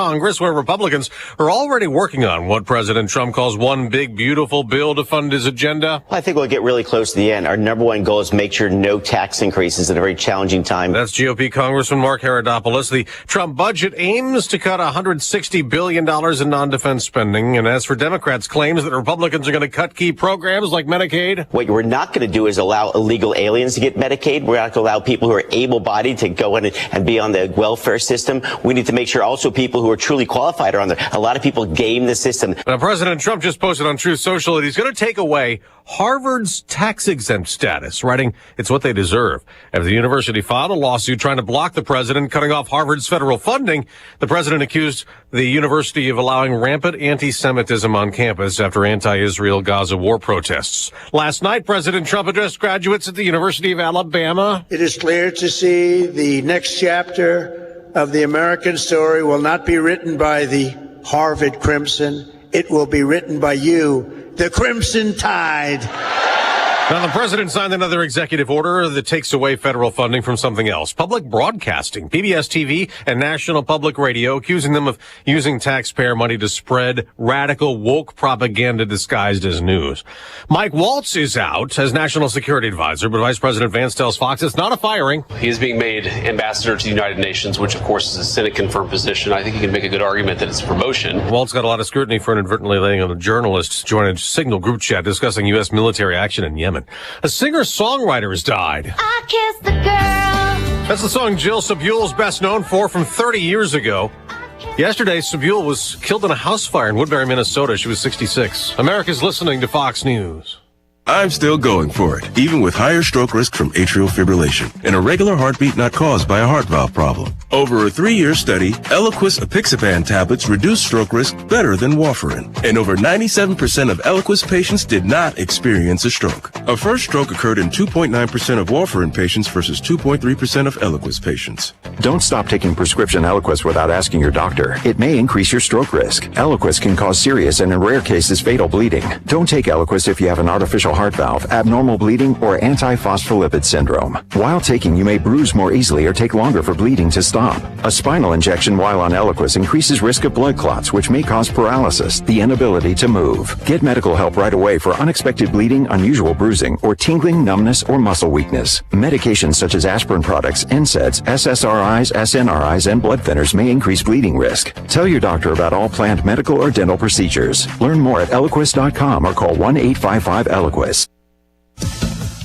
Congress, where Republicans are already working on what President Trump calls one big, beautiful bill to fund his agenda. I think we'll get really close to the end. Our number one goal is to make sure no tax increases at a very challenging time. That's GOP Congressman Mark Herodopoulos. The Trump budget aims to cut $160 billion in non-defense spending. And as for Democrats' claims that Republicans are going to cut key programs like Medicaid. What we're not going to do is allow illegal aliens to get Medicaid. We're not going to allow people who are able-bodied to go in and be on the welfare system. We need to make sure also people who are truly qualified are on there. A lot of people game the system. Now, President Trump just posted on Truth Social that he's going to take away Harvard's tax-exempt status, writing it's what they deserve. After the university filed a lawsuit trying to block the president cutting off Harvard's federal funding, the president accused the university of allowing rampant anti-Semitism on campus after anti-Israel Gaza war protests. Last night, President Trump addressed graduates at the University of Alabama. It is clear to see the next chapter of the American story will not be written by the Harvard Crimson. It will be written by you, the Crimson Tide. Now, the president signed another executive order that takes away federal funding from something else. Public broadcasting, PBS TV and National Public Radio, accusing them of using taxpayer money to spread radical woke propaganda disguised as news. Mike Waltz is out as national security advisor, but Vice President Vance tells Fox it's not a firing. He is being made ambassador to the United Nations, which, of course, is a Senate-confirmed position. I think he can make a good argument that it's a promotion. Waltz got a lot of scrutiny for inadvertently letting a journalist join a Signal group chat discussing U.S. military action in Yemen. A singer-songwriter has died. I kissed the girl. That's the song Jill Sabuel's best known for from 30 years ago. Yesterday, Sabuel was killed in a house fire in Woodbury, Minnesota. She was 66. America's listening to Fox News. I'm still going for it, even with higher stroke risk from atrial fibrillation, an irregular heartbeat not caused by a heart valve problem. Over a 3-year study, Eliquis apixaban tablets reduced stroke risk better than warfarin, and over 97% of Eliquis patients did not experience a stroke. A first stroke occurred in 2.9% of warfarin patients versus 2.3% of Eliquis patients. Don't stop taking prescription Eliquis without asking your doctor. It may increase your stroke risk. Eliquis can cause serious and in rare cases fatal bleeding. Don't take Eliquis if you have an artificial heart valve, abnormal bleeding, or antiphospholipid syndrome. While taking, you may bruise more easily or take longer for bleeding to stop. A spinal injection while on Eliquis increases risk of blood clots, which may cause paralysis, the inability to move. Get medical help right away for unexpected bleeding, unusual bruising, or tingling, numbness, or muscle weakness. Medications such as aspirin products, NSAIDs, SSRIs, SNRIs, and blood thinners may increase bleeding risk. Tell your doctor about all planned medical or dental procedures. Learn more at Eliquis.com or call 1-855-ELIQUIS.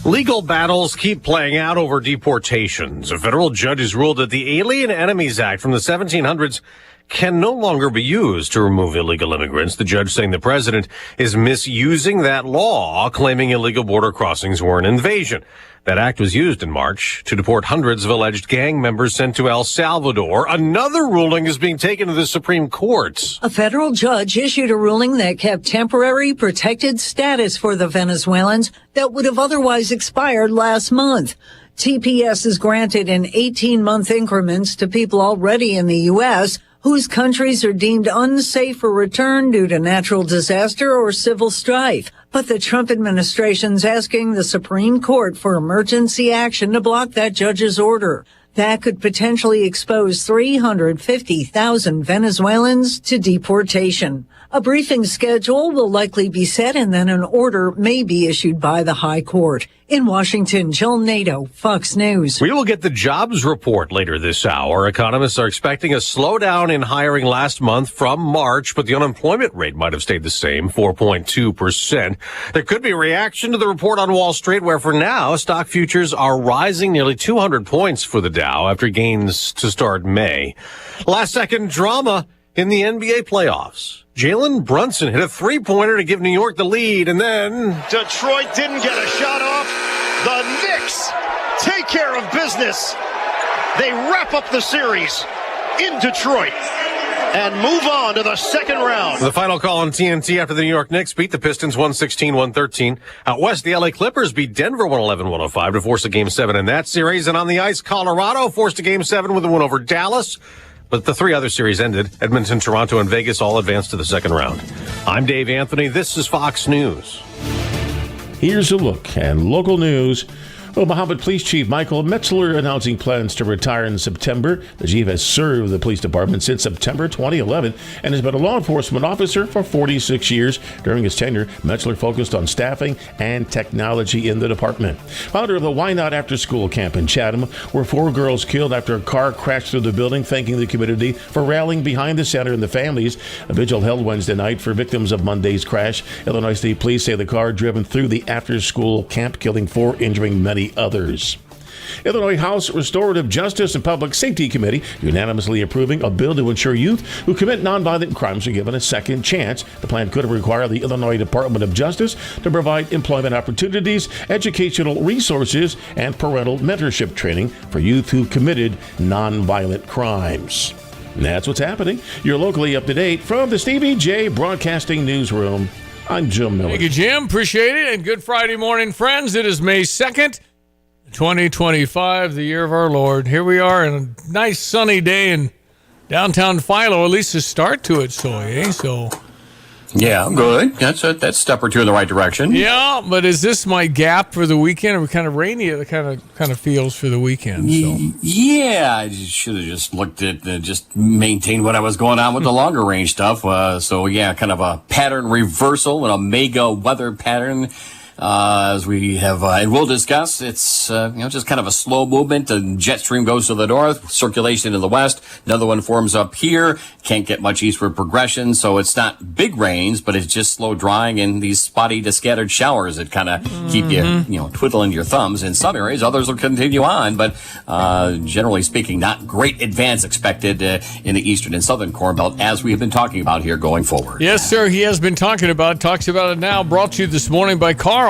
Legal battles keep playing out over deportations. A federal judge has ruled that the Alien Enemies Act from the 1700s can no longer be used to remove illegal immigrants. The judge saying the president is misusing that law, claiming illegal border crossings were an invasion. That act was used in March to deport hundreds of alleged gang members sent to El Salvador. Another ruling is being taken to the Supreme Court. A federal judge issued a ruling that kept temporary protected status for the Venezuelans that would have otherwise expired last month. TPS is granted in 18-month increments to people already in the U.S. whose countries are deemed unsafe for return due to natural disaster or civil strife. But the Trump administration's asking the Supreme Court for emergency action to block that judge's order. That could potentially expose 350,000 Venezuelans to deportation. A briefing schedule will likely be set and then an order may be issued by the High Court. In Washington, Jill Nato, Fox News. We will get the jobs report later this hour. Economists are expecting a slowdown in hiring last month from March, but the unemployment rate might have stayed the same, 4.2%. There could be a reaction to the report on Wall Street, where for now, stock futures are rising nearly 200 points for the Dow after gains to start May. Last second drama in the NBA playoffs. Jalen Brunson hit a three-pointer to give New York the lead, and then Detroit didn't get a shot off. The Knicks take care of business. They wrap up the series in Detroit and move on to the second round. The final call on TNT after the New York Knicks beat the Pistons 116-113. Out west, the LA Clippers beat Denver 111-105 to force a Game 7 in that series. And on the ice, Colorado forced a Game 7 with a win over Dallas. But the three other series ended. Edmonton, Toronto, and Vegas all advanced to the second round. I'm Dave Anthony. This is Fox News. Here's a look at local news Well, Mohammed Police Chief Michael Metzler announcing plans to retire in September. The chief has served the police department since September 2011 and has been a law enforcement officer for 46 years. During his tenure, Metzler focused on staffing and technology in the department. Founder of the Why Not After School camp in Chatham, where 4 girls killed after a car crashed through the building, thanking the community for rallying behind the center and the families. A vigil held Wednesday night for victims of Monday's crash. Illinois State Police say the car driven through the after-school camp, killing 4, injuring many others. Illinois House Restorative Justice and Public Safety Committee unanimously approving a bill to ensure youth who commit nonviolent crimes are given a second chance. The plan could require the Illinois Department of Justice to provide employment opportunities, educational resources, and parental mentorship training for youth who committed nonviolent crimes. And that's what's happening. You're locally up to date from the Stevie J Broadcasting Newsroom. I'm Jim Miller. Thank you, Jim. Appreciate it. And good Friday morning, friends. It is May 2nd, 2025, the year of our Lord. Here we are in a nice sunny day in downtown Philo, at least a start to it, So, yeah, good. That's a step or two in the right direction. yeah, but is this my gap for the weekend? Or we kind of rainy? It kind of feels for the weekend. So. Yeah, I should have just looked at just maintained what I was going on with the longer range stuff. So yeah, kind of a pattern reversal, an omega weather pattern. As we have, and we'll discuss, it's, just kind of a slow movement. The jet stream goes to the north, circulation to the west. Another one forms up here. Can't get much eastward progression. So it's not big rains, but it's just slow drying and these spotty to scattered showers that kind of keep you, twiddling your thumbs in some areas. Others will continue on, but, generally speaking, not great advance expected, in the eastern and southern Corn Belt as we have been talking about here going forward. Yes, sir. He has been talks about it now. Brought to you this morning by Carl.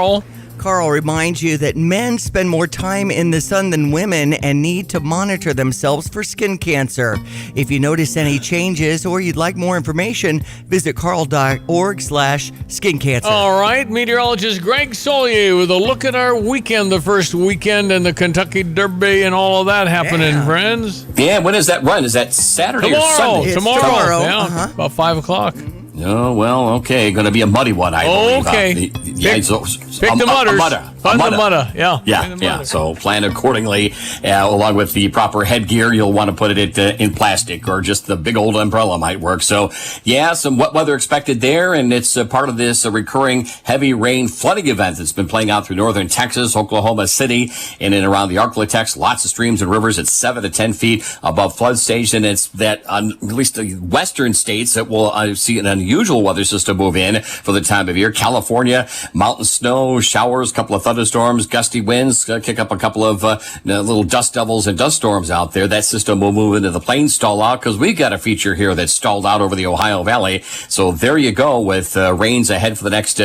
Carl reminds you that men spend more time in the sun than women and need to monitor themselves for skin cancer. If you notice any changes or you'd like more information, visit carl.org/skin cancer. All right, meteorologist Greg Solier with a look at our weekend, the first weekend and the Kentucky Derby and all of that happening, friends. Yeah, when is that run? Is that Saturday or Sunday? Tomorrow. Yeah, about 5 o'clock. Oh, well, okay. Going to be a muddy one, I believe. Okay. Pick the mudders. Fun the mudder. Yeah. So plan accordingly, along with the proper headgear. You'll want to put it in plastic, or just the big old umbrella might work. So, yeah, some wet weather expected there, and it's part of this recurring heavy rain flooding event that's been playing out through northern Texas, Oklahoma City, and in around the Arklatex. Lots of streams and rivers at 7 to 10 feet above flood stage, and it's that at least the western states that will see an unusual weather system move in for the time of year. California, mountain snow, showers, couple of thunderstorms, gusty winds, kick up a couple of little dust devils and dust storms out there. That system will move into the plains, stall out, because we've got a feature here that's stalled out over the Ohio Valley. So there you go with rains ahead for the next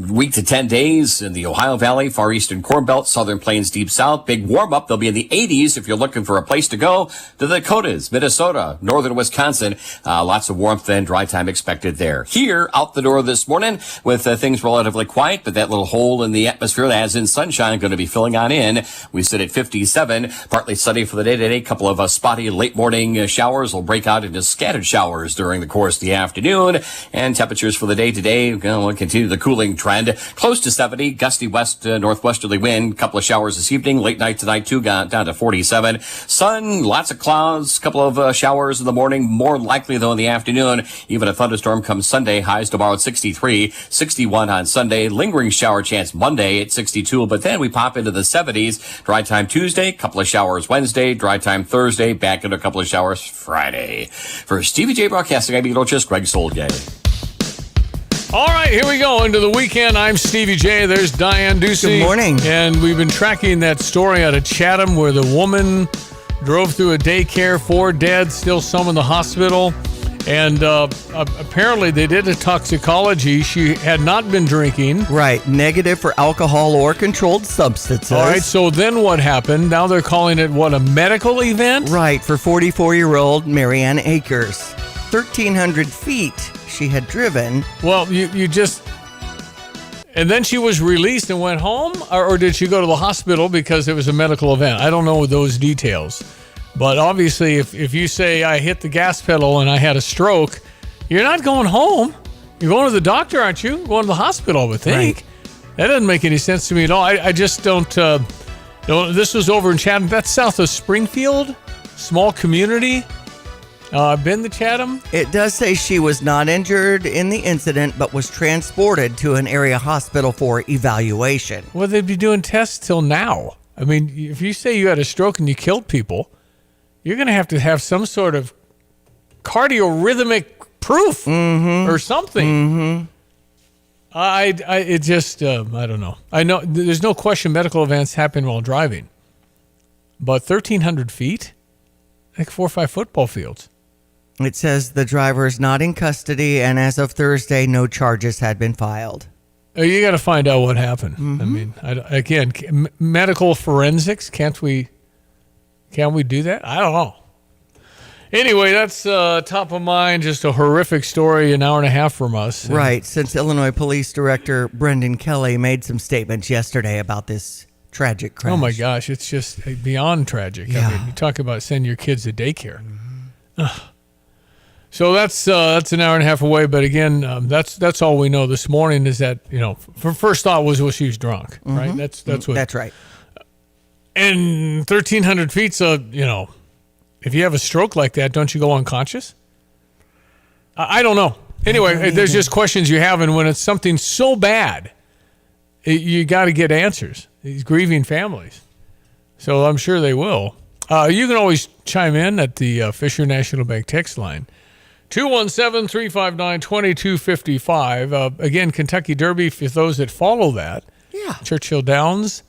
week to 10 days in the Ohio Valley, far eastern Corn Belt, southern plains, deep south. Big warm up. They'll be in the 80s if you're looking for a place to go. The Dakotas, Minnesota, northern Wisconsin. Lots of warmth and dry time expected there. Here, out the door this morning with things relatively quiet, but that little hole in the atmosphere that has in sunshine going to be filling on in. We sit at 57, partly sunny for the day today. A couple of spotty late morning showers will break out into scattered showers during the course of the afternoon. And temperatures for the day today will continue the cooling trend. Close to 70, gusty west northwesterly wind. Couple of showers this evening. Late night tonight too, got down to 47. Sun, lots of clouds, couple of showers in the morning. More likely though in the afternoon. Even a thunderstorm comes Sunday. Highs tomorrow at 63, 61 on Sunday. Lingering shower chance Monday at 62, but then we pop into the 70s. Dry time Tuesday, couple of showers Wednesday, dry time Thursday, back into a couple of showers Friday. For Stevie J Broadcasting, I'm meteorologist Greg Solgay. All right, here we go into the weekend. I'm Stevie J. There's Diane Ducey. Good morning. And we've been tracking that story out of Chatham where the woman drove through a daycare, 4 dead, still some in the hospital. And apparently they did a toxicology. She had not been drinking. Right. Negative for alcohol or controlled substances. All right. So then what happened? Now they're calling it, what, a medical event? Right. For 44-year-old Marianne Akers. 1,300 feet she had driven. Well, you just... And then she was released and went home? Or did she go to the hospital because it was a medical event? I don't know those details. But obviously, if you say I hit the gas pedal and I had a stroke, you're not going home. You're going to the doctor, aren't you? Going to the hospital, I would think. Right. That doesn't make any sense to me at all. I just don't... No, this was over in Chatham. That's south of Springfield. Small community. Been to Chatham? It does say she was not injured in the incident, but was transported to an area hospital for evaluation. Well, they'd be doing tests till now. I mean, if you say you had a stroke and you killed people, you're going to have some sort of cardiorhythmic proof or something. I don't know. I know there's no question medical events happen while driving, but 1,300 feet, like 4 or 5 football fields. It says the driver is not in custody, and as of Thursday, no charges had been filed. You got to find out what happened. I mean, again, medical forensics. Can't we do that? I don't know. Anyway, that's top of mind. Just a horrific story, an hour and a half from us. Right, since Illinois Police Director Brendan Kelly made some statements yesterday about this tragic crash. Oh my gosh, it's just beyond tragic. Yeah. I mean, you talk about sending your kids to daycare. So that's an hour and a half away. But again, that's all we know this morning is that, first thought was, well, she was drunk, right? That's what. That's right. And 1,300 feet, so, if you have a stroke like that, don't you go unconscious? I don't know. Anyway, there's just questions you have, and when it's something so bad, you got to get answers. These grieving families. So I'm sure they will. You can always chime in at the Fisher National Bank text line. 217-359-2255. Again, Kentucky Derby, for those that follow that. Yeah. Churchill Downs.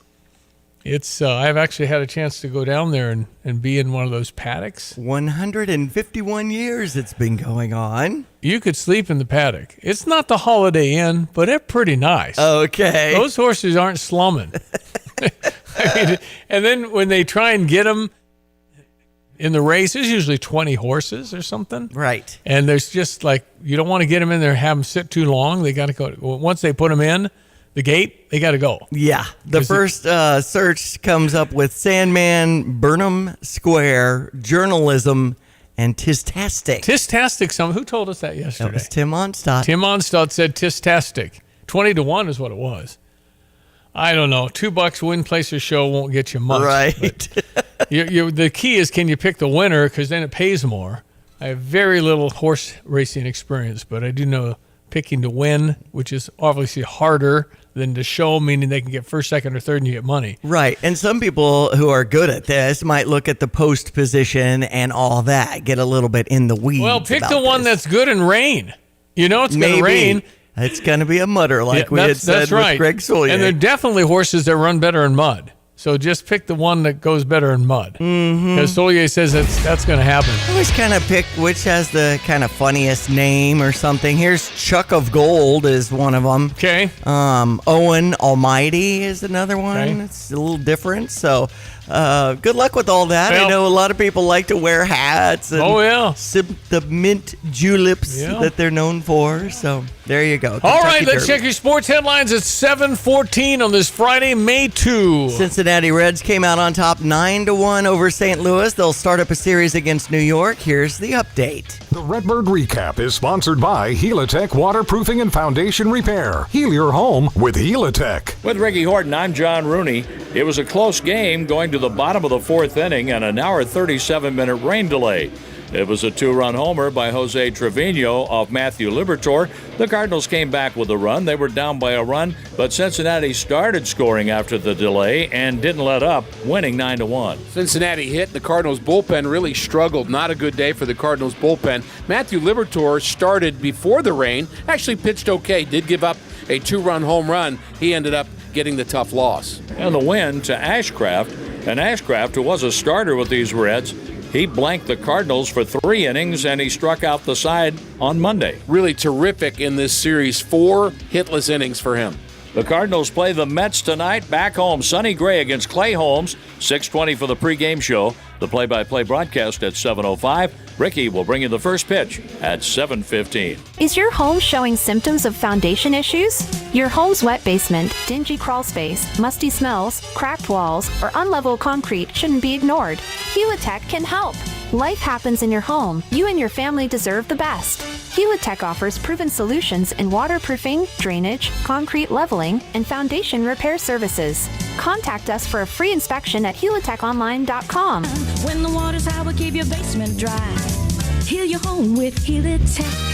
It's I've actually had a chance to go down there and be in one of those paddocks. 151 years it's been going on. You could sleep in the paddock. It's not the Holiday Inn, but it's pretty nice. Okay. Those horses aren't slumming. And then when they try and get them in the race, there's usually 20 horses or something. Right. And there's just you don't want to get them in there and have them sit too long. They got to go. Once they put them in the gate, they got to go. Yeah. The first search comes up with Sandman, Burnham Square, Journalism, and Tistastic. Tistastic, who told us that yesterday? That was Tim Onstadt. Tim Onstadt said Tistastic. 20-1 is what it was. I don't know. $2 win, place, or show won't get you much. Right. The key is, can you pick the winner? Because then it pays more. I have very little horse racing experience, but I do know picking to win, which is obviously harder than to show, meaning they can get first, second, or third, and you get money. Right. And some people who are good at this might look at the post position and all that, get a little bit in the weeds. Well, pick the one that's good in rain. It's going to rain. It's going to be a mudder, like we had said with Greg Sawyer. And there are definitely horses that run better in mud. So just pick the one that goes better in mud. Because Solier says that's going to happen. I always kind of pick which has the kind of funniest name or something. Here's Chuck of Gold is one of them. Okay. Owen Almighty is another one. Okay. It's a little different. So good luck with all that. Well, I know a lot of people like to wear hats and sip the mint juleps that they're known for. So there you go. All right, Kentucky let's Derby. check your sports headlines at 7:14 on this Friday, May 2. Cincinnati Reds came out on top 9-1 over St. Louis. They'll start up a series against New York. Here's the update. The Redbird Recap is sponsored by Helitech Waterproofing and Foundation Repair. Heal your home with Helitech. With Ricky Horton, I'm John Rooney. It was a close game going to the bottom of the fourth inning and an hour 37-minute rain delay. It was a 2-run homer by Jose Trevino off Matthew Liberatore. The Cardinals came back with a run. They were down by a run, but Cincinnati started scoring after the delay and didn't let up, winning 9-1. Cincinnati hit. The Cardinals bullpen really struggled. Not a good day for the Cardinals bullpen. Matthew Liberatore started before the rain, actually pitched okay, did give up a 2-run home run. He ended up getting the tough loss. And the win to Ashcraft. And Ashcraft, who was a starter with these Reds, he blanked the Cardinals for 3 innings, and he struck out the side on Monday. Really terrific in this series. 4 hitless innings for him. The Cardinals play the Mets tonight, back home. Sonny Gray against Clay Holmes, 6:20 for the pregame show. The play-by-play broadcast at 7:05. Ricky will bring you the first pitch at 7:15. Is your home showing symptoms of foundation issues? Your home's wet basement, dingy crawl space, musty smells, cracked walls, or unlevel concrete shouldn't be ignored. Helitech can help. Life happens in your home. You and your family deserve the best. Helitech offers proven solutions in waterproofing, drainage, concrete leveling, and foundation repair services. Contact us for a free inspection at helitechonline.com. When the water's high, we'll keep your basement dry. Heal your home with Helitech.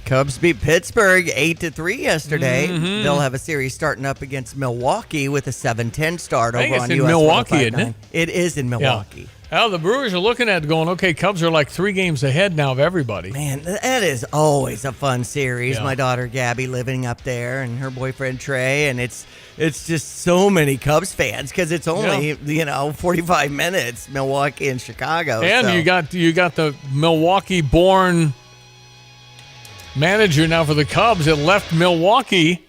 Cubs beat Pittsburgh 8-3 yesterday. They'll have a series starting up against Milwaukee with a 7-10 start over on US 105.9. It's in Milwaukee, isn't it? It is in Milwaukee. Yeah. Well, the Brewers are looking at it going, okay, Cubs are like 3 games ahead now of everybody. Man, that is always a fun series. Yeah. My daughter Gabby living up there and her boyfriend Trey, and it's just so many Cubs fans because it's only 45 minutes, Milwaukee and Chicago. And so. you got the Milwaukee-born manager now for the Cubs that left Milwaukee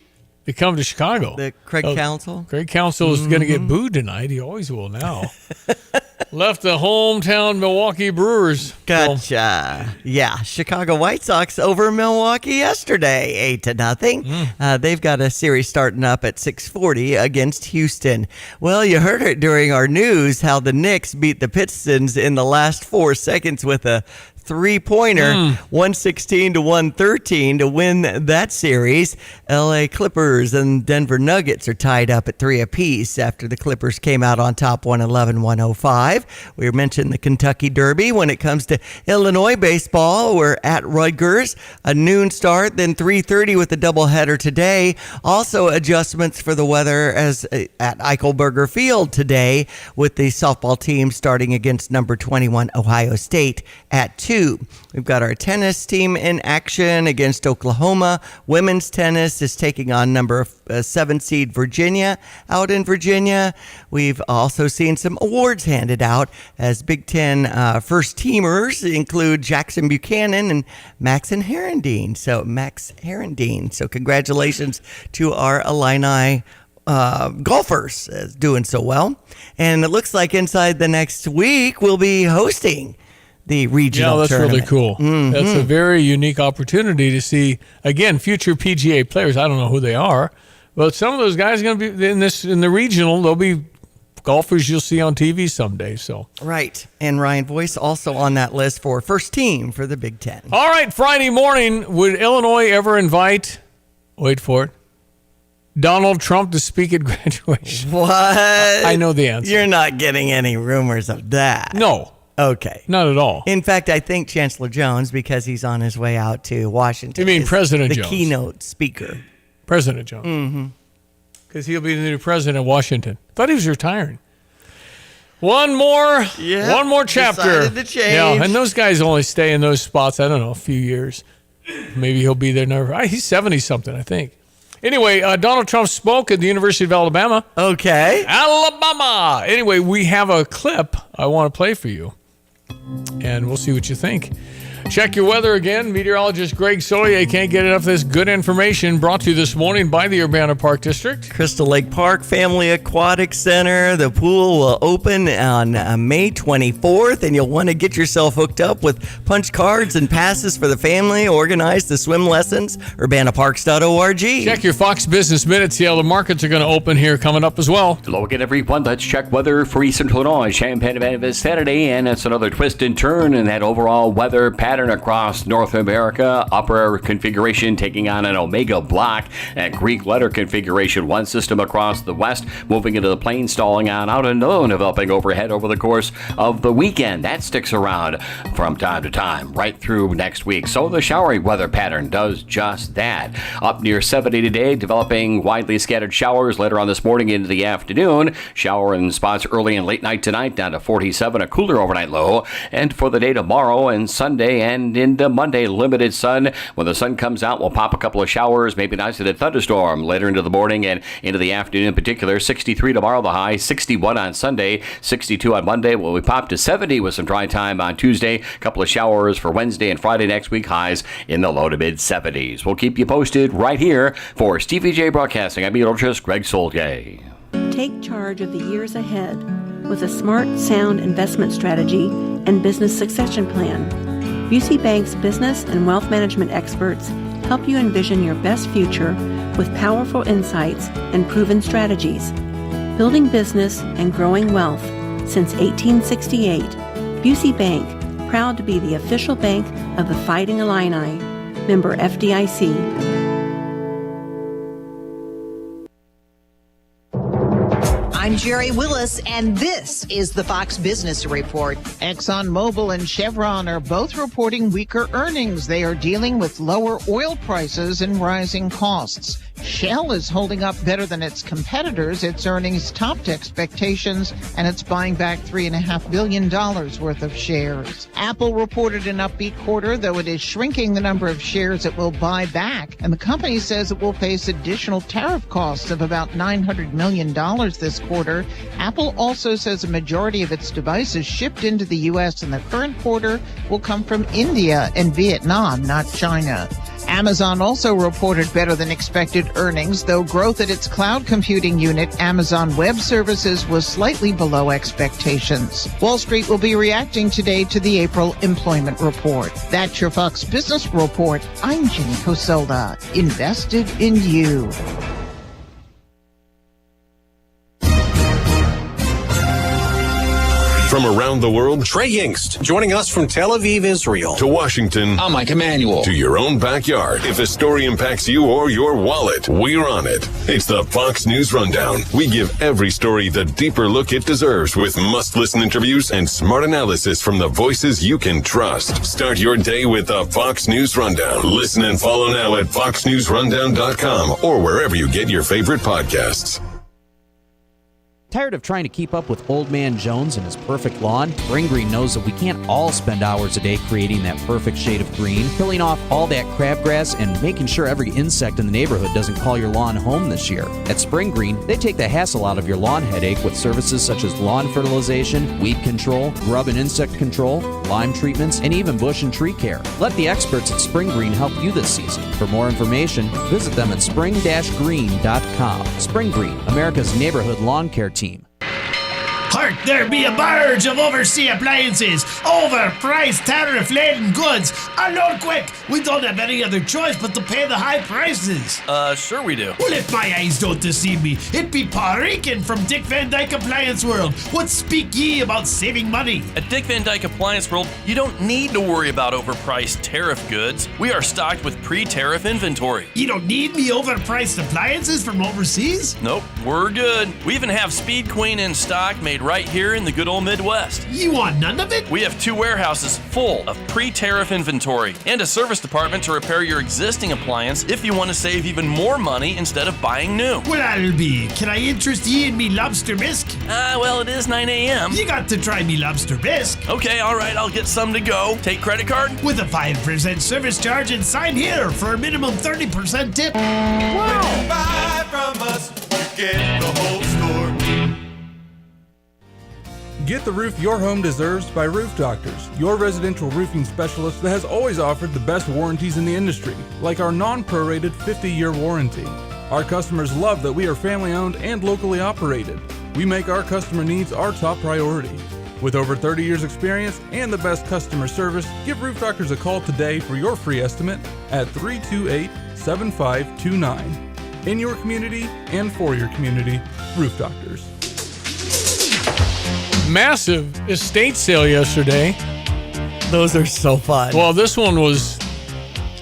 to come to Chicago. The Craig Counsell. Craig Counsell is going to get booed tonight. He always will now. Left the hometown Milwaukee Brewers. Gotcha. Yeah, Chicago White Sox over Milwaukee yesterday, 8-0. They've got a series starting up at 6:40 against Houston. Well, you heard it during our news how the Knicks beat the Pistons in the last 4 seconds with a 3-pointer, 116-113 to win that series. LA Clippers and Denver Nuggets are tied up at 3 apiece after the Clippers came out on top 111-105. We mentioned the Kentucky Derby. When it comes to Illinois baseball, we're at Rutgers, a noon start, then 3:30 with a doubleheader today. Also adjustments for the weather as at Eichelberger Field today with the softball team starting against number 21 Ohio State at 2. We've got our tennis team in action against Oklahoma. Women's tennis is taking on number 7 seed Virginia out in Virginia. We've also seen some awards handed out as Big Ten first teamers include Jackson Buchanan and Max Herendeen. So congratulations to our Illini golfers doing so well. And it looks like inside the next week we'll be hosting the regional tournament. Really cool. That's a very unique opportunity to see, again, future PGA players. I don't know who they are, but some of those guys are going to be in the regional. They'll be golfers you'll see on TV someday. So right. And Ryan Boyce also on that list for first team for the Big Ten. All right, Friday morning, would Illinois ever invite, wait for it, Donald Trump to speak at graduation? What? I know the answer. You're not getting any rumors of that. No. Okay. Not at all. In fact, I think Chancellor Jones, because he's on his way out to Washington. You mean President Jones? Jones? The keynote speaker. President Jones. Because he'll be the new president of Washington. Thought he was retiring. One more chapter. Decided to change. Yeah, and those guys only stay in those spots, I don't know, a few years. Maybe he'll be there never. He's 70-something, I think. Anyway, Donald Trump spoke at the University of Alabama. Okay. Alabama. Anyway, we have a clip I want to play for you, and we'll see what you think. Check your weather again. Meteorologist Greg Solier can't get enough of this good information brought to you this morning by the Urbana Park District. Crystal Lake Park Family Aquatic Center. The pool will open on May 24th, and you'll want to get yourself hooked up with punch cards and passes for the family. Organize the swim lessons, urbanaparks.org. Check your Fox Business Minute. See how the markets are going to open here coming up as well. Hello again, everyone. Let's check weather for Eastern Illinois. Champaign event is Saturday, and it's another twist and turn in that overall weather pattern across North America. Upper configuration taking on an Omega block at Greek letter configuration. One system across the west moving into the plain, stalling on out, another one developing overhead over the course of the weekend. That sticks around from time to time right through next week. So the showery weather pattern does just that. Up near 70 today, developing widely scattered showers later on this morning into the afternoon. Shower in spots early and late night tonight, down to 47, a cooler overnight low. And for the day tomorrow and Sunday and into Monday, limited sun. When the sun comes out, we'll pop a couple of showers, maybe an isolated thunderstorm later into the morning and into the afternoon in particular. 63 tomorrow, the high, 61 on Sunday, 62 on Monday. Well, we pop to 70 with some dry time on Tuesday. A couple of showers for Wednesday and Friday next week, highs in the low to mid 70s. We'll keep you posted right here for Stevie J Broadcasting. I'm meteorologist Greg Solgay. Take charge of the years ahead with a smart, sound investment strategy and business succession plan. Busey Bank's business and wealth management experts help you envision your best future with powerful insights and proven strategies. Building business and growing wealth since 1868, Busey Bank proud to be the official bank of the Fighting Illini. Member FDIC. I'm Jerry Willis, and this is the Fox Business Report. ExxonMobil and Chevron are both reporting weaker earnings. They are dealing with lower oil prices and rising costs. Shell is holding up better than its competitors. Its earnings topped expectations, and it's buying back $3.5 billion worth of shares. Apple reported an upbeat quarter, though it is shrinking the number of shares it will buy back. And the company says it will face additional tariff costs of about $900 million this quarter. Apple also says a majority of its devices shipped into the U.S. in the current quarter will come from India and Vietnam, not China. Amazon also reported better than expected earnings, though growth at its cloud computing unit, Amazon Web Services, was slightly below expectations. Wall Street will be reacting today to the April employment report. That's your Fox Business Report. I'm Jenny Cosolda, invested in you. From around the world, Trey Yingst joining us from Tel Aviv, Israel. To Washington. I'm Mike Emanuel. To your own backyard. If a story impacts you or your wallet, we're on it. It's the Fox News Rundown. We give every story the deeper look it deserves with must-listen interviews and smart analysis from the voices you can trust. Start your day with the Fox News Rundown. Listen and follow now at foxnewsrundown.com or wherever you get your favorite podcasts. Tired of trying to keep up with Old Man Jones and his perfect lawn? Spring Green knows that we can't all spend hours a day creating that perfect shade of green, killing off all that crabgrass, and making sure every insect in the neighborhood doesn't call your lawn home this year. At Spring Green, they take the hassle out of your lawn headache with services such as lawn fertilization, weed control, grub and insect control, lime treatments, and even bush and tree care. Let the experts at Spring Green help you this season. For more information, visit them at spring-green.com. Spring Green, America's neighborhood lawn care team. Hark, there be a barge of overseas appliances, overpriced tariff-laden goods. Unload quick! We don't have any other choice but to pay the high prices. Sure we do. Well, if my eyes don't deceive me, it be Paul Rican from Dick Van Dyke Appliance World. What speak ye about saving money? At Dick Van Dyke Appliance World, you don't need to worry about overpriced tariff goods. We are stocked with pre-tariff inventory. You don't need me overpriced appliances from overseas? Nope, we're good. We even have Speed Queen in stock made right here in the good old Midwest. You want none of it? We have 2 warehouses full of pre-tariff inventory and a service department to repair your existing appliance if you want to save even more money instead of buying new. Well, I'll be. Can I interest ye in me lobster bisque? Well, it is 9 a.m. You got to try me lobster bisque. Okay, all right, I'll get some to go. Take credit card? With a 5% service charge and sign here for a minimum 30% tip. Wow. When you buy from us, you get the whole store. Get the roof your home deserves by Roof Doctors, your residential roofing specialist that has always offered the best warranties in the industry, like our non-prorated 50-year warranty. Our customers love that we are family-owned and locally operated. We make our customer needs our top priority. With over 30 years experience and the best customer service, give Roof Doctors a call today for your free estimate at 328-7529. In your community and for your community, Roof Doctors. Massive estate sale yesterday. Those are so fun. Well, this one was,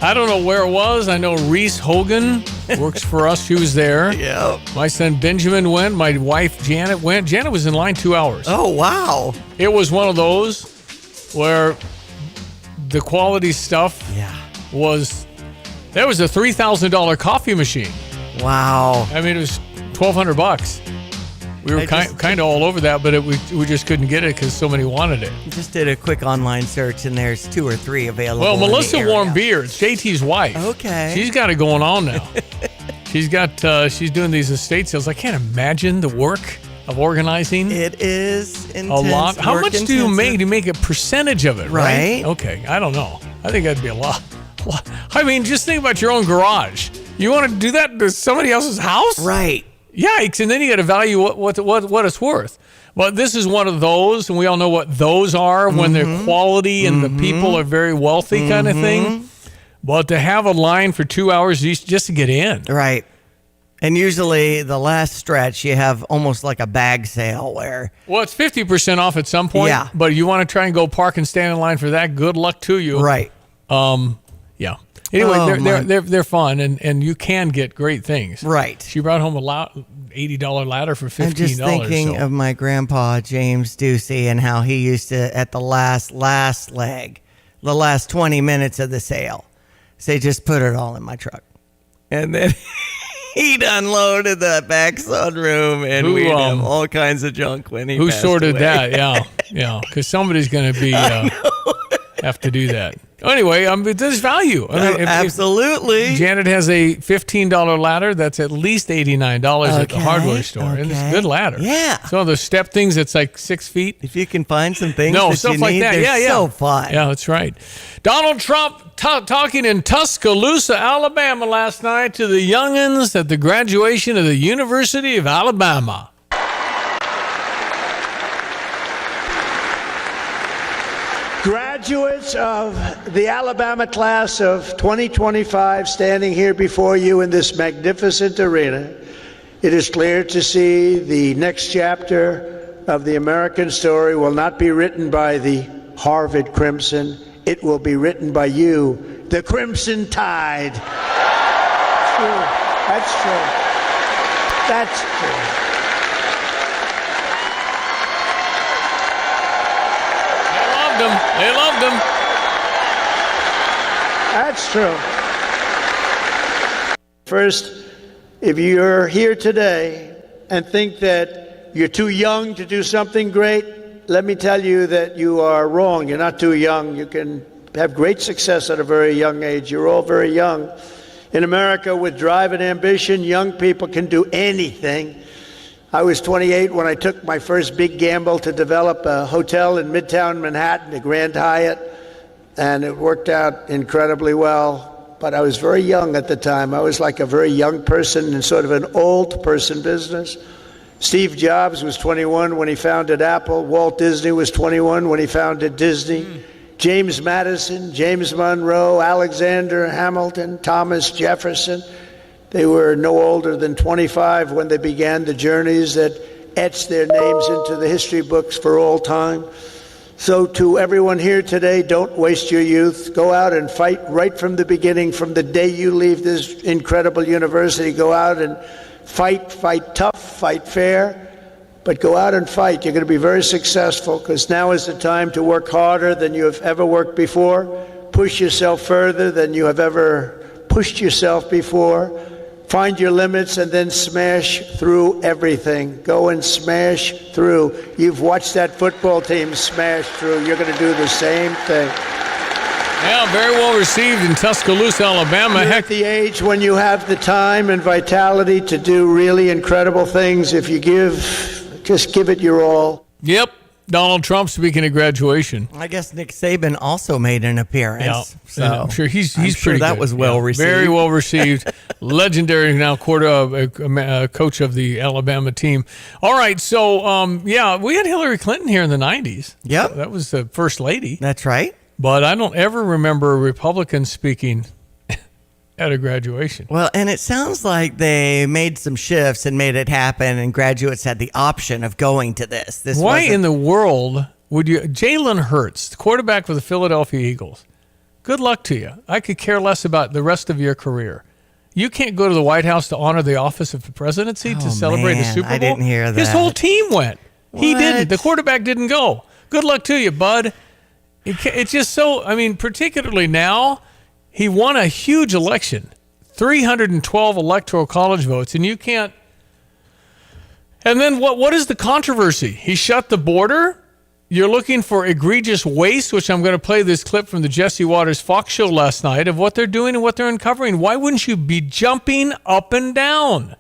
I don't know where it was. I know Reese Hogan works for us. She was there. Yeah. My son Benjamin went. My wife Janet went. Janet was in line 2 hours. Oh, wow. It was one of those where the quality stuff was, there was a $3,000 coffee machine. Wow. I mean, it was $1,200. We were kind of all over that, but we just couldn't get it because so many wanted it. Just did a quick online search, and there's 2 or 3 available. Well, Melissa Warmbier, it's JT's wife. Okay. She's got it going on now. She's doing these estate sales. I can't imagine the work of organizing. It is intense. A lot. How much do you make? Do you make a percentage of it, right? Okay, I don't know. I think that'd be a lot. I mean, just think about your own garage. You want to do that to somebody else's house? Right. Yikes, and then you got to value what it's worth. Well, this is one of those, and we all know what those are when they're quality and the people are very wealthy kind of thing. But to have a line for 2 hours just to get in. Right. And usually the last stretch, you have almost like a bag sale where... Well, it's 50% off at some point. Yeah. But you want to try and go park and stand in line for that, good luck to you. Right. Yeah. Anyway, they're fun, and you can get great things. Right. She brought home a $80 ladder for $15. I'm just thinking of my grandpa, James Ducey, and how he used to, at the last leg, the last 20 minutes of the sale, say, just put it all in my truck. And then... He'd unloaded the back sunroom and we'd have all kinds of junk when he Who passed sorted away. that? Yeah. Because somebody's going to be have to do that. Anyway, there's value. Absolutely. If Janet has a $15 ladder that's at least $89 at the hardware store. And it's a good ladder. Yeah. So those step things that's like 6 feet. If you can find some things stuff you like need, that. they're so fun. Yeah, that's right. Donald Trump talking in Tuscaloosa, Alabama last night to the youngins at the graduation of the University of Alabama. Graduates of the Alabama class of 2025 standing here before you in this magnificent arena, it is clear to see the next chapter of the American story will not be written by the Harvard Crimson. It will be written by you, the Crimson Tide. True. That's true. That's true. They loved him. That's true. First, if you're here today and think that you're too young to do something great, let me tell you that you are wrong. You're not too young. You can have great success at a very young age. You're all very young. In America, with drive and ambition, young people can do anything. I was 28 when I took my first big gamble to develop a hotel in Midtown Manhattan, the Grand Hyatt, and it worked out incredibly well. But I was very young at the time. I was like a very young person in sort of an old person business. Steve Jobs was 21 when he founded Apple. Walt Disney was 21 when he founded Disney. James Madison, James Monroe, Alexander Hamilton, Thomas Jefferson. They were no older than 25 when they began the journeys that etched their names into the history books for all time. So to everyone here today, don't waste your youth. Go out and fight right from the beginning, from the day you leave this incredible university. Go out and fight tough, fight fair, but go out and fight. You're going to be very successful because now is the time to work harder than you have ever worked before. Push yourself further than you have ever pushed yourself before. Find your limits and then smash through everything. Go and smash through. You've watched that football team smash through. You're going to do the same thing. Yeah, very well received in Tuscaloosa, Alabama. You're at the age when you have the time and vitality to do really incredible things. If you just give it your all. Yep. Donald Trump speaking of graduation. I guess Nick Saban also made an appearance. Yeah, so I'm sure he's I'm sure pretty that good. was well received. Very well received. Legendary now coach of the Alabama team. All right, so we had Hillary Clinton here in the 90s. Yep. That was the first lady. That's right. But I don't ever remember a Republican speaking at a graduation. Well, and it sounds like they made some shifts and made it happen, and graduates had the option of going to this. Why in the world would you? Jalen Hurts, the quarterback for the Philadelphia Eagles. Good luck to you. I could care less about the rest of your career. You can't go to the White House to honor the office of the presidency to celebrate a Super Bowl. I didn't hear that. His whole team went. He What? didn't. The quarterback didn't go. Good luck to you, bud. It's just so, particularly now, he won a huge election, 312 electoral college votes, and you can't. And then what is the controversy? He shut the border. You're looking for egregious waste, which I'm going to play this clip from the Jesse Waters Fox show last night of what they're doing and what they're uncovering. Why wouldn't you be jumping up and down?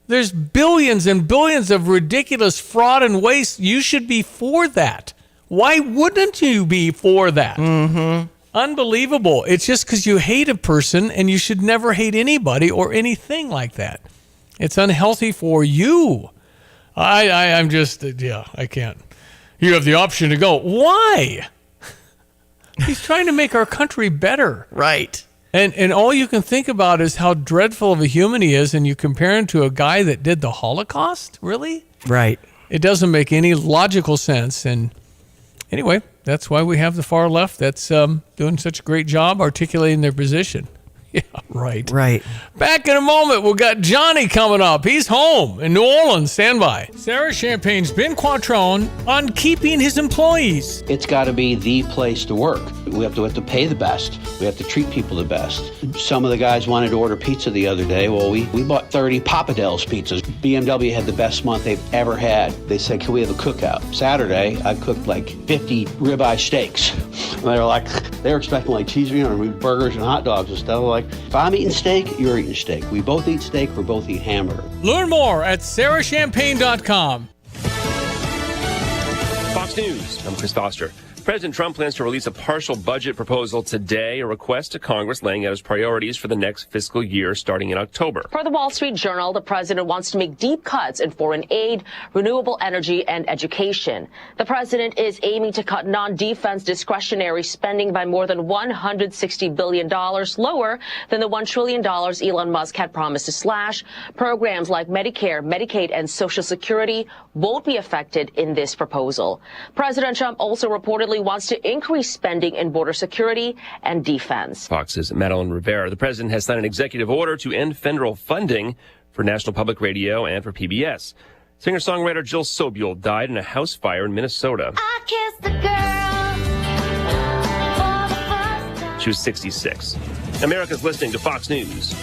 There's billions and billions of ridiculous fraud and waste. You should be for that. Why wouldn't you be for that? Mm-hmm. Unbelievable. It's just because you hate a person, and you should never hate anybody or anything like that. It's unhealthy for you. I'm just, I can't. You have the option to go. Why? He's trying to make our country better. Right. And all you can think about is how dreadful of a human he is, and you compare him to a guy that did the Holocaust? Really? Right. It doesn't make any logical sense. And anyway, that's why we have the far left that's doing such a great job articulating their position. Yeah, right. Right. Back in a moment, we've got Johnny coming up. He's home in New Orleans. Stand by. Sarah Champagne's Ben Quattrone on keeping his employees. It's got to be the place to work. We have to pay the best. We have to treat people the best. Some of the guys wanted to order pizza the other day. Well, we bought 30 Papa Del's pizzas. BMW had the best month they've ever had. They said, can we have a cookout? Saturday, I cooked like 50 ribeye steaks. And they were expecting like cheeseburgers, burgers and hot dogs and stuff. Like, if I'm eating steak, you're eating steak. We both eat steak, we both eat hamburger. Learn more at sarahchampagne.com. Fox News, I'm Chris Foster. President Trump plans to release a partial budget proposal today, a request to Congress laying out his priorities for the next fiscal year starting in October. Per the Wall Street Journal, the president wants to make deep cuts in foreign aid, renewable energy, and education. The president is aiming to cut non-defense discretionary spending by more than $160 billion, lower than the $1 trillion Elon Musk had promised to slash. Programs like Medicare, Medicaid, and Social Security won't be affected in this proposal. President Trump also reportedly wants to increase spending in border security and defense. Fox's Madeline Rivera. The president has signed an executive order to end federal funding for National Public Radio and for PBS. Singer-songwriter Jill Sobule died in a house fire in Minnesota. I kissed the girl for the first time. She was 66. America's listening to Fox News.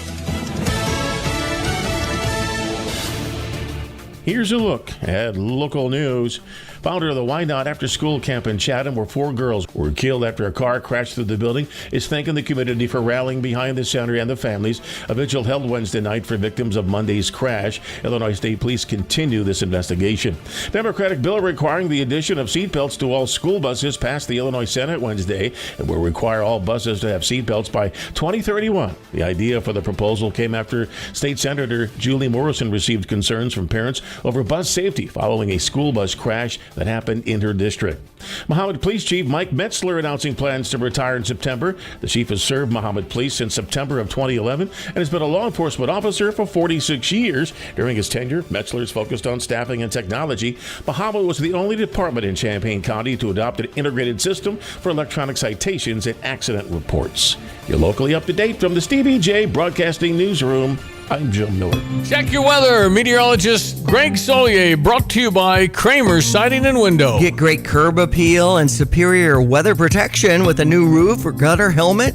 Here's a look at local news. Founder of the Why Not After School Camp in Chatham, where 4 girls were killed after a car crashed through the building, is thanking the community for rallying behind the center and the families. A vigil held Wednesday night for victims of Monday's crash. Illinois State Police continue this investigation. Democratic bill requiring the addition of seatbelts to all school buses passed the Illinois Senate Wednesday and will require all buses to have seatbelts by 2031. The idea for the proposal came after State Senator Julie Morrison received concerns from parents over bus safety following a school bus crash that happened in her district. Mahomet Police Chief Mike Metzler announcing plans to retire in September. The chief has served Mahomet Police since September of 2011 and has been a law enforcement officer for 46 years. During his tenure, Metzler is focused on staffing and technology. Mahomet was the only department in Champaign County to adopt an integrated system for electronic citations and accident reports. You're locally up to date from the Stevie J Broadcasting Newsroom. I'm Joe Miller. Check your weather. Meteorologist Greg Solier, brought to you by Kramer's Siding and Window. Get great curb appeal and superior weather protection with a new roof or gutter helmet.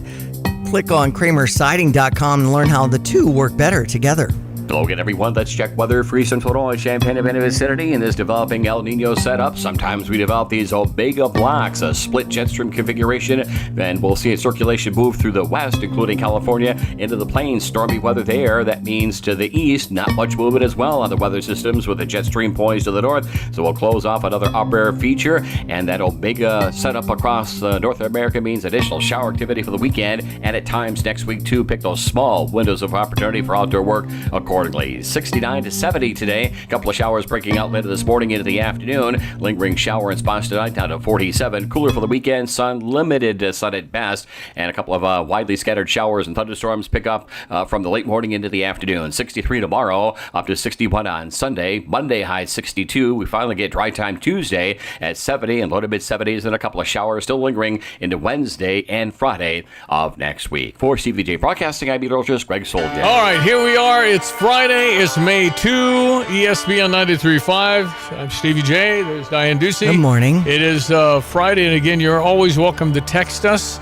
Click on kramersiding.com and learn how the two work better together. Hello again, everyone. Let's check weather for Eastern Florida, Champaign and vicinity in this developing El Nino setup. Sometimes we develop these omega blocks, a split jet stream configuration, and we'll see a circulation move through the west, including California, into the plains. Stormy weather there. That means to the east, not much movement as well on the weather systems with a jet stream poised to the north. So we'll close off another upper air feature, and that omega setup across North America means additional shower activity for the weekend, and at times next week too. Pick those small windows of opportunity for outdoor work accordingly. 69 to 70 today. A couple of showers breaking out later this morning into the afternoon. Lingering shower in spots tonight down to 47. Cooler for the weekend. Sun, limited sun at best. And a couple of widely scattered showers and thunderstorms pick up from the late morning into the afternoon. 63 tomorrow, up to 61 on Sunday. Monday high 62. We finally get dry time Tuesday at 70 and low to mid 70s, and a couple of showers still lingering into Wednesday and Friday of next week. For CVJ Broadcasting, I'm meteorologist Greg Soldier. All right, here we are. It's Friday. It's May 2, ESPN 93.5. I'm Stevie J. There's Diane Ducey. Good morning. It is Friday, and again, you're always welcome to text us.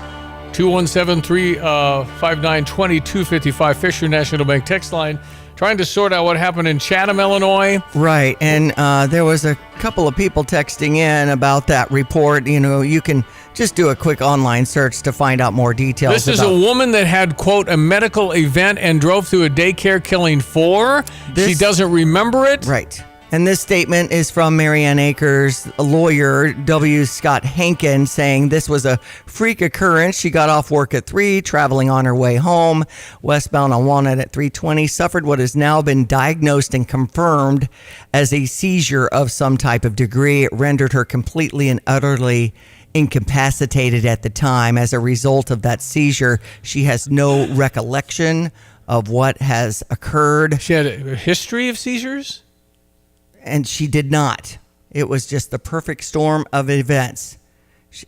217-359-2255, Fisher National Bank text line. Trying to sort out what happened in Chatham, Illinois. Right, and there was a couple of people texting in about that report. You know, you can just do a quick online search to find out more details. This is a woman that had, quote, a medical event and drove through a daycare killing 4. She doesn't remember it. Right. And this statement is from Marianne Akers' lawyer, W. Scott Hankin, saying this was a freak occurrence. She got off work at 3, traveling on her way home, westbound on Walnut at 3:20, suffered what has now been diagnosed and confirmed as a seizure of some type of degree. It rendered her completely and utterly incapacitated at the time. As a result of that seizure, she has no recollection of what has occurred. She had a history of seizures? And she did not. It was just the perfect storm of events.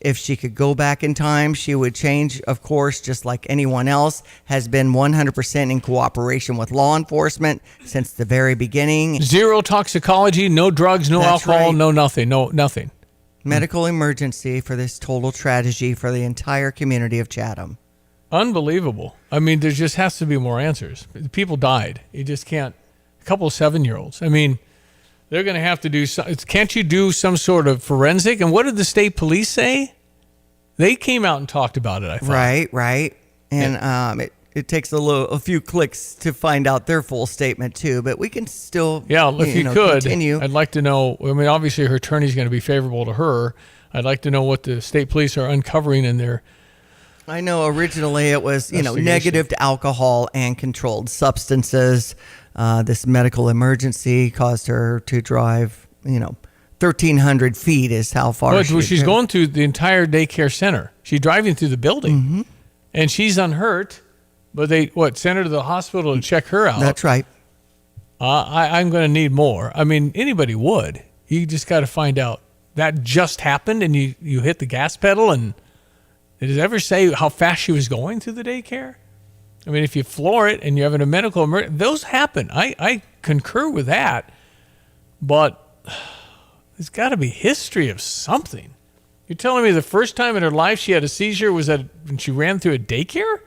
If she could go back in time, she would change, of course, just like anyone else, has been 100% in cooperation with law enforcement since the very beginning. Zero toxicology, no drugs, no That's alcohol, right. no nothing, no nothing. Medical emergency for this total tragedy for the entire community of Chatham. Unbelievable. I mean, there just has to be more answers. People died. You just can't. A couple of 7-year-olds. I mean, they're going to have to do. Can't you do some sort of forensic? And what did the state police say? They came out and talked about it, I thought. Right. And it takes a few clicks to find out their full statement too. But we can still, if you could, continue. I'd like to know. I mean, obviously her attorney's going to be favorable to her. I'd like to know what the state police are uncovering in their. I know originally it was, negative to alcohol and controlled substances. This medical emergency caused her to drive, 1,300 feet is how far she's going through the entire daycare center. She's driving through the building, and she's unhurt. But they sent her to the hospital to check her out. That's right. I'm going to need more. I mean, anybody would. You just got to find out that just happened, and you hit the gas pedal. And did it ever say how fast she was going through the daycare? I mean, if you floor it and you're having a medical emergency, those happen. I concur with that. But there's got to be history of something. You're telling me the first time in her life she had a seizure was when she ran through a daycare?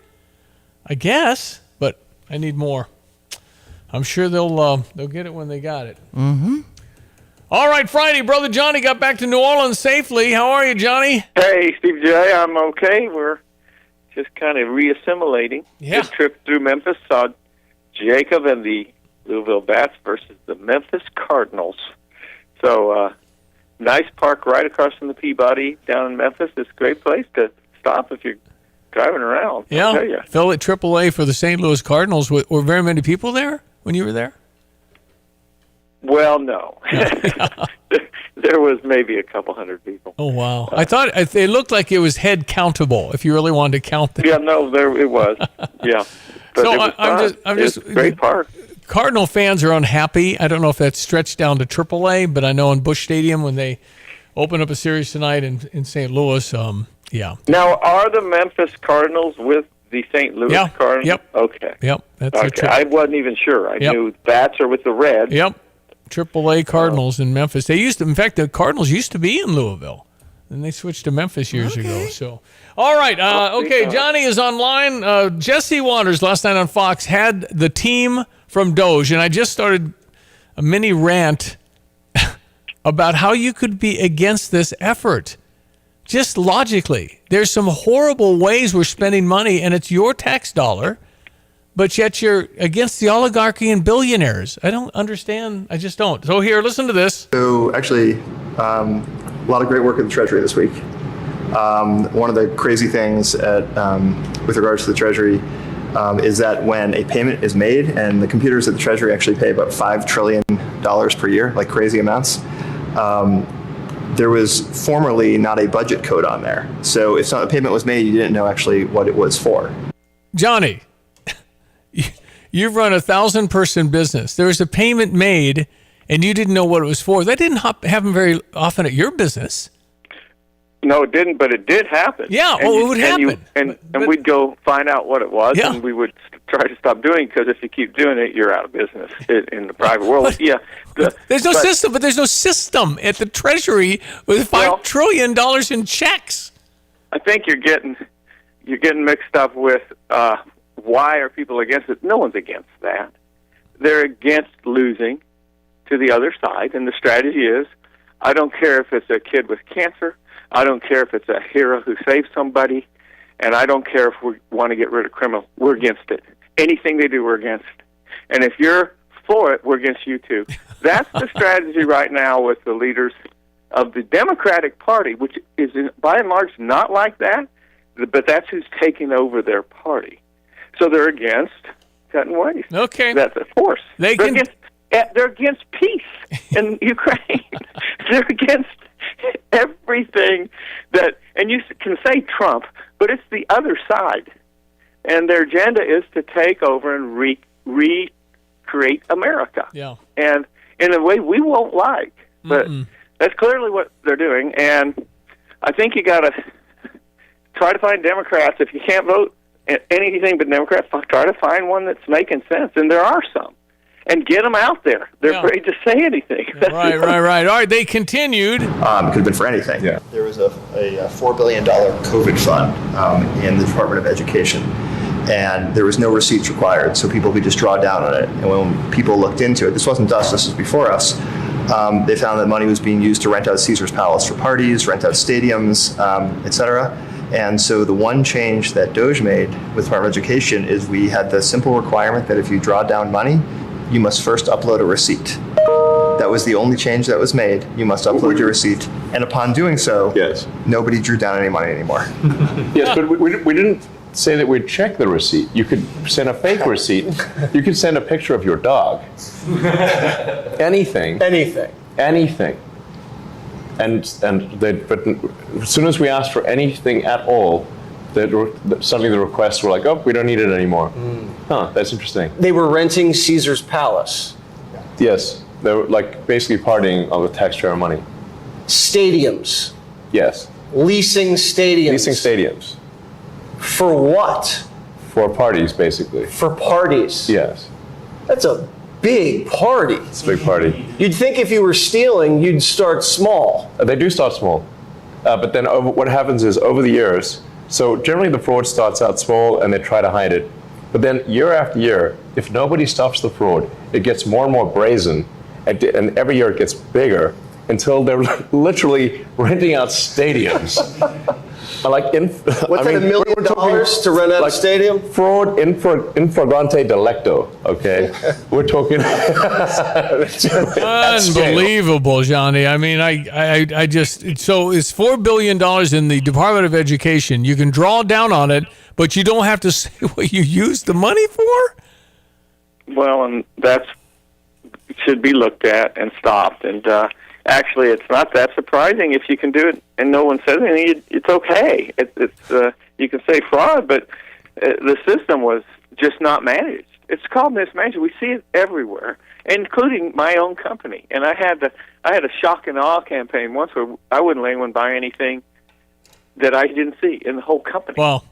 I guess, but I need more. I'm sure they'll get it when they got it. Mm-hmm. All right, Friday, Brother Johnny got back to New Orleans safely. How are you, Johnny? Hey, Steve J. I'm okay. We're just kind of reassimilating. Yeah. Good trip through Memphis. Saw Jacob and the Louisville Bats versus the Memphis Cardinals. So, nice park right across from the Peabody down in Memphis. It's a great place to stop if you're driving around. I'll tell you. Phil at AAA for the St. Louis Cardinals. Were very many people there when you were there? Well, no. There was maybe a couple hundred people. Oh, wow. I thought it looked like it was head countable if you really wanted to count them. Yeah, no, it was. Yeah. But so it was I'm fun. just It's a great park. Cardinal fans are unhappy. I don't know if that's stretched down to AAA, but I know in Busch Stadium when they open up a series tonight in St. Louis, yeah. Now, are the Memphis Cardinals with the St. Louis Cardinals? Yep. Okay. Yep. That's okay. I wasn't even sure. I knew Bats are with the Reds. Yep. AAA Cardinals in Memphis. They in fact, the Cardinals used to be in Louisville. Then they switched to Memphis years ago. So, all right. Okay, Johnny is online. Jesse Waters last night on Fox had the team from Doge, and I just started a mini rant about how you could be against this effort. Just logically, there's some horrible ways we're spending money, and it's your tax dollar, but yet you're against the oligarchy and billionaires. I don't understand. I just don't. So here, listen to this. So actually, a lot of great work at the Treasury this week. One of the crazy things with regards to the Treasury is that when a payment is made, and the computers at the Treasury actually pay about $5 trillion per year, like crazy amounts, there was formerly not a budget code on there. So if a payment was made, you didn't know actually what it was for. Johnny, you've run 1,000-person business. There was a payment made, and you didn't know what it was for. That didn't happen very often at your business. No, it didn't, but it did happen. Yeah, it would happen. And we'd go find out what it was, and we would try to stop doing it, because if you keep doing it, you're out of business in the private world. There's no system, but there's no system at the Treasury with $5 trillion in checks. I think you're getting mixed up with why are people against it. No one's against that. They're against losing to the other side, and the strategy is, I don't care if it's a kid with cancer, I don't care if it's a hero who saved somebody, and I don't care if we want to get rid of criminals. We're against it. Anything they do, we're against. And if you're for it, we're against you too. That's the strategy right now with the leaders of the Democratic Party, which is by and large not like that, but that's who's taking over their party. So they're against cutting waste. Okay. That's a force. They're against peace in Ukraine. They're against everything that, and you can say Trump, but it's the other side. And their agenda is to take over and recreate America. Yeah. And in a way we won't like. But that's clearly what they're doing. And I think you got to try to find Democrats. If you can't vote anything but Democrats, try to find one that's making sense. And there are some. And get them out there. They're afraid to say anything. Right. All right, they continued. Could have been for anything. Yeah. There was a $4 billion COVID fund in the Department of Education, and there was no receipts required, so people could just draw down on it. And when people looked into it, this wasn't us, this was before us, they found that money was being used to rent out Caesar's Palace for parties, rent out stadiums, etc. And so the one change that DOJ made with the Department of Education is we had the simple requirement that if you draw down money, you must first upload a receipt. That was the only change that was made. You must upload your receipt. And upon doing so, nobody drew down any money anymore. Yes, but we didn't say that we'd check the receipt. You could send a fake receipt. You could send a picture of your dog. Anything. Anything. But as soon as we asked for anything at all, suddenly the requests were like, oh, we don't need it anymore. Huh, that's interesting. They were renting Caesar's Palace. Yes, they were like basically partying with taxpayer money. Stadiums. Yes. Leasing stadiums. Leasing stadiums. For what? For parties, basically. For parties? Yes. That's a big party. It's a big party. You'd think if you were stealing, you'd start small. They do start small. But then what happens is over the years, so generally the fraud starts out small and they try to hide it. But then year after year, if nobody stops the fraud, it gets more and more brazen. And every year it gets bigger until they're literally renting out stadiums. Like what's that, $1 million to rent out a stadium? Fraud in flagrante delicto, okay? We're talking... Unbelievable, Johnny. I mean, I just... So it's $4 billion in the Department of Education. You can draw down on it, but you don't have to say what you used the money for? Well, and that should be looked at and stopped. And actually, it's not that surprising if you can do it and no one says anything. It's okay. It's you can say fraud, but the system was just not managed. It's called mismanagement. We see it everywhere, including my own company. And I had a shock and awe campaign once where I wouldn't let anyone buy anything that I didn't see in the whole company. Wow.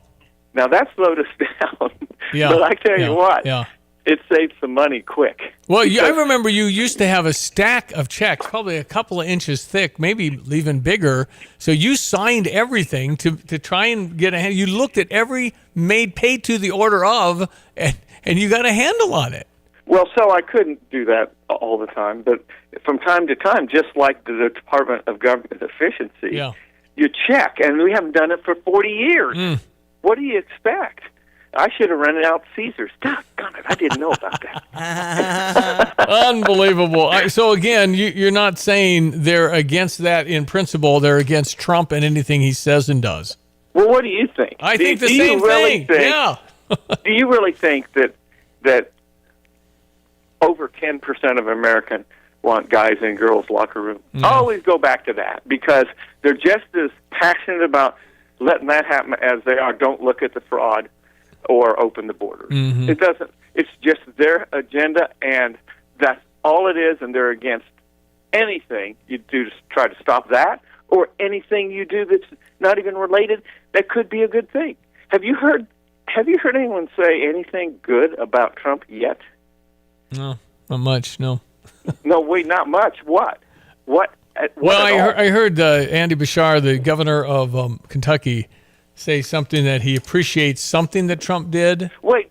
Now that slowed us down. Yeah. But I tell you what. Yeah. It saved some money quick. Well, I remember you used to have a stack of checks, probably a couple of inches thick, maybe even bigger. So you signed everything to try and get a hand. You looked at every paid to the order of, and you got a handle on it. Well, so I couldn't do that all the time, but from time to time, just like the Department of Government Efficiency, you check, and we haven't done it for 40 years. What do you expect? I should have rented out Caesar's. Doggone it, I didn't know about that. Unbelievable. So again, you're not saying they're against that in principle. They're against Trump and anything he says and does. Well, what do you think? I think the same thing. Yeah. Do you really think that over 10% of Americans want guys in girls' locker room? No. I always go back to that because they're just as passionate about letting that happen as they are. Don't look at the fraud or open the borders. It doesn't. It's just their agenda, and that's all it is. And they're against anything you do to try to stop that, or anything you do that's not even related that could be a good thing. Have you heard anyone say anything good about Trump yet? No, not much. No. No, wait, not much. What? Well, I heard Andy Bashar, the governor of Kentucky, say something that he appreciates something that Trump did. Wait,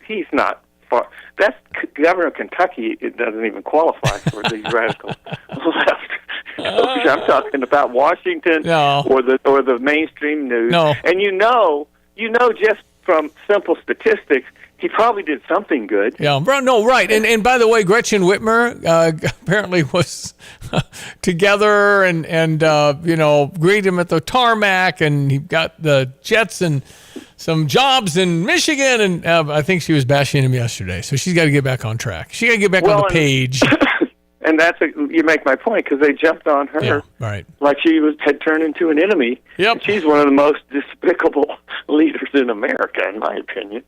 he's not far. That's Governor of Kentucky. It doesn't even qualify for the radical left. I'm talking about Washington or the mainstream news. No. And you know just from simple statistics, he probably did something good. Yeah, no, right. And by the way, Gretchen Whitmer apparently was together and greeted him at the tarmac, and he got the jets and some jobs in Michigan, and I think she was bashing him yesterday. So she's got to get back on track. She got to get back on the page. And you make my point, because they jumped on her right. like she had turned into an enemy. Yep. And she's one of the most despicable leaders in America, in my opinion.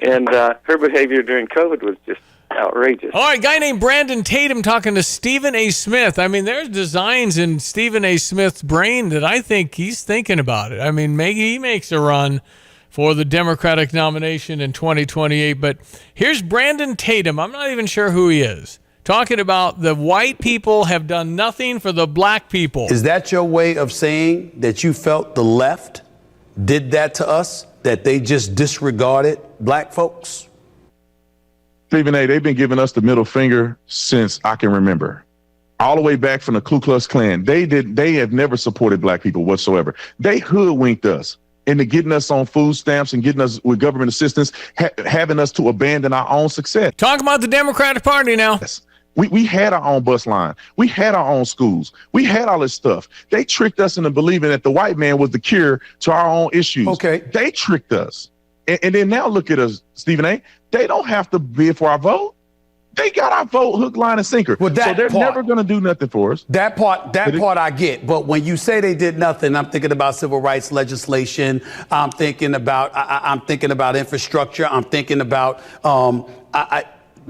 And her behavior during COVID was just outrageous. All right, guy named Brandon Tatum talking to Stephen A. Smith. I mean, there's designs in Stephen A. Smith's brain that I think he's thinking about it. I mean, maybe he makes a run for the Democratic nomination in 2028. But here's Brandon Tatum. I'm not even sure who he is. Talking about the white people have done nothing for the black people. Is that your way of saying that you felt the left did that to us, that they just disregarded black folks? Stephen A., they've been giving us the middle finger since I can remember. All the way back from the Ku Klux Klan. They have never supported black people whatsoever. They hoodwinked us into getting us on food stamps and getting us with government assistance, having us to abandon our own success. Talk about the Democratic Party now. Yes. We had our own bus line. We had our own schools. We had all this stuff. They tricked us into believing that the white man was the cure to our own issues. Okay. They tricked us. And then now look at us, Stephen A. They don't have to bid for our vote. They got our vote hook, line, and sinker. Well, so they're never going to do nothing for us. That part I get. But when you say they did nothing, I'm thinking about civil rights legislation. I'm thinking about infrastructure. I'm thinking about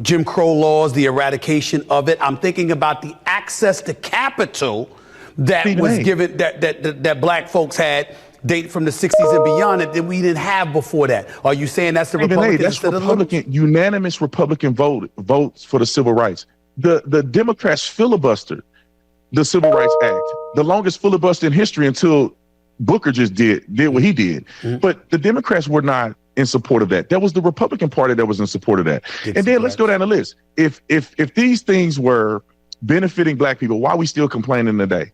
Jim Crow laws, the eradication of it. I'm thinking about the access to capital that was given that black folks had date from the 60s and beyond that we didn't have before that. Are you saying that's the Republicans? That's Republican, unanimous Republican votes for the civil rights. The Democrats filibustered the Civil Rights Act, the longest filibuster in history until Booker just did what he did. Mm-hmm. But the Democrats were not in support of that. That was the Republican Party that was in support of that. And then let's go down the list. If these things were benefiting black people, why are we still complaining today?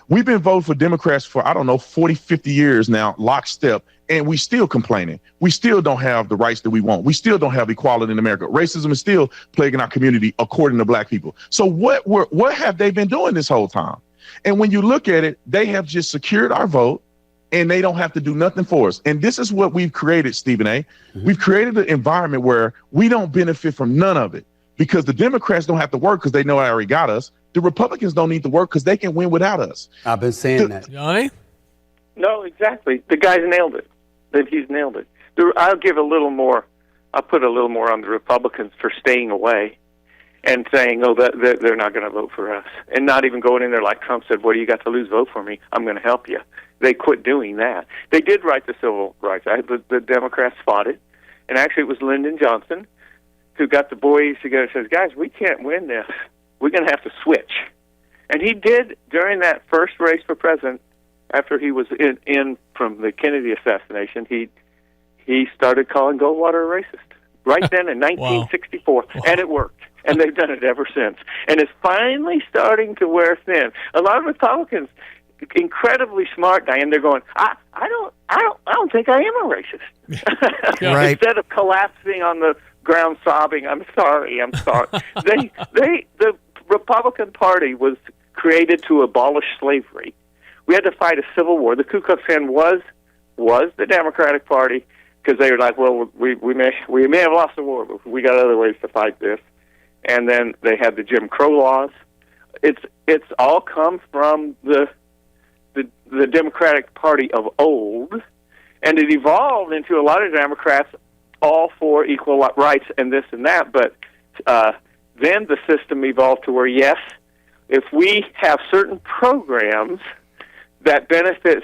We've been voting for Democrats for, 40, 50 years now, lockstep, and we still complaining. We still don't have the rights that we want. We still don't have equality in America. Racism is still plaguing our community, according to black people. So what have they been doing this whole time? And when you look at it, they have just secured our vote, and they don't have to do nothing for us. And this is what we've created, Stephen A. Mm-hmm. We've created an environment where we don't benefit from none of it because the Democrats don't have to work because they know I already got us. The Republicans don't need to work because they can win without us. I've been saying that. Johnny? No, exactly. The guy's nailed it. He's nailed it. I'll give a little more. I'll put a little more on the Republicans for staying away and saying, that they're not going to vote for us. And not even going in there like Trump said, what do you got to lose? Vote for me. I'm going to help you. They quit doing that. They did write the Civil Rights Act. The Democrats fought it. And actually it was Lyndon Johnson who got the boys together and says, guys, we can't win this. We're going to have to switch. And he did during that first race for president, after he was in from the Kennedy assassination, he started calling Goldwater a racist right then in 1964, wow. And it worked. And they've done it ever since. And it's finally starting to wear thin. A lot of Republicans, incredibly smart, Diane, they're going, I don't think I am a racist. Right. Instead of collapsing on the ground sobbing, I'm sorry. The Republican Party was created to abolish slavery. We had to fight a civil war. The Ku Klux Klan was the Democratic Party because they were like, well, we may have lost the war, but we got other ways to fight this. And then they had the Jim Crow laws. It's all come from the Democratic Party of old, and it evolved into a lot of Democrats all for equal rights and this and that. But then the system evolved to where, yes, if we have certain programs that benefit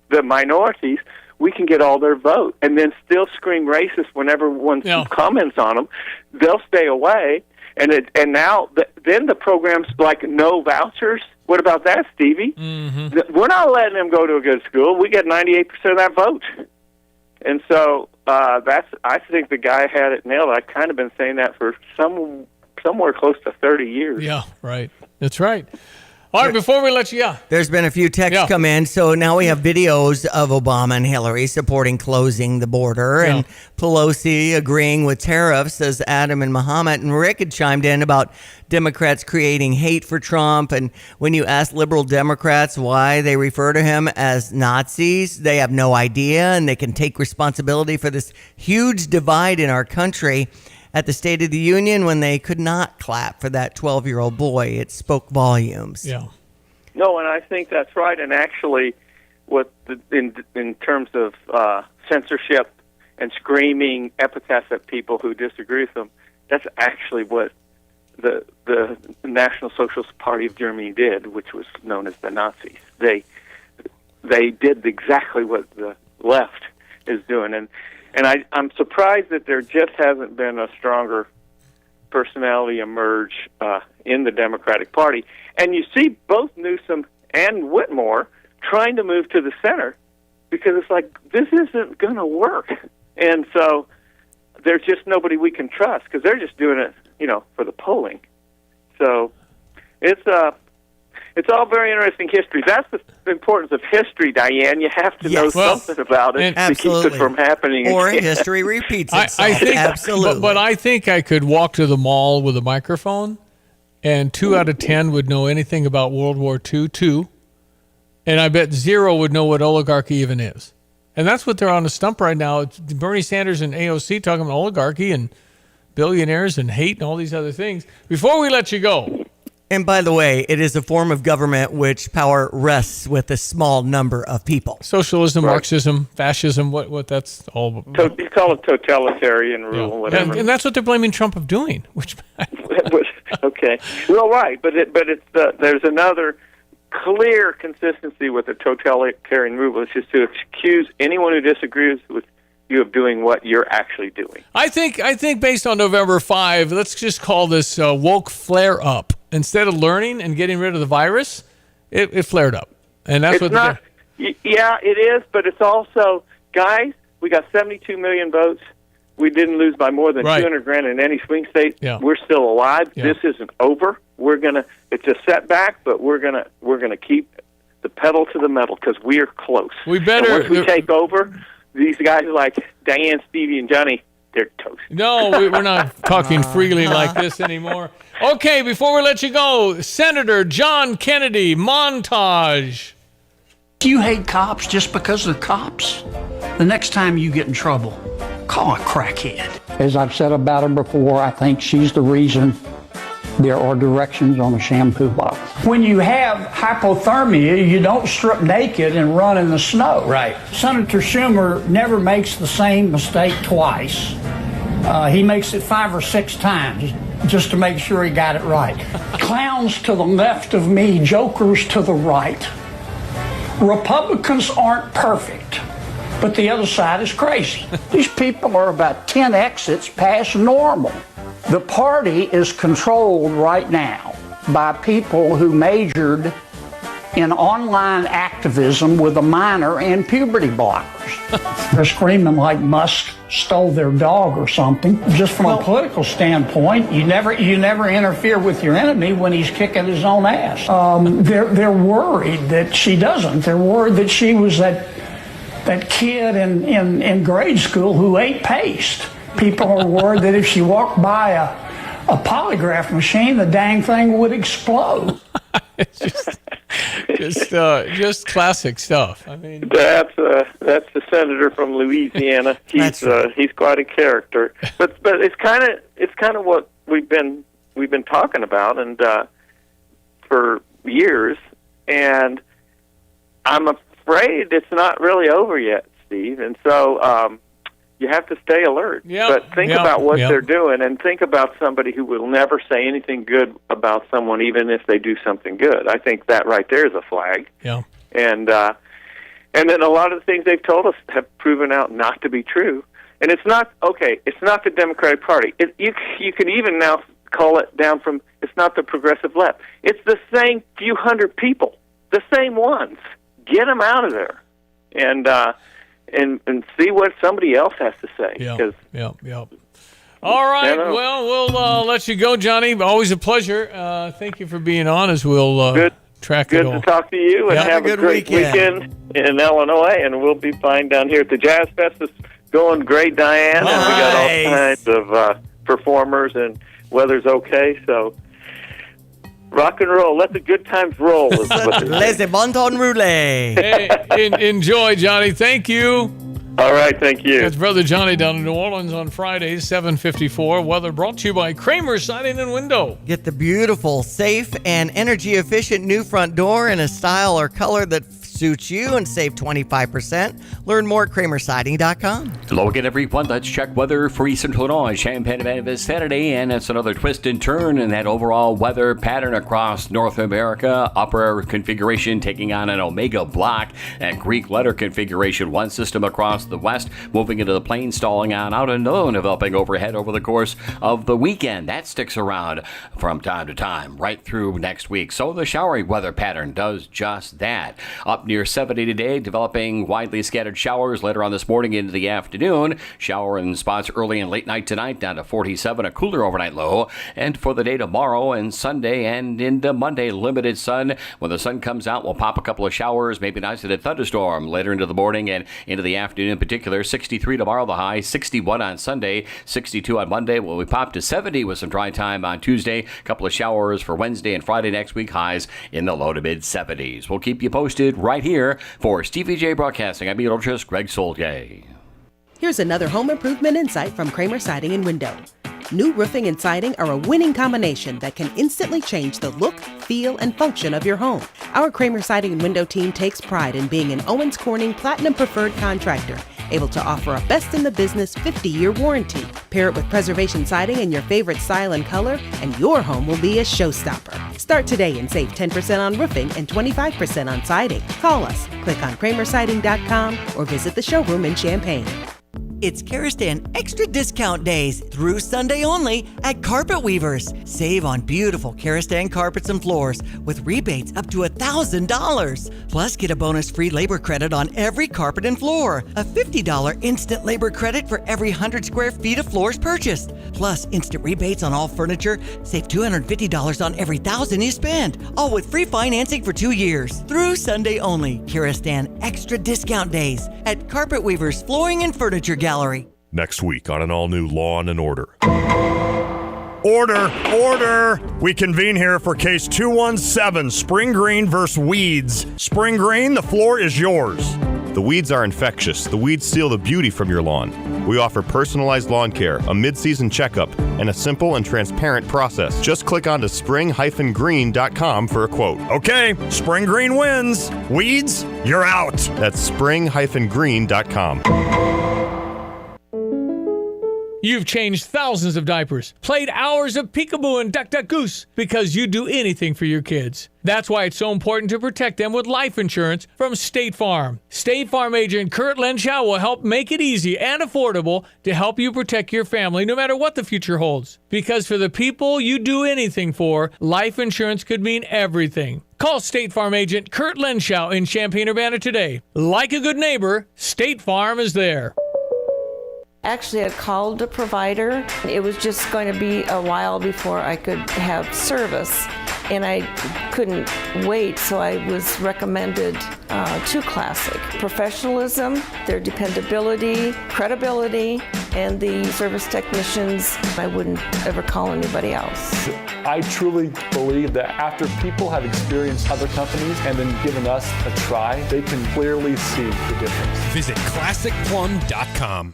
the minorities, we can get all their vote and then still scream racist whenever one comments on them. They'll stay away. And now then the programs like no vouchers. What about that, Stevie? Mm-hmm. We're not letting them go to a good school. We get 98% of that vote. And so I think the guy had it nailed. I've kind of been saying that for somewhere close to 30 years. Yeah, right. That's right. All right, before we let you, There's been a few texts come in, so now we have videos of Obama and Hillary supporting closing the border, and Pelosi agreeing with tariffs, says Adam and Muhammad. And Rick had chimed in about Democrats creating hate for Trump, and when you ask liberal Democrats why they refer to him as Nazis, they have no idea, and they can take responsibility for this huge divide in our country. at the State of the Union when they could not clap for that 12-year-old boy. It spoke volumes. Yeah. No, and I think that's right. And actually, in terms of censorship and screaming epithets at people who disagree with them, that's actually what the National Socialist Party of Germany did, which was known as the Nazis. They did exactly what the left is doing, and I'm surprised that there just hasn't been a stronger personality emerge in the Democratic Party. And you see both Newsom and Whitmore trying to move to the center because it's like, this isn't going to work. And so there's just nobody we can trust because they're just doing it, for the polling. So it's all very interesting history. That's the importance of history, Diane. You have to know something about it to keep it from happening Or again. history repeats itself. I think, absolutely. But I think I could walk to the mall with a microphone, and 2 out of 10 would know anything about World War II, too. And I bet 0 would know what oligarchy even is. And that's what they're on the stump right now. It's Bernie Sanders and AOC talking about oligarchy and billionaires and hate and all these other things. Before we let you go. And by the way, it is a form of government which power rests with a small number of people. Socialism, Marxism, fascism, what that's all. You call it totalitarian rule, whatever. And that's what they're blaming Trump of doing. Which Okay, well, right, but there's another clear consistency with the totalitarian rule, which is to accuse anyone who disagrees with you of doing what you're actually doing. I think based on November 5, let's just call this woke flare up. Instead of learning and getting rid of the virus, it flared up, and that's it's not. Yeah, it is, but it's also, guys. We got 72 million votes. We didn't lose by more than $200,000 in any swing state. Yeah. We're still alive. Yeah. This isn't over. It's a setback, but we're gonna keep the pedal to the metal because we're close. We better. And once we take over, these guys like Diane, Stevie, and Johnny, they're toast. No, we're not talking freely like this anymore. Okay, before we let you go, Senator John Kennedy, montage. Do you hate cops just because they're cops? The next time you get in trouble, call a crackhead. As I've said about her before, I think she's the reason there are directions on a shampoo bottle. When you have hypothermia, you don't strip naked and run in the snow. Right. Senator Schumer never makes the same mistake twice. He makes it 5 or 6 times just to make sure he got it right. Clowns to the left of me, jokers to the right. Republicans aren't perfect, but the other side is crazy. These people are about 10 exits past normal. The party is controlled right now by people who majored in online activism with a minor in puberty blockers. They're screaming like Musk stole their dog or something. Just from a political standpoint, you never interfere with your enemy when he's kicking his own ass. They're worried that she doesn't. They're worried that she was that kid in grade school who ate paste. People are worried that if she walked by a polygraph machine, the dang thing would explode. Just classic stuff. I mean, that's the senator from Louisiana. He's quite a character. But it's kind of what we've been talking about and for years, and I'm afraid it's not really over yet, Steve. And so you have to stay alert. But think about what they're doing, and think about somebody who will never say anything good about someone, even if they do something good. I think that right there is a flag. Yeah. And then a lot of the things they've told us have proven out not to be true. And it's not the Democratic Party. You can even now call it down from, it's not the progressive left. It's the same few hundred people, the same ones. Get them out of there. And see what somebody else has to say. Yeah. All right. Well, we'll let you go, Johnny. Always a pleasure. Thank you for being on as we'll track it all. Good to talk to you, and have a great weekend in Illinois. And we'll be fine down here at the Jazz Fest. It's going great, Diane. Nice. And we got all kinds of performers, and weather's okay. So rock and roll. Let the good times roll. Les bon ton roulé. Hey, enjoy, Johnny. Thank you. All right, thank you. That's Brother Johnny down in New Orleans on Friday, 7:54. Weather brought to you by Kramer Siding and Window. Get the beautiful, safe, and energy-efficient new front door in a style or color that suits you and save 25%. Learn more at kramersiding.com. Hello again, everyone. Let's check weather for Eastern Illinois. Champaign event this Saturday, and it's another twist and turn in that overall weather pattern across North America. Upper configuration taking on an Omega block and Greek letter configuration. One system across the west moving into the plain, stalling on out, another one developing overhead over the course of the weekend. That sticks around from time to time right through next week. So the showery weather pattern does just that. Up near 70 today, developing widely scattered showers later on this morning into the afternoon. Shower in spots early and late night tonight, down to 47, a cooler overnight low. And for the day tomorrow and Sunday and into Monday, limited sun. When the sun comes out, we'll pop a couple of showers, maybe an isolated thunderstorm later into the morning and into the afternoon in particular. 63 tomorrow, the high, 61 on Sunday, 62 on Monday. Well, we pop to 70 with some dry time on Tuesday. A couple of showers for Wednesday and Friday next week, highs in the low to mid 70s. We'll keep you posted right here for Stevie J Broadcasting. I'm meteorologist Greg Solgay. Here's another home improvement insight from Kramer Siding and Window. New roofing and siding are a winning combination that can instantly change the look, feel, and function of your home. Our Kramer Siding and Window team takes pride in being an Owens Corning Platinum Preferred contractor, able to offer a best-in-the-business 50-year warranty. Pair it with preservation siding in your favorite style and color, and your home will be a showstopper. Start today and save 10% on roofing and 25% on siding. Call us, click on kramersiding.com, or visit the showroom in Champaign. It's Keristan Extra Discount Days through Sunday only at Carpet Weavers. Save on beautiful Keristan carpets and floors with rebates up to $1,000. Plus, get a bonus free labor credit on every carpet and floor. A $50 instant labor credit for every 100 square feet of floors purchased. Plus, instant rebates on all furniture. Save $250 on every $1,000 you spend. All with free financing for 2 years. Through Sunday only. Keristan Extra Discount Days at Carpet Weavers Flooring and Furniture Gallery. Next week on an all-new Law and Order. Order! We convene here for case 217, Spring Green versus Weeds. Spring Green, the floor is yours. The weeds are infectious. The weeds steal the beauty from your lawn. We offer personalized lawn care, a mid-season checkup, and a simple and transparent process. Just click on to spring-green.com for a quote. Okay, Spring Green wins. Weeds, you're out. That's spring-green.com. You've changed thousands of diapers, played hours of peekaboo and duck duck goose because you do anything for your kids. That's why it's so important to protect them with life insurance from State Farm. State Farm agent Kurt Lenschow will help make it easy and affordable to help you protect your family no matter what the future holds. Because for the people you do anything for, life insurance could mean everything. Call State Farm agent Kurt Lenschow in Champaign-Urbana today. Like a good neighbor, State Farm is there. Actually, I called a provider. It was just going to be a while before I could have service, and I couldn't wait, so I was recommended to Classic. Professionalism, their dependability, credibility, and the service technicians. I wouldn't ever call anybody else. I truly believe that after people have experienced other companies and then given us a try, they can clearly see the difference. Visit ClassicPlum.com.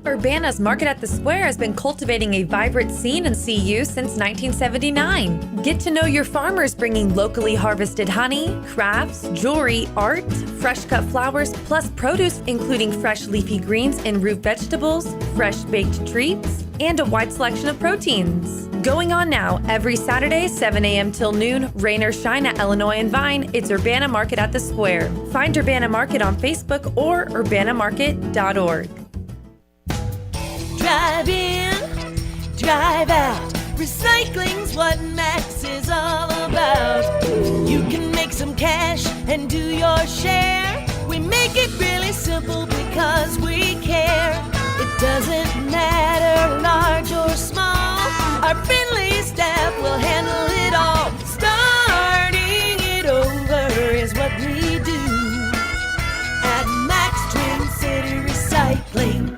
Urbana's Market at the Square has been cultivating a vibrant scene in CU since 1979. Get to know your farmers bringing locally harvested honey, crafts, jewelry, art, fresh cut flowers, plus produce including fresh leafy greens and root vegetables, fresh baked treats, and a wide selection of proteins. Going on now, every Saturday, 7 a.m. till noon, rain or shine at Illinois and Vine, it's Urbana Market at the Square. Find Urbana Market on Facebook or urbanamarket.org. Drive in, drive out. Recycling's what Max is all about. You can make some cash and do your share. We make it really simple because we care. It doesn't matter large or small. Our friendly staff will handle it all. Starting it over is what we do at Max Twin City Recycling.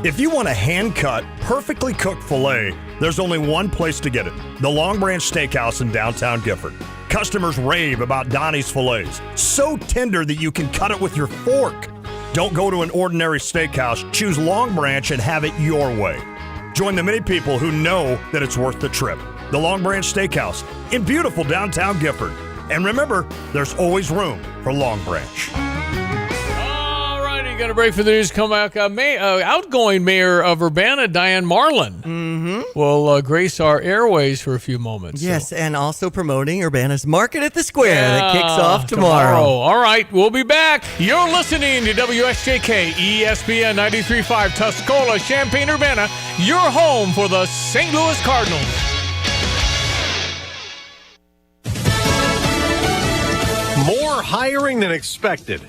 If you want a hand-cut, perfectly cooked filet, there's only one place to get it. The Long Branch Steakhouse in downtown Gifford. Customers rave about Donnie's fillets. So tender that you can cut it with your fork. Don't go to an ordinary steakhouse. Choose Long Branch and have it your way. Join the many people who know that it's worth the trip. The Long Branch Steakhouse in beautiful downtown Gifford. And remember, there's always room for Long Branch. All righty, got a break for the news. Come back. Outgoing mayor of Urbana, Diane Marlin, will grace our airways for a few moments. Yes, and also promoting Urbana's Market at the Square that kicks off tomorrow. All right, we'll be back. You're listening to WSJK ESPN 93.5 Tuscola, Champaign-Urbana, your home for the St. Louis Cardinals. More hiring than expected.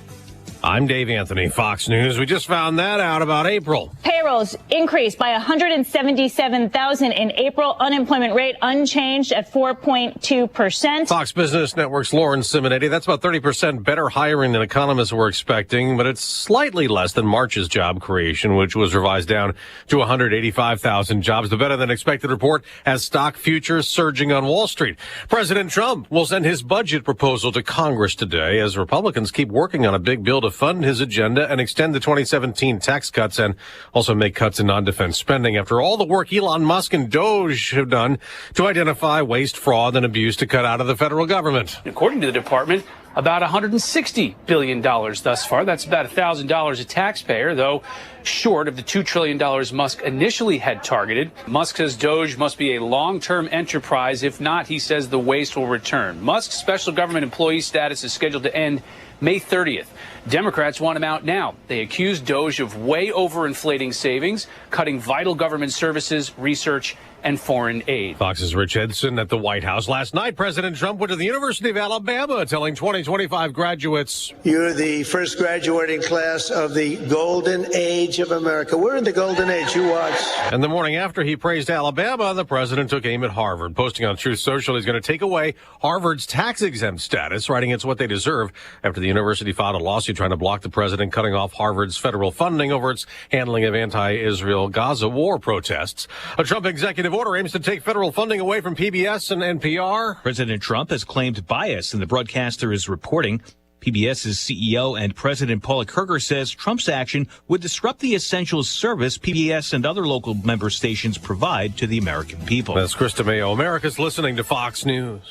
I'm Dave Anthony, Fox News. We just found that out about April. Payrolls increased by 177,000 in April. Unemployment rate unchanged at 4.2%. Fox Business Network's Lauren Simonetti. That's about 30% better hiring than economists were expecting, but it's slightly less than March's job creation, which was revised down to 185,000 jobs. The better than expected report has stock futures surging on Wall Street. President Trump will send his budget proposal to Congress today as Republicans keep working on a big bill to fund his agenda and extend the 2017 tax cuts and also make cuts in non-defense spending after all the work Elon Musk and Doge have done to identify waste, fraud, and abuse to cut out of the federal government. According to the department, about $160 billion thus far. That's about $1,000 a taxpayer, though short of the $2 trillion Musk initially had targeted. Musk says Doge must be a long-term enterprise. If not, he says the waste will return. Musk's special government employee status is scheduled to end May 30th. Democrats want him out now. They accuse Doge of way overinflating savings, cutting vital government services, research, and foreign aid. Fox's Rich Edson at the White House. Last night, President Trump went to the University of Alabama telling 2025 graduates, "You're the first graduating class of the golden age of America." We're in the golden age. You watch. And the morning after he praised Alabama, the president took aim at Harvard. Posting on Truth Social, he's going to take away Harvard's tax-exempt status, writing it's what they deserve after the university filed a lawsuit trying to block the president cutting off Harvard's federal funding over its handling of anti-Israel Gaza war protests. A Trump executive order aims to take federal funding away from PBS and NPR. President Trump has claimed bias in the broadcaster is reporting. PBS's CEO and President Paula Kerger says Trump's action would disrupt the essential service PBS and other local member stations provide to the American people. That's Krista Mayo. America's listening to Fox News.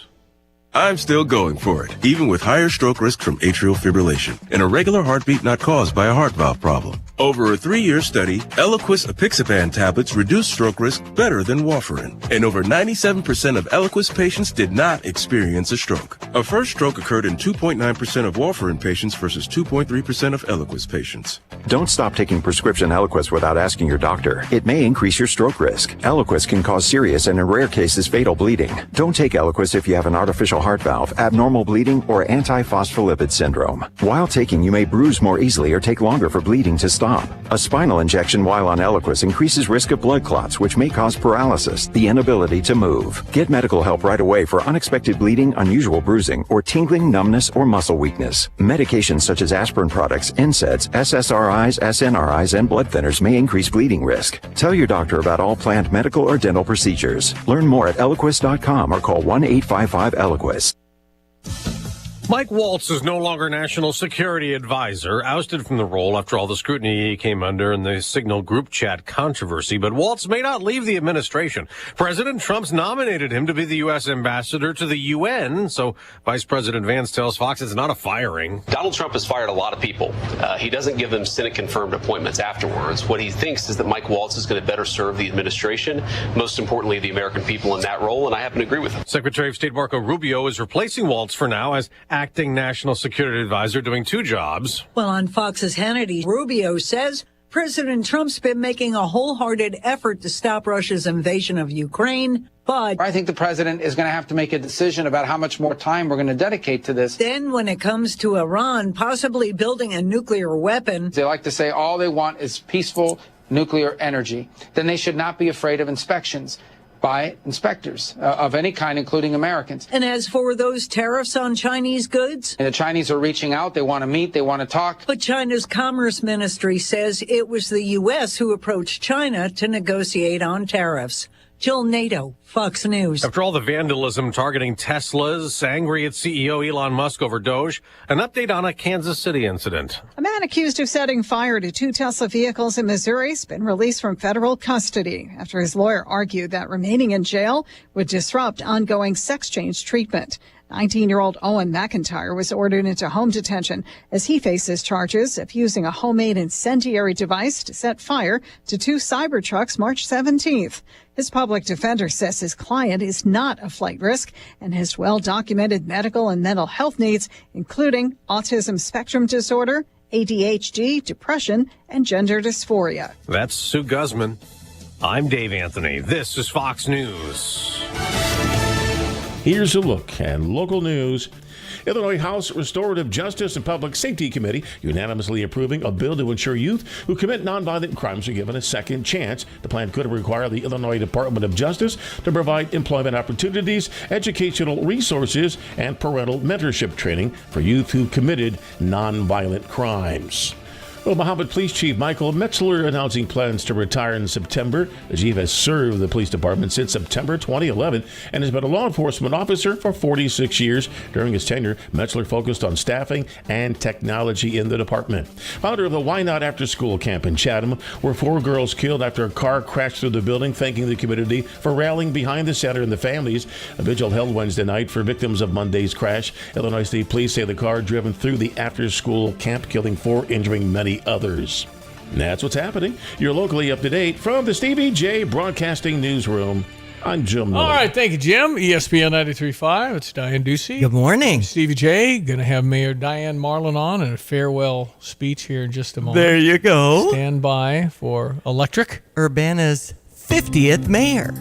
I'm still going for it, even with higher stroke risk from atrial fibrillation, an irregular heartbeat not caused by a heart valve problem. Over a 3-year study, Eliquis apixaban tablets reduce stroke risk better than warfarin, and over 97% of Eliquis patients did not experience a stroke. A first stroke occurred in 2.9% of warfarin patients versus 2.3% of Eliquis patients. Don't stop taking prescription Eliquis without asking your doctor. It may increase your stroke risk. Eliquis can cause serious and in rare cases fatal bleeding. Don't take Eliquis if you have an artificial heart valve, abnormal bleeding, or antiphospholipid syndrome. While taking, you may bruise more easily or take longer for bleeding to stop. A spinal injection while on Eliquis increases risk of blood clots, which may cause paralysis, the inability to move. Get medical help right away for unexpected bleeding, unusual bruising, or tingling, numbness, or muscle weakness. Medications such as aspirin products, NSAIDs, SSRIs, SNRIs, and blood thinners may increase bleeding risk. Tell your doctor about all planned medical or dental procedures. Learn more at Eliquis.com or call 1-855-ELIQUIS. Mike Waltz is no longer National Security Advisor, ousted from the role after all the scrutiny he came under in the Signal group chat controversy. But Waltz may not leave the administration. President Trump's nominated him to be the U.S. ambassador to the UN. So Vice President Vance tells Fox it's not a firing. Donald Trump has fired a lot of people. He doesn't give them Senate-confirmed appointments afterwards. What he thinks is that Mike Waltz is going to better serve the administration, most importantly, the American people in that role, and I happen to agree with him. Secretary of State Marco Rubio is replacing Waltz for now as acting National Security Advisor, doing 2 jobs. Well, on Fox's Hannity, Rubio says President Trump's been making a wholehearted effort to stop Russia's invasion of Ukraine, but I think the president is going to have to make a decision about how much more time we're going to dedicate to this. Then when it comes to Iran possibly building a nuclear weapon, they like to say all they want is peaceful nuclear energy. Then they should not be afraid of inspections by inspectors of any kind, including Americans. And as for those tariffs on Chinese goods? And the Chinese are reaching out. They want to meet. They want to talk. But China's Commerce Ministry says it was the U.S. who approached China to negotiate on tariffs. Jill Nato, Fox News. After all the vandalism targeting Teslas, angry at CEO Elon Musk over Doge, an update on a Kansas City incident. A man accused of setting fire to 2 Tesla vehicles in Missouri has been released from federal custody after his lawyer argued that remaining in jail would disrupt ongoing sex change treatment. 19-year-old Owen McIntyre was ordered into home detention as he faces charges of using a homemade incendiary device to set fire to 2 Cybertrucks March 17th. His public defender says his client is not a flight risk and has well-documented medical and mental health needs, including autism spectrum disorder, ADHD, depression, and gender dysphoria. That's Sue Guzman. I'm Dave Anthony. This is Fox News. Here's a look at local news. Illinois House Restorative Justice and Public Safety Committee unanimously approving a bill to ensure youth who commit nonviolent crimes are given a second chance. The plan could require the Illinois Department of Justice to provide employment opportunities, educational resources, and parental mentorship training for youth who committed nonviolent crimes. Well, Mahomet Police Chief Michael Metzler announcing plans to retire in September. The chief has served the police department since September 2011 and has been a law enforcement officer for 46 years. During his tenure, Metzler focused on staffing and technology in the department. Founder of the Why Not After School camp in Chatham, where 4 girls killed after a car crashed through the building, thanking the community for rallying behind the center and the families. A vigil held Wednesday night for victims of Monday's crash. Illinois State Police say the car driven through the after-school camp, killing 4, injuring many others. And that's what's happening. You're locally up to date from the Stevie J Broadcasting Newsroom. I'm Jim Miller. All right, thank you, Jim. ESPN 93.5. It's Diane Ducey. Good morning. Stevie J. Going to have Mayor Diane Marlin on in a farewell speech here in just a moment. There you go. Stand by for Electric. Urbana's 50th mayor.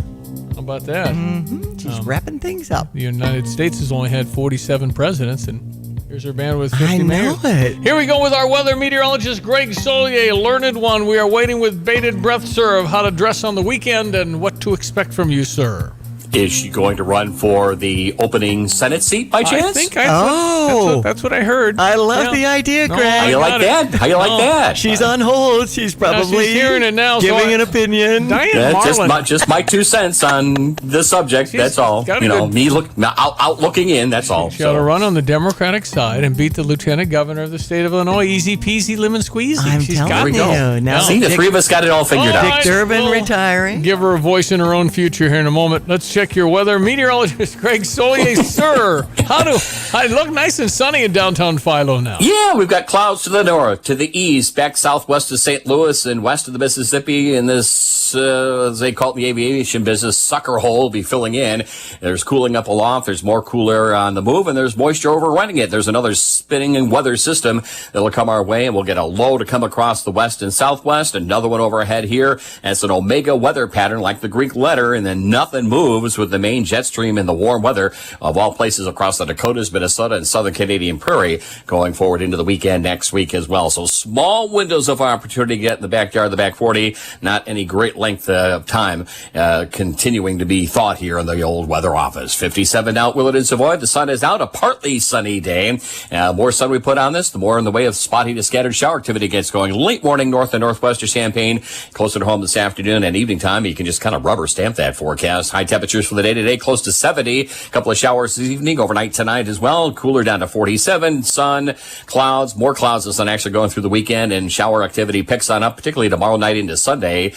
How about that? Mm-hmm. She's wrapping things up. The United States has only had 47 presidents, and here's our band with 50 I know mayors. it. Here we go with our weather meteorologist, Greg Solier, learned one. We are waiting with bated breath, sir, of how to dress on the weekend and what to expect from you, sir. Is she going to run for the opening Senate seat by chance? I think that's what I heard. I love the idea, Greg. How you like that? How you like that? She's on hold. She's probably she's hearing it now, giving an opinion. Diane Marlin. Just my 2 cents on the subject. That's all. Me out looking in. That's all. She ought to run on the Democratic side and beat the Lieutenant Governor of the state of Illinois. Easy peasy, lemon squeezy. I'm telling you. Now, see, the 3 of us got it all figured out. Dick Durbin retiring. Give her a voice in her own future here in a moment. Let's check your weather. Meteorologist Greg Solier, sir. I look nice and sunny in downtown Philo now. Yeah, we've got clouds to the north, to the east, back southwest of St. Louis and west of the Mississippi. And this, as they call it in the aviation business, sucker hole will be filling in. There's cooling up aloft. There's more cool air on the move, and there's moisture overrunning it. There's another spinning weather system that'll come our way, and we'll get a low to come across the west and southwest. Another one overhead here. And it's an omega weather pattern like the Greek letter, and then nothing moves with the main jet stream in the warm weather of all places across the Dakotas, Minnesota, and southern Canadian Prairie going forward into the weekend next week as well. So small windows of opportunity to get in the backyard, the back 40, not any great length of time continuing to be thought here in the old weather office. 57 now at Willard and Savoy. The sun is out, a partly sunny day. More sun we put on this, the more in the way of spotty to scattered shower activity gets going. Late morning north and northwest of Champaign, closer to home this afternoon and evening time. You can just kind of rubber stamp that forecast. High temperatures for the day today, close to 70. A couple of showers this evening, overnight tonight as well. Cooler down to 47. Sun, clouds, more clouds. The sun actually going through the weekend, and shower activity picks on up, particularly tomorrow night into Sunday.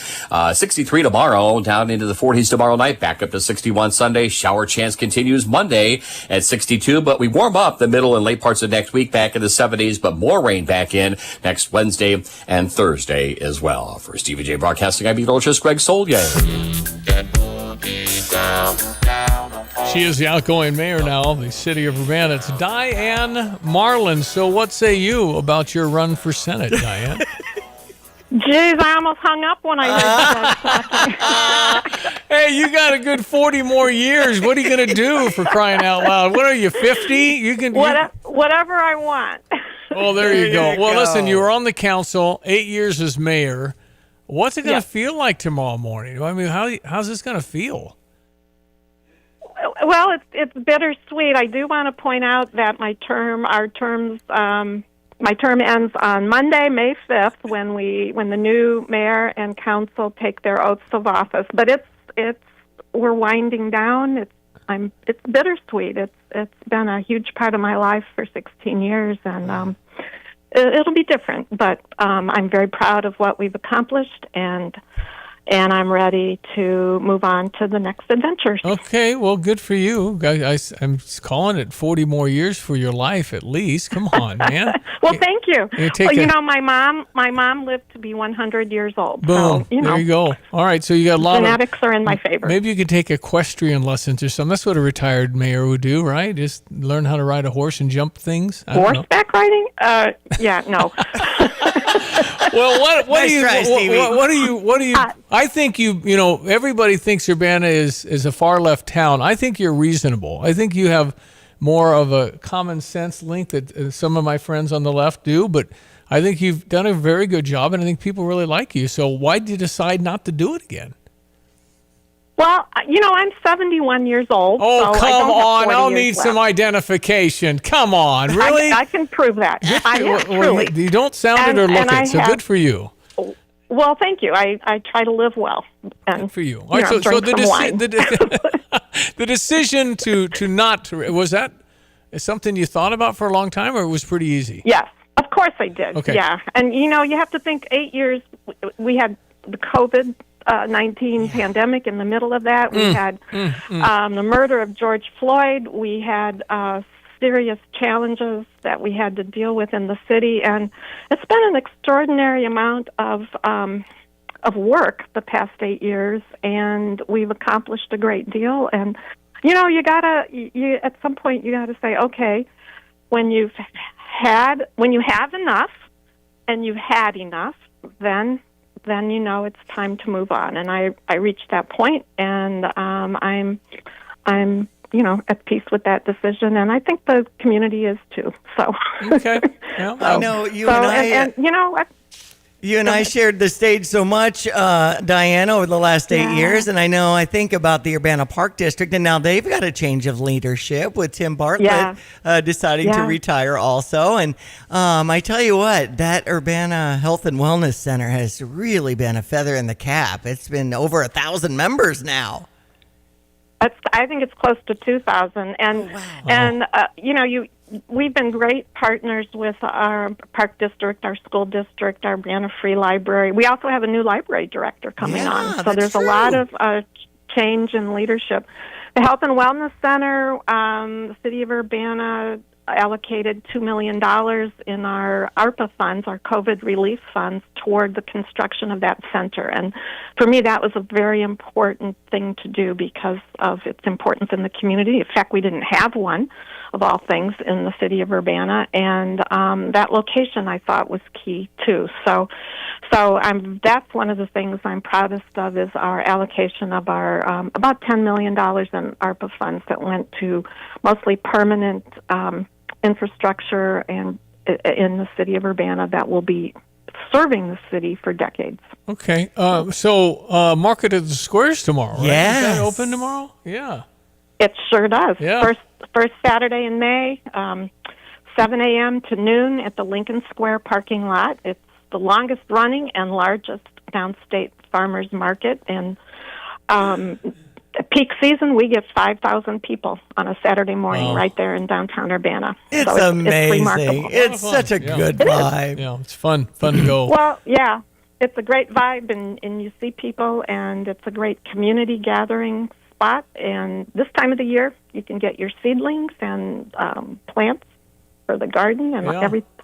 63 tomorrow, down into the 40s tomorrow night, back up to 61 Sunday. Shower chance continues Monday at 62, but we warm up the middle and late parts of next week back in the 70s, but more rain back in next Wednesday and Thursday as well. For Stevie J Broadcasting, I'm meteorologist Greg Solier. She is the outgoing mayor now of the city of Urbana. It's Diane Marlin. So what say you about your run for Senate, Diane? Jeez, I almost hung up when I heard that talking. Hey, you got a good 40 more years. What are you going to do, for crying out loud? What are you, 50? You can Whatever I want. Well, there you go. Well, listen, you were on the council, 8 years as mayor. What's it going to feel like tomorrow morning? I mean, how's this going to feel? Well, it's bittersweet. I do want to point out that my term ends on Monday, May 5th, when the new mayor and council take their oaths of office. But it's we're winding down. It's bittersweet. It's been a huge part of my life for 16 years, and it'll be different. But I'm very proud of what we've accomplished, and I'm ready to move on to the next adventures. Okay, well, good for you. I'm calling it 40 more years for your life at least. Come on, man. Well, thank you. You my mom lived to be 100 years old. Boom. So, there you go. All right, so you got a lot genetics are in my favor. Maybe you could take equestrian lessons or something. That's what a retired mayor would do, right? Just learn how to ride a horse and jump things. Horseback riding? Yeah, no. Well, what do you? I I think everybody thinks Urbana is a far left town. I think you're reasonable. I think you have more of a common sense link that some of my friends on the left do, but I think you've done a very good job, and I think people really like you. So why did you decide not to do it again? Well, I'm 71 years old. Oh, so come on. I'll need left. some identification. Come on. Really? I can prove that. Truly. You don't sound it or look it, so good for you. Well, thank you. I try to live well. And, good for you. All right, so the decision to not, was that something you thought about for a long time, or it was pretty easy? Yes, of course I did. Okay. Yeah. And, you have to think 8 years, we had the COVID-19 pandemic in the middle of that. We had the murder of George Floyd. We had serious challenges that we had to deal with in the city, and it's been an extraordinary amount of work the past 8 years, and we've accomplished a great deal. And you at some point you gotta say, okay, when you have enough and you've had enough, then it's time to move on. And I reached that point, and I'm at peace with that decision, and I think the community is too. So okay, well, I know you and I. You and I shared the stage so much, Diane, over the last 8 years, and I think about the Urbana Park District, and now they've got a change of leadership with Tim Bartlett deciding to retire also. And I tell you what, that Urbana Health and Wellness Center has really been a feather in the cap. It's been over 1,000 members now. I think it's close to 2,000, and we've been great partners with our park district, our school district, our Urbana Free Library. We also have a new library director coming on, so there's a lot of change in leadership. The Health and Wellness Center, the City of Urbana allocated $2 million in our ARPA funds, our COVID relief funds, toward the construction of that center. And for me, that was a very important thing to do because of its importance in the community. In fact, we didn't have one, of all things, in the city of Urbana, and that location I thought was key too. So that's one of the things I'm proudest of, is our allocation of our about $10 million in ARPA funds that went to mostly permanent infrastructure and in the city of Urbana that will be serving the city for decades. Okay, so Market at the Squares tomorrow, right? Yes. Is that open tomorrow? Yeah. It sure does. Yeah. First Saturday in May, 7 a.m. to noon at the Lincoln Square parking lot. It's the longest running and largest downstate farmers market, and peak season, we get 5,000 people on a Saturday morning right there in downtown Urbana. It's so amazing. It's remarkable. It's such a good vibe. Yeah, it's fun to go. Well, yeah, it's a great vibe, and you see people, and it's a great community gathering spot. And this time of the year, you can get your seedlings and plants for the garden and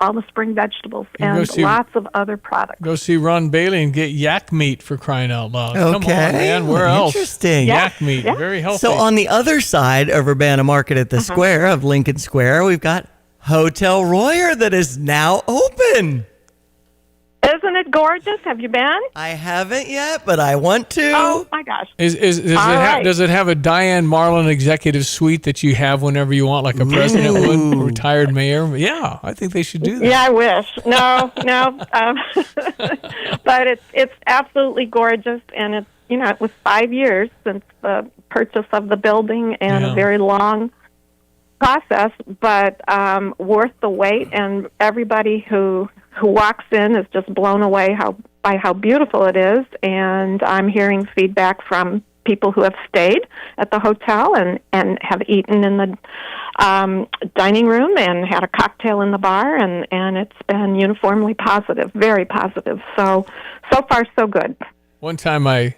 all the spring vegetables and lots of other products. Go see Ron Bailey and get yak meat, for crying out loud. Okay. Come on, man. Where else? Interesting. Yak meat, very healthy. So on the other side of Urbana Market at the Square of Lincoln Square, we've got Hotel Royer that is now open. Isn't it gorgeous? Have you been? I haven't yet, but I want to. Oh my gosh! Does it have a Diane Marlin executive suite that you have whenever you want, like a president would, a retired mayor? Yeah, I think they should do that. Yeah, I wish. No. But it's absolutely gorgeous, and it's it was 5 years since the purchase of the building, and a very long process, but worth the wait. And everybody who walks in is just blown away by how beautiful it is. And I'm hearing feedback from people who have stayed at the hotel and have eaten in the dining room and had a cocktail in the bar, and it's been uniformly positive, very positive. So far, so good. One time I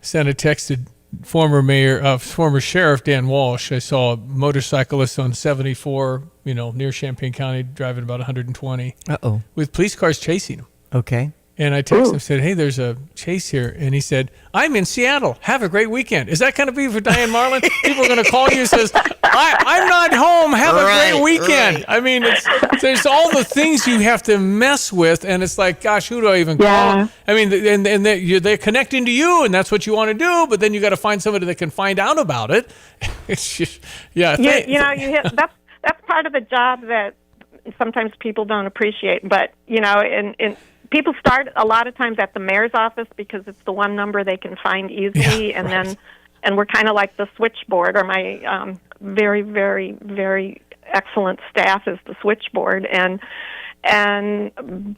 sent a text to former Sheriff Dan Walsh. I saw a motorcyclist on 74, near Champaign County, driving about 120. Uh-oh. With police cars chasing him. Okay. And I texted him and said, hey, there's a chase here. And he said, I'm in Seattle. Have a great weekend. Is that going to be for Diane Marlin? People are going to call you and says, I'm not home. Have a great weekend. Right. I mean, there's all the things you have to mess with. And it's like, gosh, who do I even call? I mean, and they're connecting to you, and that's what you want to do. But then you got to find somebody that can find out about it. It's just, that's part of the job that sometimes people don't appreciate. But, in people start a lot of times at the mayor's office because it's the one number they can find easily, and we're kind of like the switchboard, or my very, very, very excellent staff is the switchboard,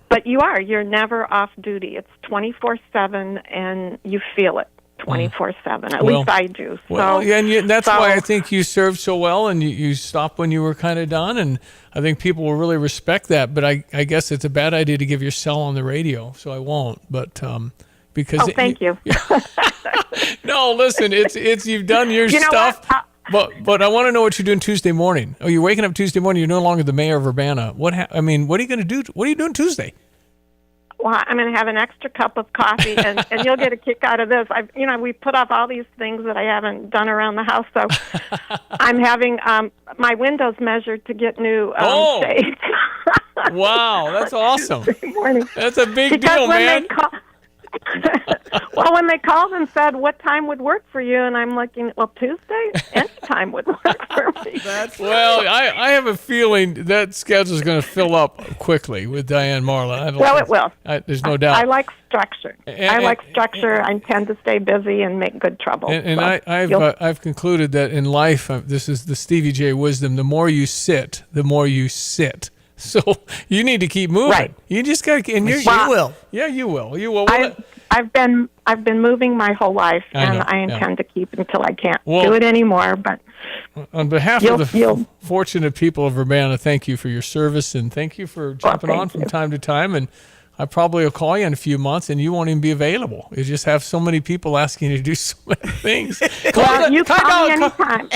but you're never off duty. It's 24/7, and you feel it 24/7. At least I do. That's why I think you served so well, and you stopped when you were kind of done, and I think people will really respect that. But I guess it's a bad idea to give your cell on the radio, so I won't. But because thank you. No, listen, it's you've done your stuff. But I want to know what you're doing Tuesday morning. Oh, you're waking up Tuesday morning. You're no longer the mayor of Urbana. What are you going to do? What are you doing Tuesday? Well, I'm going to have an extra cup of coffee, and you'll get a kick out of this. We put off all these things that I haven't done around the house, so I'm having my windows measured to get new shades. Wow, that's awesome. Morning. That's a big deal, man. When they called and said, what time would work for you? And I'm looking, Tuesday? Any time would work for me. I have a feeling that schedule is going to fill up quickly with Diane Marlin. It will. There's no doubt. I like structure. I tend to stay busy and make good trouble. I've concluded that in life, this is the Stevie J wisdom, the more you sit, the more you sit. So you need to keep moving. Right. You just got to, and you will. Yeah, you will. You will. I've been moving my whole life, and I intend to keep until I can't do it anymore. But on behalf of the fortunate people of Urbana, thank you for your service, and thank you for jumping on from time to time. And I probably will call you in a few months, and you won't even be available. You just have so many people asking you to do so many things. Call me anytime.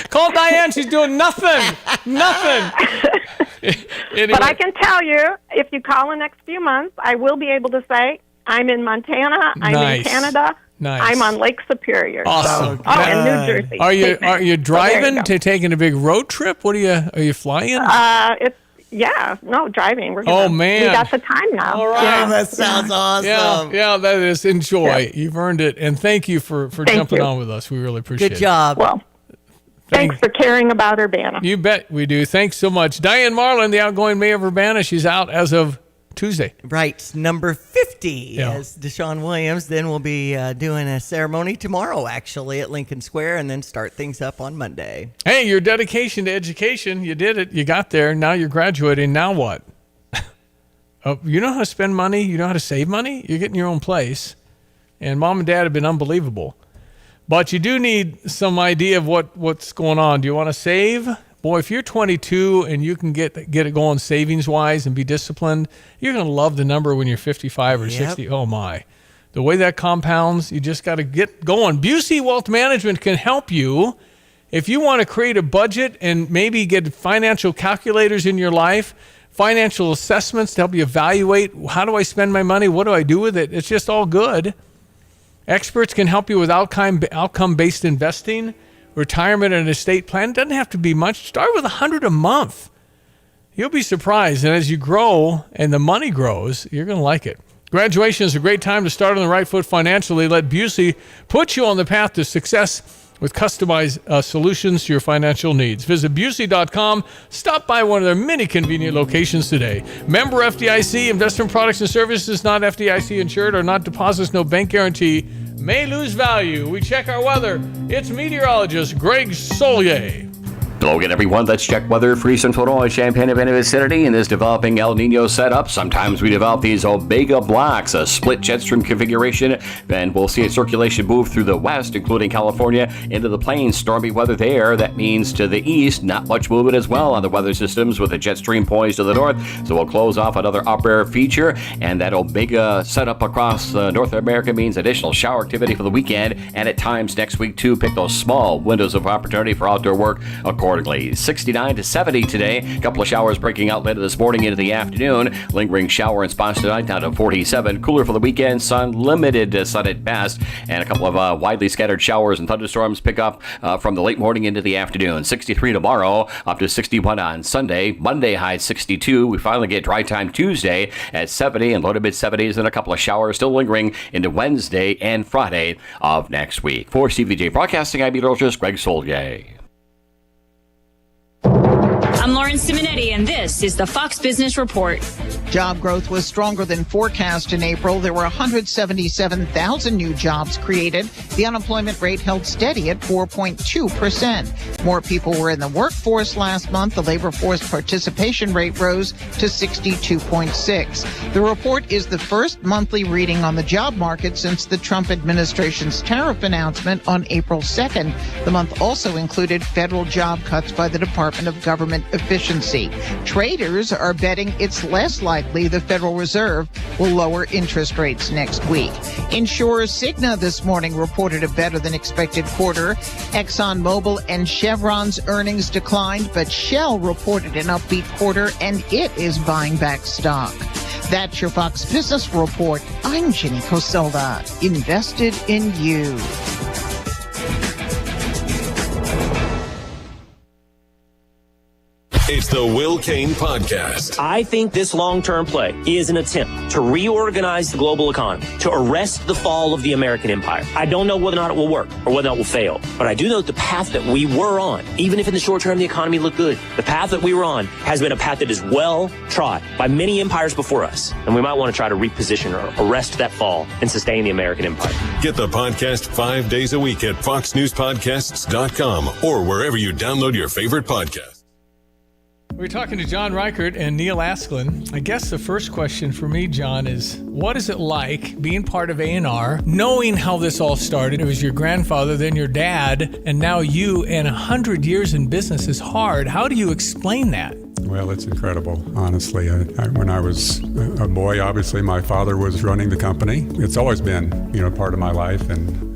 Call Diane. She's doing nothing. Anyway. But I can tell you, if you call in the next few months, I will be able to say, I'm in Montana, I'm in Canada, I'm on Lake Superior. Awesome. And New Jersey. Are you driving to taking a big road trip? Are you flying? Driving. We got the time now. All right. Yeah, that sounds awesome. Yeah, that is. Enjoy. Yeah. You've earned it. And thank you for jumping on with us. We really appreciate it. Good job. Well, thanks for caring about Urbana. You bet we do. Thanks so much. Diane Marlin, the outgoing mayor of Urbana, she's out as of Tuesday. Right. Number 50 as Deshaun Williams. Then we'll be doing a ceremony tomorrow, actually, at Lincoln Square, and then start things up on Monday. Hey, your dedication to education, you did it. You got there. Now you're graduating. Now what? You know how to spend money? You know how to save money? You're getting your own place. And mom and dad have been unbelievable. But you do need some idea of what's going on. Do you want to save? Boy, if you're 22 and you can get it going savings-wise and be disciplined, you're going to love the number when you're 55 or 60. Oh, my. The way that compounds, you just got to get going. Busey Wealth Management can help you. If you want to create a budget and maybe get financial calculators in your life, financial assessments to help you evaluate, how do I spend my money? What do I do with it? It's just all good. Experts can help you with outcome-based investing, retirement and estate plan. It doesn't have to be much. Start with $100 a month. You'll be surprised. And as you grow and the money grows, you're going to like it. Graduation is a great time to start on the right foot financially. Let Busey put you on the path to success with customized solutions to your financial needs. Visit Busey.com. Stop by one of their many convenient locations today. Member FDIC, investment products and services not FDIC insured or not deposits, no bank guarantee, may lose value. We check our weather. It's meteorologist Greg Solier. Hello again, everyone. Let's check weather for Eastern Florida, Champaign and vicinity in this developing El Nino setup. Sometimes we develop these omega blocks, a split jet stream configuration, and we'll see a circulation move through the west, including California, into the plains. Stormy weather there. That means to the east, not much movement as well on the weather systems with a jet stream poised to the north. So we'll close off another upper air feature, and that omega setup across North America means additional shower activity for the weekend, and at times next week too. Pick those small windows of opportunity for outdoor work accordingly. 69 to 70 today. A couple of showers breaking out later this morning into the afternoon. Lingering shower and spots tonight down to 47. Cooler for the weekend. Sun, limited sun at best. And a couple of widely scattered showers and thunderstorms pick up from the late morning into the afternoon. 63 tomorrow, up to 61 on Sunday. Monday high 62. We finally get dry time Tuesday at 70 and low to mid 70s, and a couple of showers still lingering into Wednesday and Friday of next week. For CVJ Broadcasting, I'm meteorologist Greg Solje. I'm Lauren Simonetti, and this is the Fox Business Report. Job growth was stronger than forecast in April. There were 177,000 new jobs created. The unemployment rate held steady at 4.2%. More people were in the workforce last month. The labor force participation rate rose to 62.6. The report is the first monthly reading on the job market since the Trump administration's tariff announcement on April 2nd. The month also included federal job cuts by the Department of Government Efficiency. Traders are betting it's less likely the Federal Reserve will lower interest rates next week. Insurer Cigna this morning reported a better than expected quarter. ExxonMobil and Chevron's earnings declined, but Shell reported an upbeat quarter, and it is buying back stock. That's your Fox Business Report. I'm Ginny Coselda. Invested in you. It's the Will Cain Podcast. I think this long-term play is an attempt to reorganize the global economy, to arrest the fall of the American empire. I don't know whether or not it will work or whether or not it will fail, but I do know that the path that we were on, even if in the short term the economy looked good, the path that we were on has been a path that is well trod by many empires before us, and we might want to try to reposition or arrest that fall and sustain the American empire. Get the podcast 5 days a week at foxnewspodcasts.com or wherever you download your favorite podcast. We're talking to John Reichert and Neil Asklin. I guess the first question for me, John, is what is it like being part of A&R, knowing how this all started? It was your grandfather, then your dad, and now you, and 100 years in business is hard. How do you explain that? Well, it's incredible, honestly. When I was a boy, obviously my father was running the company. It's always been, part of my life,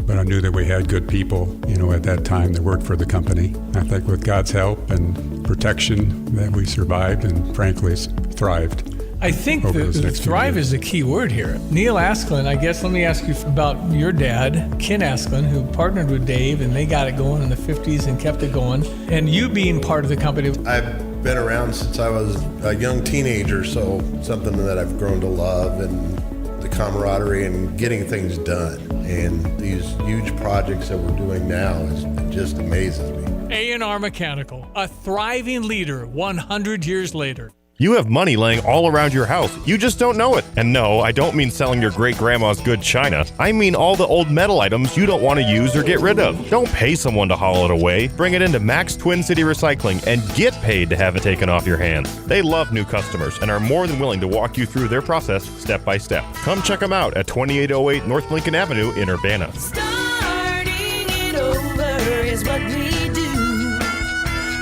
but I knew that we had good people, at that time that worked for the company. I think with God's help and protection that we survived and frankly thrived. I think the thrive is the key word here. Neil Asklin, I guess let me ask you about your dad, Ken Asklin, who partnered with Dave and they got it going in the 50s and kept it going. And you being part of the company. I've been around since I was a young teenager, so something that I've grown to love, and the camaraderie and getting things done. And these huge projects that we're doing now just amazes me. A&R Mechanical, a thriving leader 100 years later. You have money laying all around your house. You just don't know it. And no, I don't mean selling your great-grandma's good china. I mean all the old metal items you don't want to use or get rid of. Don't pay someone to haul it away. Bring it into Max Twin City Recycling and get paid to have it taken off your hands. They love new customers and are more than willing to walk you through their process step by step. Come check them out at 2808 North Lincoln Avenue in Urbana. Starting it over is what we do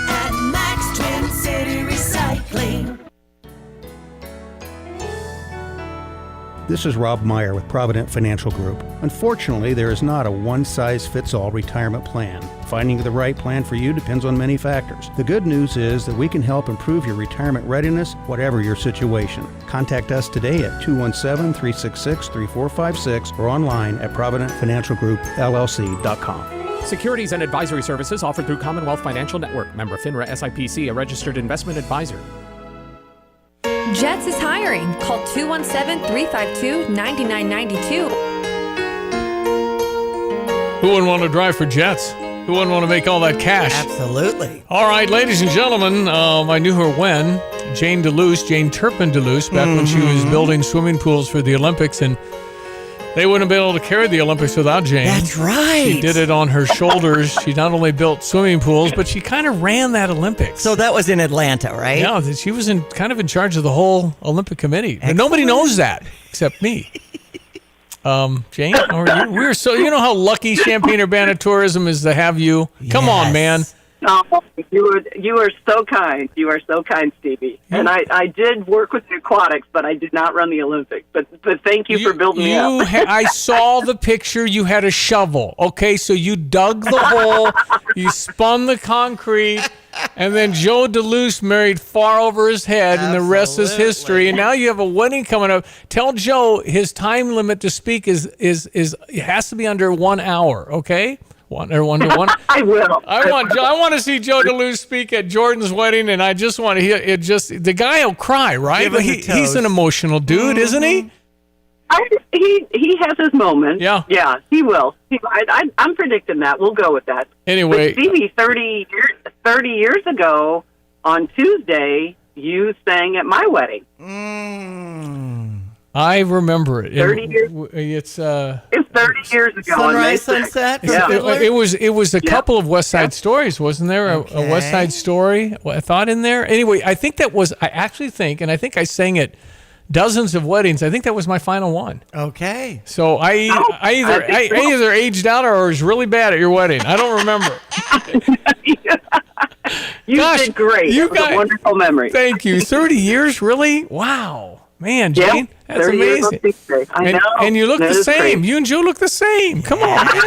at Max Twin City Recycling. This is Rob Meyer with Provident Financial Group. Unfortunately, there is not a one-size-fits-all retirement plan. Finding the right plan for you depends on many factors. The good news is that we can help improve your retirement readiness, whatever your situation. Contact us today at 217-366-3456 or online at ProvidentFinancialGroupLLC.com. Securities and advisory services offered through Commonwealth Financial Network. Member FINRA SIPC, a registered investment advisor. Jets is hiring. Call 217-352-9992. Who wouldn't want to drive for Jets? Who wouldn't want to make all that cash? Absolutely. All right, ladies and gentlemen, I knew her when. Jane Turpin DeLuce, back when she was building swimming pools for the Olympics. And They wouldn't have been able to carry the Olympics without Jane. That's right. She did it on her shoulders. She not only built swimming pools, but she kind of ran that Olympics. So that was in Atlanta, right? Yeah, she was kind of in charge of the whole Olympic committee. But nobody knows that except me. Jane, how are you? We're so, you know how lucky Champaign-Urbana Tourism is to have you. Come on, man. Oh, you are so kind. You are so kind, Stevie. And I did work with the aquatics, but I did not run the Olympics. But thank you for building me up. I saw the picture. You had a shovel. Okay, so you dug the hole, you spun the concrete, and then Joe DeLuce married far over his head, and the rest is history. And now you have a wedding coming up. Tell Joe his time limit to speak is it has to be under 1 hour. Okay. 1 to 1. I will. I want to see Joe DeLuce speak at Jordan's wedding, and I just want to hear it. The guy will cry, right? He's an emotional dude, isn't he? He has his moments. Yeah, he will. I'm predicting that. We'll go with that. Anyway, but Stevie, 30 years ago on Tuesday, you sang at my wedding. I remember it. 30 years. It's 30 years ago. Sunrise, sunset. Yeah. It was a couple of West Side Stories, wasn't there? A West Side Story, I thought, in there. Anyway, I actually think, and I think I sang at dozens of weddings. I think that was my final one. Okay. So I either aged out or was really bad at your wedding. I don't remember. You did great. It was a wonderful memory. Thank you. 30 years, really? Wow. Man, Jane, that's amazing. I know. And you look the same. Great. You and Joe look the same. Come on, man.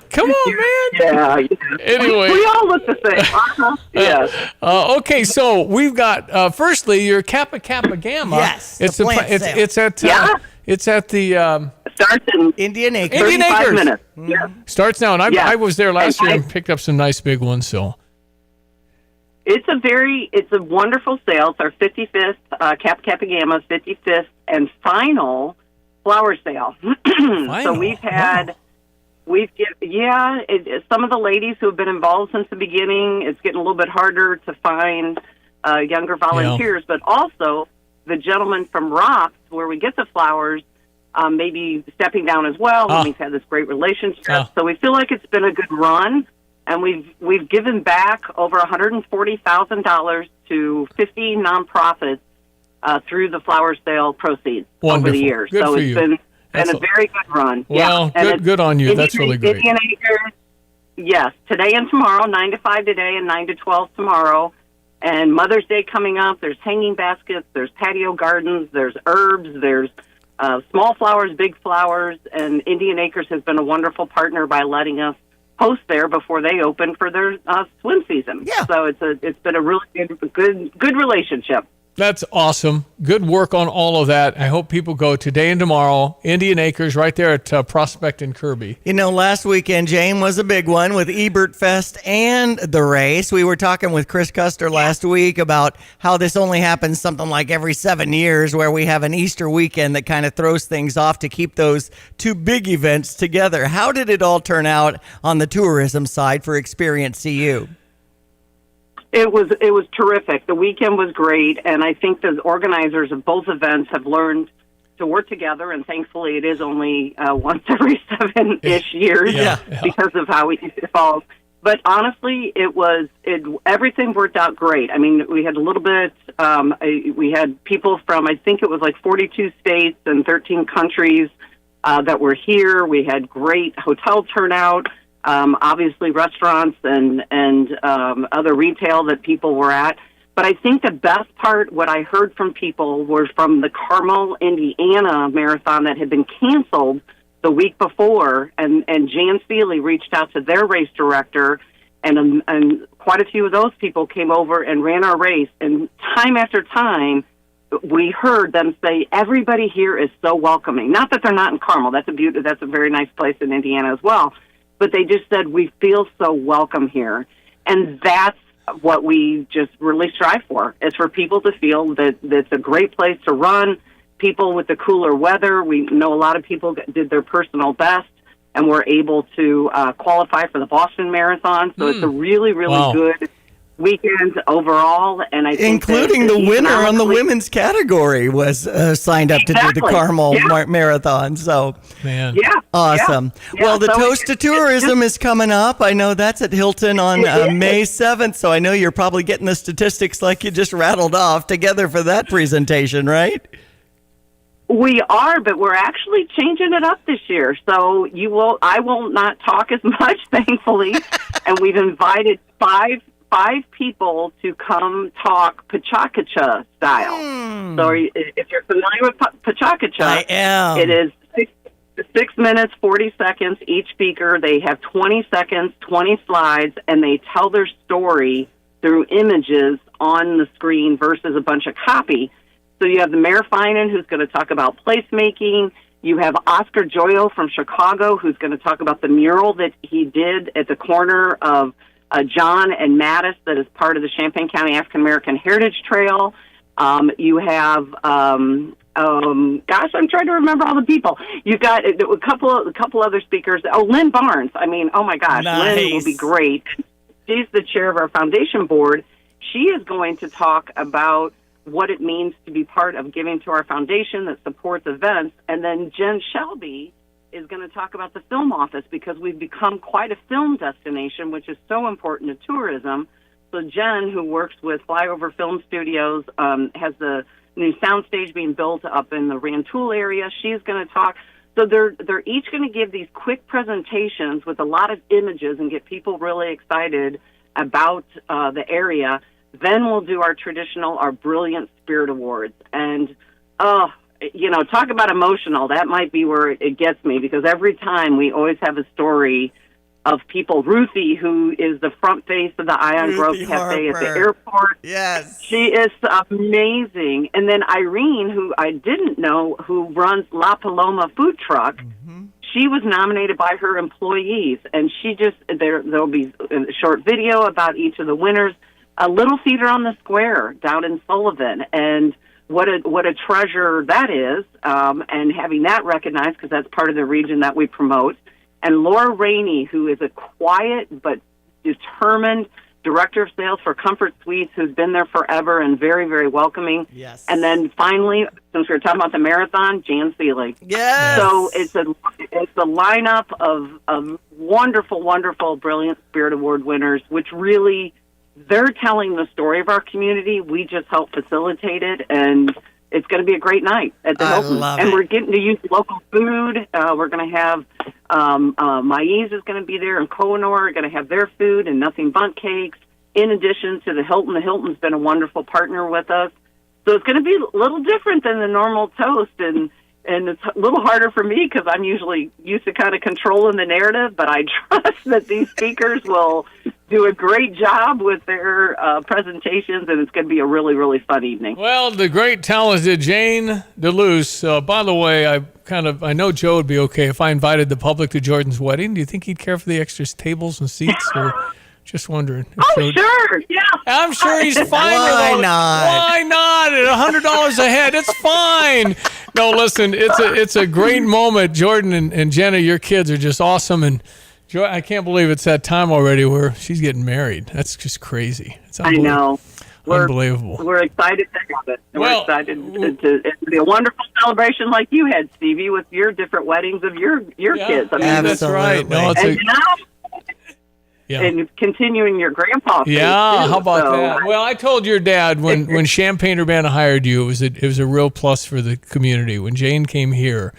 Come on, man. Yeah. Anyway. We all look the same. Yes. Okay, so we've got, firstly, your Kappa Kappa Gamma. Yes, It's it's at the... starts in Indian Acres. 35 minutes. Yeah. Starts now, and I was there last year and picked up some nice big ones, so... It's a wonderful sale. It's our 55th, Kappa Kappa Gamma's 55th and final flower sale. So we've had, some of the ladies who have been involved since the beginning, it's getting a little bit harder to find younger volunteers, but also the gentleman from Rops, where we get the flowers, maybe stepping down as well. And we've had this great relationship. So we feel like it's been a good run. And we've given back over $140,000 to 50 nonprofits through the flower sale proceeds over the years. Good so for it's you. been a very good run. Well, good on you. That's really great. Indian Acres, yes, today and tomorrow, 9 to 5 today and 9 to 12 tomorrow. And Mother's Day coming up. There's hanging baskets. There's patio gardens. There's herbs. There's small flowers, big flowers. And Indian Acres has been a wonderful partner by letting us host there before they open for their swim season. Yeah. So it's been a really good relationship. That's awesome. Good work on all of that. I hope people go today and tomorrow. Indian Acres right there at Prospect and Kirby. You know, last weekend, Jane, was a big one with Ebert Fest and the race. We were talking with Chris Custer last week about how this only happens something like every 7 years, where we have an Easter weekend that kind of throws things off to keep those two big events together. How did it all turn out on the tourism side for Experience CU? It was terrific. The weekend was great, and I think the organizers of both events have learned to work together, and thankfully it is only once every 7-ish years because of how it evolves. But honestly, everything worked out great. I mean, we had a little bit, we had people from, I think it was like 42 states and 13 countries that were here. We had great hotel turnout. Obviously restaurants and other retail that people were at. But I think the best part, what I heard from people, were from the Carmel, Indiana marathon that had been canceled the week before, and Jan Seeley reached out to their race director, and quite a few of those people came over and ran our race. And time after time, we heard them say, everybody here is so welcoming. Not that they're not in Carmel. That's a very nice place in Indiana as well. But they just said, we feel so welcome here. And that's what we just really strive for, is for people to feel that it's a great place to run. People with the cooler weather, we know a lot of people did their personal best and were able to qualify for the Boston Marathon. So it's a really, really good weekend overall, and I think including that the winner on the economically- women's category was signed up to do the Exactly. Carmel Yeah. Marathon. So, man, Yeah, awesome. yeah. Well, the So Toast to Tourism is coming up. I know that's at Hilton on May 7th. So I know you're probably getting the statistics like you just rattled off together for that presentation, right? We are, but we're actually changing it up this year. So I will not talk as much, thankfully, and we've invited five people to come talk Pachakacha style. So if you're familiar with Pachakacha, I am. It is 6 minutes, 40 seconds each speaker. They have 20 seconds, 20 slides, and they tell their story through images on the screen versus a bunch of copy. So you have the Mayor Finan, who's going to talk about placemaking. You have Oscar Joyo from Chicago, who's going to talk about the mural that he did at the corner of John and Mattis that is part of the Champaign County African American Heritage Trail. You have, I'm trying to remember all the people. You've got a couple other speakers. Oh, Lynn Barnes. I mean, oh my gosh, Nice. Lynn will be great. She's the chair of our foundation board. She is going to talk about what it means to be part of giving to our foundation that supports events. And then Jen Shelby is going to talk about the film office because we've become quite a film destination, which is so important to tourism. So Jen, who works with Flyover Film Studios, has the new soundstage being built up in the Rantoul area. She's going to talk. So they're each going to give these quick presentations with a lot of images and get people really excited about the area. Then we'll do our Brilliant Spirit Awards. And, talk about emotional. That might be where it gets me because every time we always have a story of people. Ruthie, who is the front face of the Ion Grove Cafe at the airport. Yes. She is amazing. And then Irene, who I didn't know, who runs La Paloma Food Truck. Mm-hmm. She was nominated by her employees, and there'll be a short video about each of the winners. A Little Theater on the Square down in Sullivan, and what a treasure that is, and having that recognized because that's part of the region that we promote. And Laura Rainey, who is a quiet but determined director of sales for Comfort Suites, who's been there forever and very, very welcoming. Yes. And then finally, since we were talking about the marathon, Jan Seeley. Yes. So it's a lineup of wonderful, wonderful Brilliant Spirit Award winners, which really, they're telling the story of our community. We just help facilitate it, and it's going to be a great night at the Hilton. And we're getting to use local food. We're going to have Maiz is going to be there, and Kohinoor are going to have their food and Nothing Bundt cakes. In addition to the Hilton, Hilton's been a wonderful partner with us. So it's going to be a little different than the normal toast, and it's a little harder for me because I'm usually used to kind of controlling the narrative, but I trust that these speakers will do a great job with their presentations, and it's going to be a really, really fun evening. Well, the great talented Jane DeLuce. By the way, I know Joe would be okay if I invited the public to Jordan's wedding. Do you think he'd care for the extra tables and seats? Or just wondering. Sure, yeah. I'm sure he's fine. Why not? Why not? At $100 a head, it's fine. No, listen, it's a great moment. Jordan and Jenna, your kids are just awesome, and Joy, I can't believe it's that time already where she's getting married. That's just crazy. It's I know. Unbelievable. We're excited to have it. Well, we're excited to be a wonderful celebration like you had, Stevie, with your different weddings of your kids. I mean, that's right. No, and continuing your grandpa phase, yeah, too. how about that? Well, I told your dad when Champaign Urbana hired you, it was a real plus for the community. When Jane came here,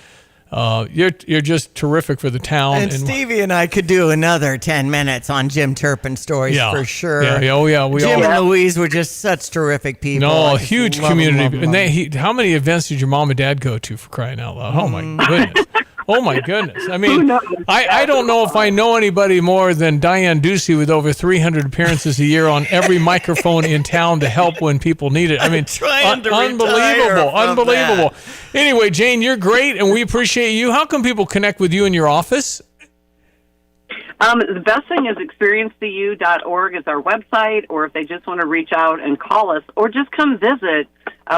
you're just terrific for the town. And Stevie and I could do another 10 minutes on Jim Turpin stories for sure. Yeah, oh yeah, Jim and Louise were just such terrific people. No, a huge community. And how many events did your mom and dad go to, for crying out loud? Oh my goodness. Oh my goodness! I mean, I don't know if I know anybody more than Diane Ducey with over 300 appearances a year on every microphone in town to help when people need it. I mean, unbelievable. Anyway, Jane, you're great, and we appreciate you. How can people connect with you in your office? The best thing is experienceu.org is our website, or if they just want to reach out and call us, or just come visit.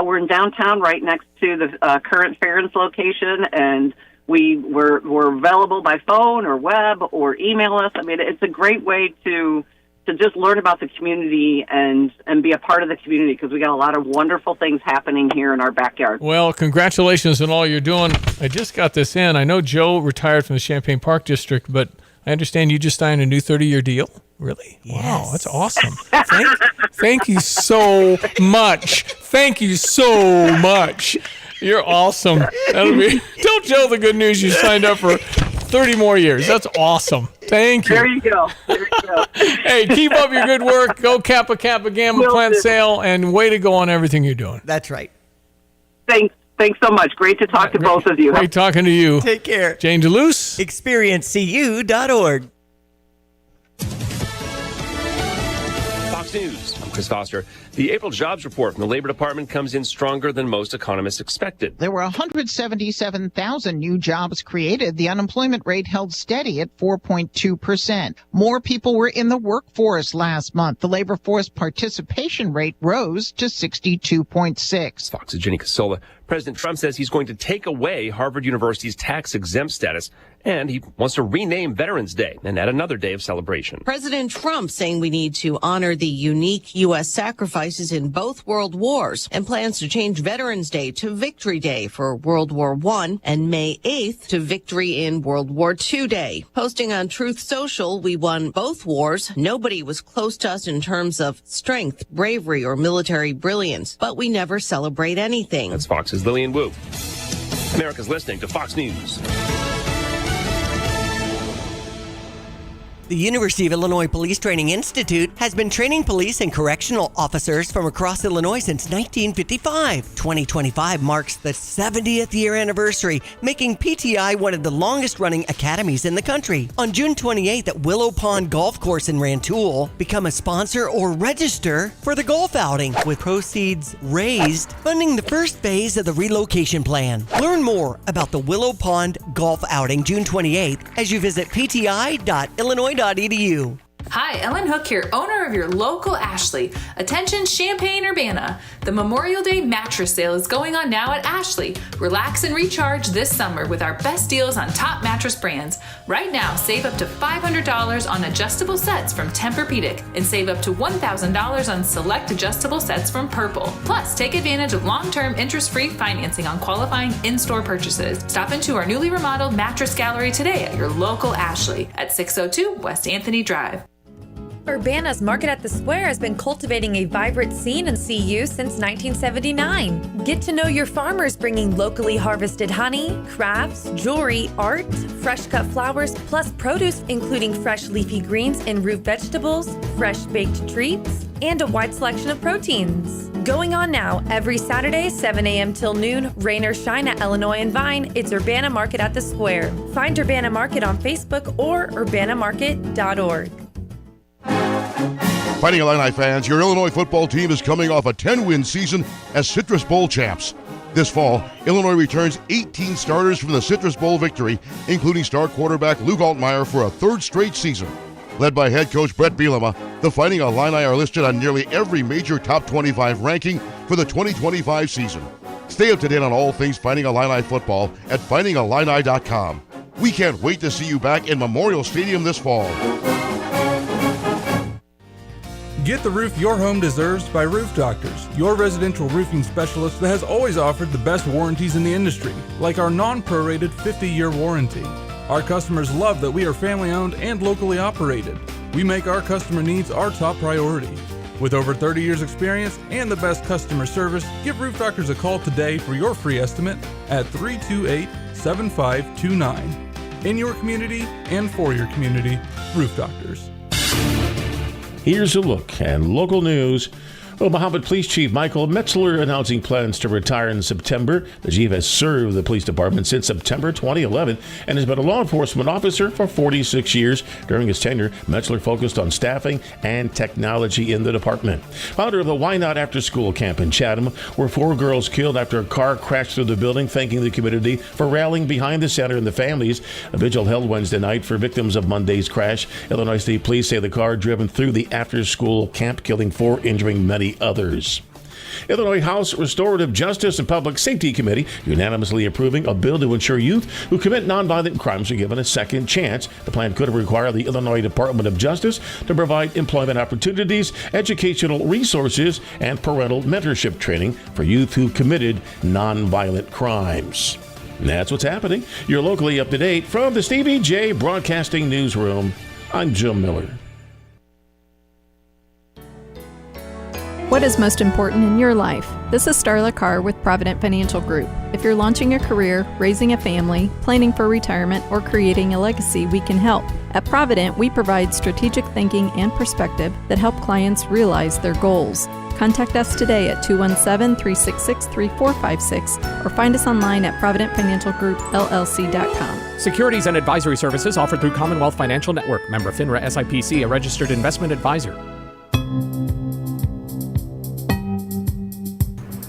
We're in downtown, right next to the current Farron's location, and we're available by phone or web or email us. I mean, it's a great way to to just learn about the community and be a part of the community, because we got a lot of wonderful things happening here in our backyard. Well, congratulations on all you're doing. I just got this in. I know Joe retired from the Champaign Park District, but I understand you just signed a new 30-year deal. Really? Yes. Wow, that's awesome. Thank you so much. Thank you so much. You're awesome. Tell Joe the good news. You signed up for 30 more years. That's awesome. Thank you. There you go. Hey, keep up your good work. Go Kappa Kappa Gamma Plant Sale, and way to go on everything you're doing. That's right. Thanks so much. Great to talk to both of you. Great talking to you. Take care. Jane DeLuce. ExperienceCU.org. Fox News. I'm Chris Foster. The April jobs report from the Labor Department comes in stronger than most economists expected. There were 177,000 new jobs created. The unemployment rate held steady at 4.2%. More people were in the workforce last month. The labor force participation rate rose to 62.6. Fox's Jenny Casola. President Trump says he's going to take away Harvard University's tax-exempt status, and he wants to rename Veterans Day and add another day of celebration. President Trump saying we need to honor the unique U.S. sacrifices in both world wars, and plans to change Veterans Day to Victory Day for World War I and May 8th to Victory in World War II Day. Posting on Truth Social, we won both wars. Nobody was close to us in terms of strength, bravery, or military brilliance, but we never celebrate anything. That's Fox's Lillian Wu. America's listening to Fox News. The University of Illinois Police Training Institute has been training police and correctional officers from across Illinois since 1955. 2025 marks the 70th year anniversary, making PTI one of the longest-running academies in the country. On June 28th at Willow Pond Golf Course in Rantoul, become a sponsor or register for the golf outing, with proceeds raised funding the first phase of the relocation plan. Learn more about the Willow Pond Golf Outing June 28th as you visit pti.illinois.edu. Hi, Ellen Hook here, owner of your local Ashley. Attention Champaign-Urbana. The Memorial Day mattress sale is going on now at Ashley. Relax and recharge this summer with our best deals on top mattress brands. Right now, save up to $500 on adjustable sets from Tempur-Pedic and save up to $1,000 on select adjustable sets from Purple. Plus, take advantage of long-term interest-free financing on qualifying in-store purchases. Stop into our newly remodeled mattress gallery today at your local Ashley at 602 West Anthony Drive. Urbana's Market at the Square has been cultivating a vibrant scene in CU since 1979. Get to know your farmers bringing locally harvested honey, crafts, jewelry, art, fresh cut flowers, plus produce including fresh leafy greens and root vegetables, fresh baked treats, and a wide selection of proteins. Going on now, every Saturday, 7 a.m. till noon, rain or shine at Illinois and Vine, it's Urbana Market at the Square. Find Urbana Market on Facebook or urbanamarket.org. Fighting Illini fans, your Illinois football team is coming off a 10-win season as Citrus Bowl champs. This fall, Illinois returns 18 starters from the Citrus Bowl victory, including star quarterback Luke Altmaier for a third straight season. Led by head coach Brett Bielema, the Fighting Illini are listed on nearly every major top 25 ranking for the 2025 season. Stay up to date on all things Fighting Illini football at fightingillini.com. We can't wait to see you back in Memorial Stadium this fall. Get the roof your home deserves by Roof Doctors, your residential roofing specialist that has always offered the best warranties in the industry, like our non-prorated 50-year warranty. Our customers love that we are family-owned and locally operated. We make our customer needs our top priority. With over 30 years experience and the best customer service, give Roof Doctors a call today for your free estimate at 328-7529. In your community and for your community, Roof Doctors. Here's a look at local news. Mahomet Police Chief Michael Metzler announcing plans to retire in September. The chief has served the police department since September 2011 and has been a law enforcement officer for 46 years. During his tenure, Metzler focused on staffing and technology in the department. Founder of the Why Not After School camp in Chatham, where 4 girls killed after a car crashed through the building, thanking the community for rallying behind the center and the families. A vigil held Wednesday night for victims of Monday's crash. Illinois State Police say the car driven through the after-school camp, killing 4, injuring many others. Illinois House Restorative Justice and Public Safety Committee unanimously approving a bill to ensure youth who commit nonviolent crimes are given a second chance. The plan could require the Illinois Department of Justice to provide employment opportunities, educational resources, and parental mentorship training for youth who committed nonviolent crimes. And that's what's happening. You're locally up to date from the Stevie J Broadcasting Newsroom. I'm Jim Miller. What is most important in your life? This is Starla Carr with Provident Financial Group. If you're launching a career, raising a family, planning for retirement, or creating a legacy, we can help. At Provident, we provide strategic thinking and perspective that help clients realize their goals. Contact us today at 217-366-3456 or find us online at providentfinancialgroupllc.com. Securities and advisory services offered through Commonwealth Financial Network. Member FINRA SIPC, a registered investment advisor.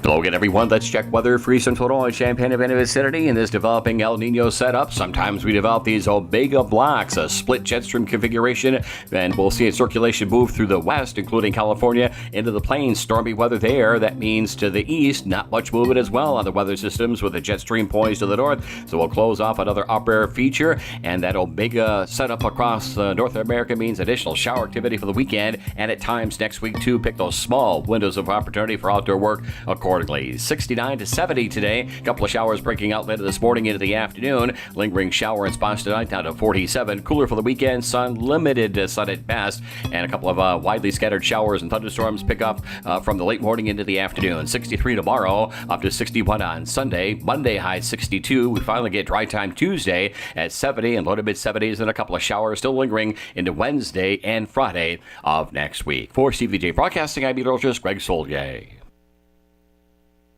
Hello again, everyone. Let's check weather for Eastern Illinois, Champaign, and vicinity in this developing El Nino setup. Sometimes we develop these omega blocks, a split jet stream configuration, and we'll see a circulation move through the west, including California, into the plains. Stormy weather there. That means to the east, not much movement as well on the weather systems with a jet stream poised to the north. So we'll close off another upper feature, and that omega setup across North America means additional shower activity for the weekend, and at times next week too. Pick those small windows of opportunity for outdoor work accordingly. 69 to 70 today. A couple of showers breaking out later this morning into the afternoon. Lingering shower in spots tonight down to 47. Cooler for the weekend. Sun, limited sun at best. And a couple of widely scattered showers and thunderstorms pick up from the late morning into the afternoon. 63 tomorrow, up to 61 on Sunday. Monday high 62. We finally get dry time Tuesday at 70 and low to mid 70s, and a couple of showers still lingering into Wednesday and Friday of next week. For CVJ Broadcasting, I'm meteorologist Greg Solje.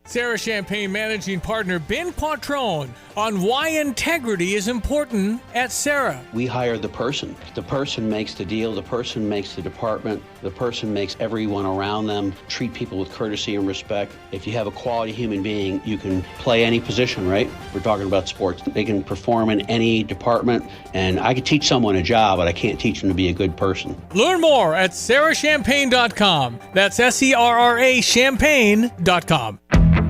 Sarah Champagne Managing Partner Ben Quattrone on why integrity is important at Sarah. We hire the person. The person makes the deal. The person makes the department. The person makes everyone around them treat people with courtesy and respect. If you have a quality human being, you can play any position, right? We're talking about sports. They can perform in any department, and I could teach someone a job, but I can't teach them to be a good person. Learn more at sarahchampagne.com. That's SERRA Champagne.com.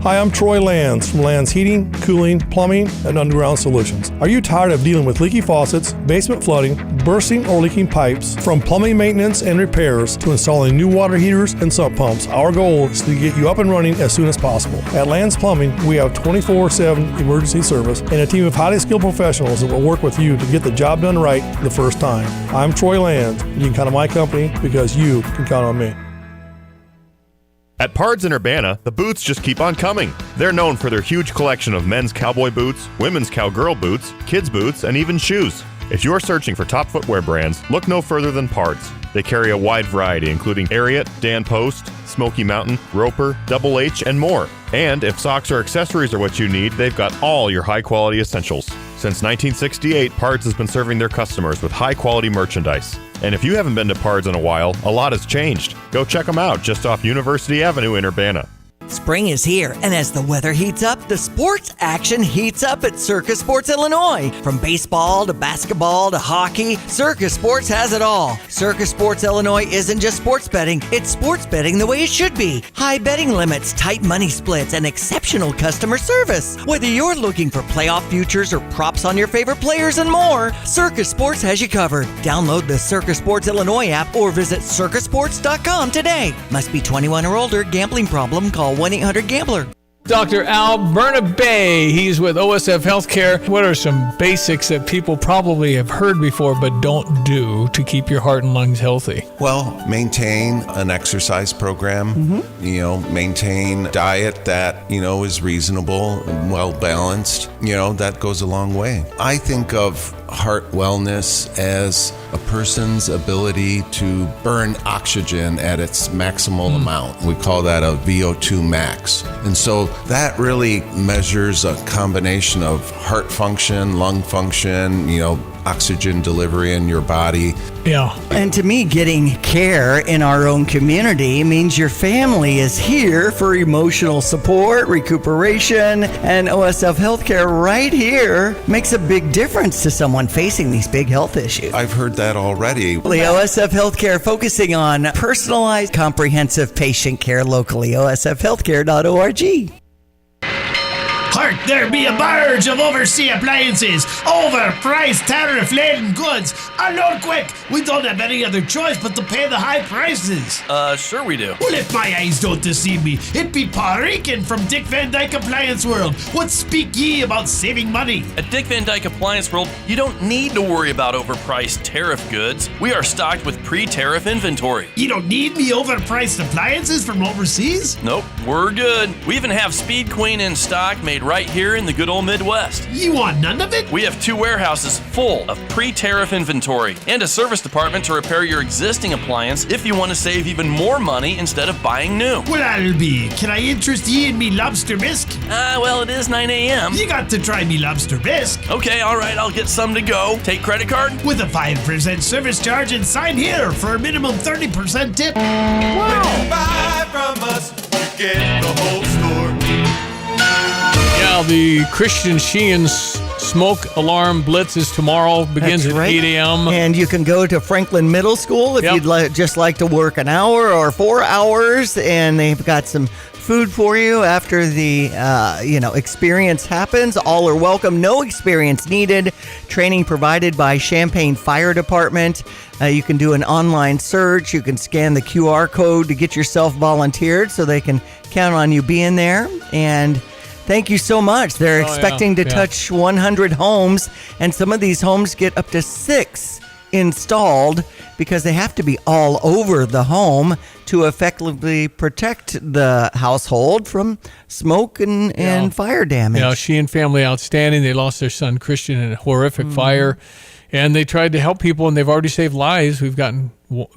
Hi, I'm Troy Lands from Lands Heating, Cooling, Plumbing, and Underground Solutions. Are you tired of dealing with leaky faucets, basement flooding, bursting or leaking pipes? From plumbing maintenance and repairs to installing new water heaters and sump pumps, our goal is to get you up and running as soon as possible. At Lands Plumbing, we have 24/7 emergency service and a team of highly skilled professionals that will work with you to get the job done right the first time. I'm Troy Lands, and you can count on my company because you can count on me. At Pards in Urbana, the boots just keep on coming. They're known for their huge collection of men's cowboy boots, women's cowgirl boots, kids' boots, and even shoes. If you're searching for top footwear brands, look no further than Pards. They carry a wide variety, including Ariat, Dan Post, Smoky Mountain, Roper, Double H, and more. And if socks or accessories are what you need, they've got all your high-quality essentials. Since 1968, Pards has been serving their customers with high-quality merchandise. And if you haven't been to Pards in a while, a lot has changed. Go check them out just off University Avenue in Urbana. Spring is here, and as the weather heats up, the sports action heats up at Circus Sports Illinois. From baseball to basketball to hockey, Circus Sports has it all. Circus Sports Illinois isn't just sports betting, it's sports betting the way it should be. High betting limits, tight money splits, and exceptional customer service. Whether you're looking for playoff futures or props on your favorite players and more, Circus Sports has you covered. Download the Circus Sports Illinois app or visit circusports.com today. Must be 21 or older. Gambling problem? Call 1-800-GAMBLER. Dr. Al Bernabé, he's with OSF Healthcare. What are some basics that people probably have heard before but don't do to keep your heart and lungs healthy? Well, maintain an exercise program, maintain diet that, is reasonable and well balanced, that goes a long way. I think of heart wellness as a person's ability to burn oxygen at its maximal amount. We call that a VO2 max. And so that really measures a combination of heart function, lung function, oxygen delivery in your body. Yeah. And to me, getting care in our own community means your family is here for emotional support, recuperation, and OSF Healthcare right here makes a big difference to someone facing these big health issues. I've heard that already. The OSF Healthcare focusing on personalized, comprehensive patient care locally. OSFhealthcare.org. Hark, there be a barge of overseas appliances, overpriced tariff-laden goods. Unload quick! We don't have any other choice but to pay the high prices. Sure we do. Well, if my eyes don't deceive me, it be Paul Rican from Dick Van Dyke Appliance World. What speak ye about saving money? At Dick Van Dyke Appliance World, you don't need to worry about overpriced tariff goods. We are stocked with pre-tariff inventory. You don't need me overpriced appliances from overseas? Nope, we're good. We even have Speed Queen in stock made right here in the good old Midwest. You want none of it? We have 2 warehouses full of pre-tariff inventory and a service department to repair your existing appliance if you want to save even more money instead of buying new. Well, I'll be. Can I interest ye in me lobster bisque? Well, it is 9 a.m. You got to try me lobster bisque. Okay, all right, I'll get some to go. Take credit card? With a 5% service charge and sign here for a minimum 30% tip. When you buy from us, you get the whole store. Yeah, the Christian Sheehan's smoke alarm blitz is tomorrow, begins at 8 a.m. And you can go to Franklin Middle School if you'd just like to work an hour or 4 hours, and they've got some food for you after the experience happens. All are welcome. No experience needed. Training provided by Champaign Fire Department. You can do an online search. You can scan the QR code to get yourself volunteered so they can count on you being there. And thank you so much. They're expecting to touch 100 homes, and some of these homes get up to 6 installed because they have to be all over the home to effectively protect the household from smoke and fire damage. Yeah, Sheehan family outstanding. They lost their son Christian in a horrific fire, and they tried to help people, and they've already saved lives. We've gotten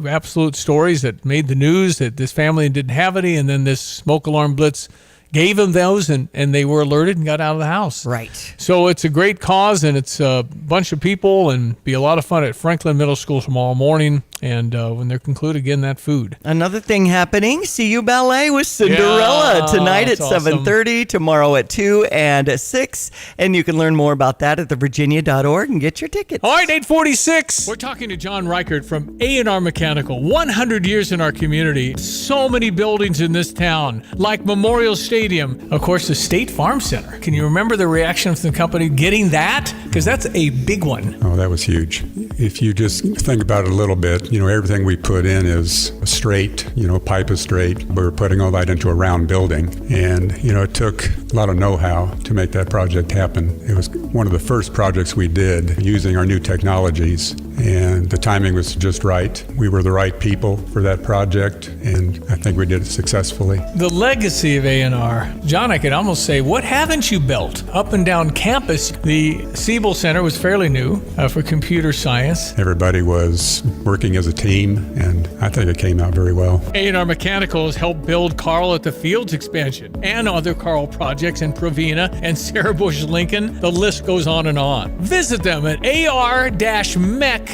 absolute stories that made the news that this family didn't have any, and then this smoke alarm blitz gave them those, and they were alerted and got out of the house. Right. So it's a great cause, and it's a bunch of people, and be a lot of fun at Franklin Middle School tomorrow morning. And when they're concluded, again, that food. Another thing happening, CU Ballet with Cinderella tonight at 7:30, tomorrow at 2 and at 6. And you can learn more about that at thevirginia.org and get your tickets. All right, 8:46. We're talking to John Reichert from A&R Mechanical. 100 years in our community. So many buildings in this town, like Memorial Stadium. Of course, the State Farm Center. Can you remember the reaction from the company getting that? Because that's a big one. Oh, that was huge. If you just think about it a little bit, everything we put in is straight, pipe is straight. We were putting all that into a round building. And, it took a lot of know-how to make that project happen. It was one of the first projects we did using our new technologies. And the timing was just right. We were the right people for that project, and I think we did it successfully. The legacy of A&R. John, I could almost say, what haven't you built? Up and down campus, the Siebel Center was fairly new for computer science. Everybody was working as a team, and I think it came out very well. A&R Mechanical has helped build Carl at the Fields expansion and other Carl projects in Provena and Sarah Bush Lincoln. The list goes on and on. Visit them at ar-mech.com.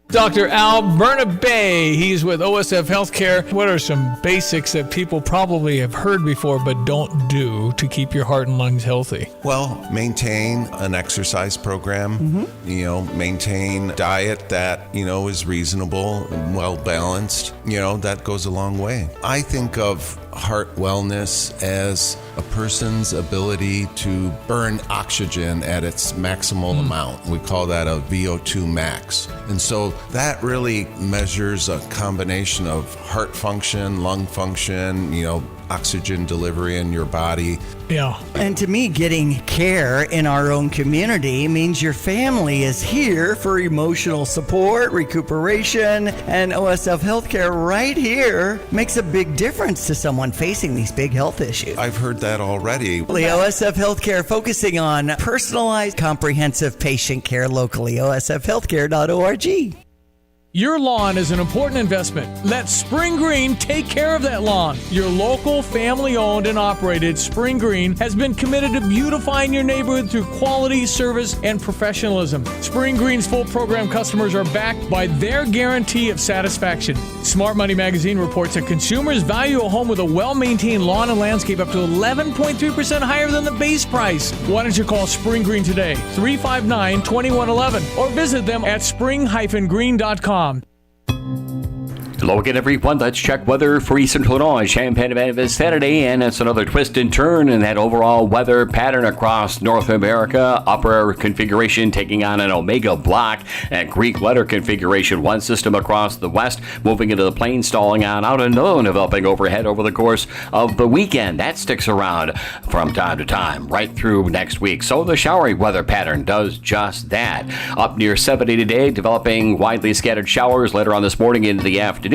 Dr. Al Bernabe, he's with OSF Healthcare. What are some basics that people probably have heard before but don't do to keep your heart and lungs healthy? Well, maintain an exercise program, maintain diet that, is reasonable and well balanced. That goes a long way. I think of heart wellness as a person's ability to burn oxygen at its maximal amount. We call that a VO2 max. And so that really measures a combination of heart function, lung function, oxygen delivery in your body. Yeah. And to me, getting care in our own community means your family is here for emotional support, recuperation, and OSF Healthcare right here makes a big difference to someone facing these big health issues. I've heard that already. The OSF Healthcare focusing on personalized, comprehensive patient care locally. OSFhealthcare.org. Your lawn is an important investment. Let Spring Green take care of that lawn. Your local, family-owned and operated Spring Green has been committed to beautifying your neighborhood through quality, service, and professionalism. Spring Green's full program customers are backed by their guarantee of satisfaction. Smart Money Magazine reports that consumers value a home with a well-maintained lawn and landscape up to 11.3% higher than the base price. Why don't you call Spring Green today, 359-2111, or visit them at spring-green.com. Hello again, everyone. Let's check weather for Eastern Illinois, Champaign-Urbana this Saturday, and it's another twist and turn in that overall weather pattern across North America. Upper configuration taking on an omega block at Greek letter configuration. One system across the west moving into the plains, stalling on out, another developing overhead over the course of the weekend. That sticks around from time to time right through next week. So the showery weather pattern does just that. Up near 70 today, developing widely scattered showers later on this morning into the afternoon.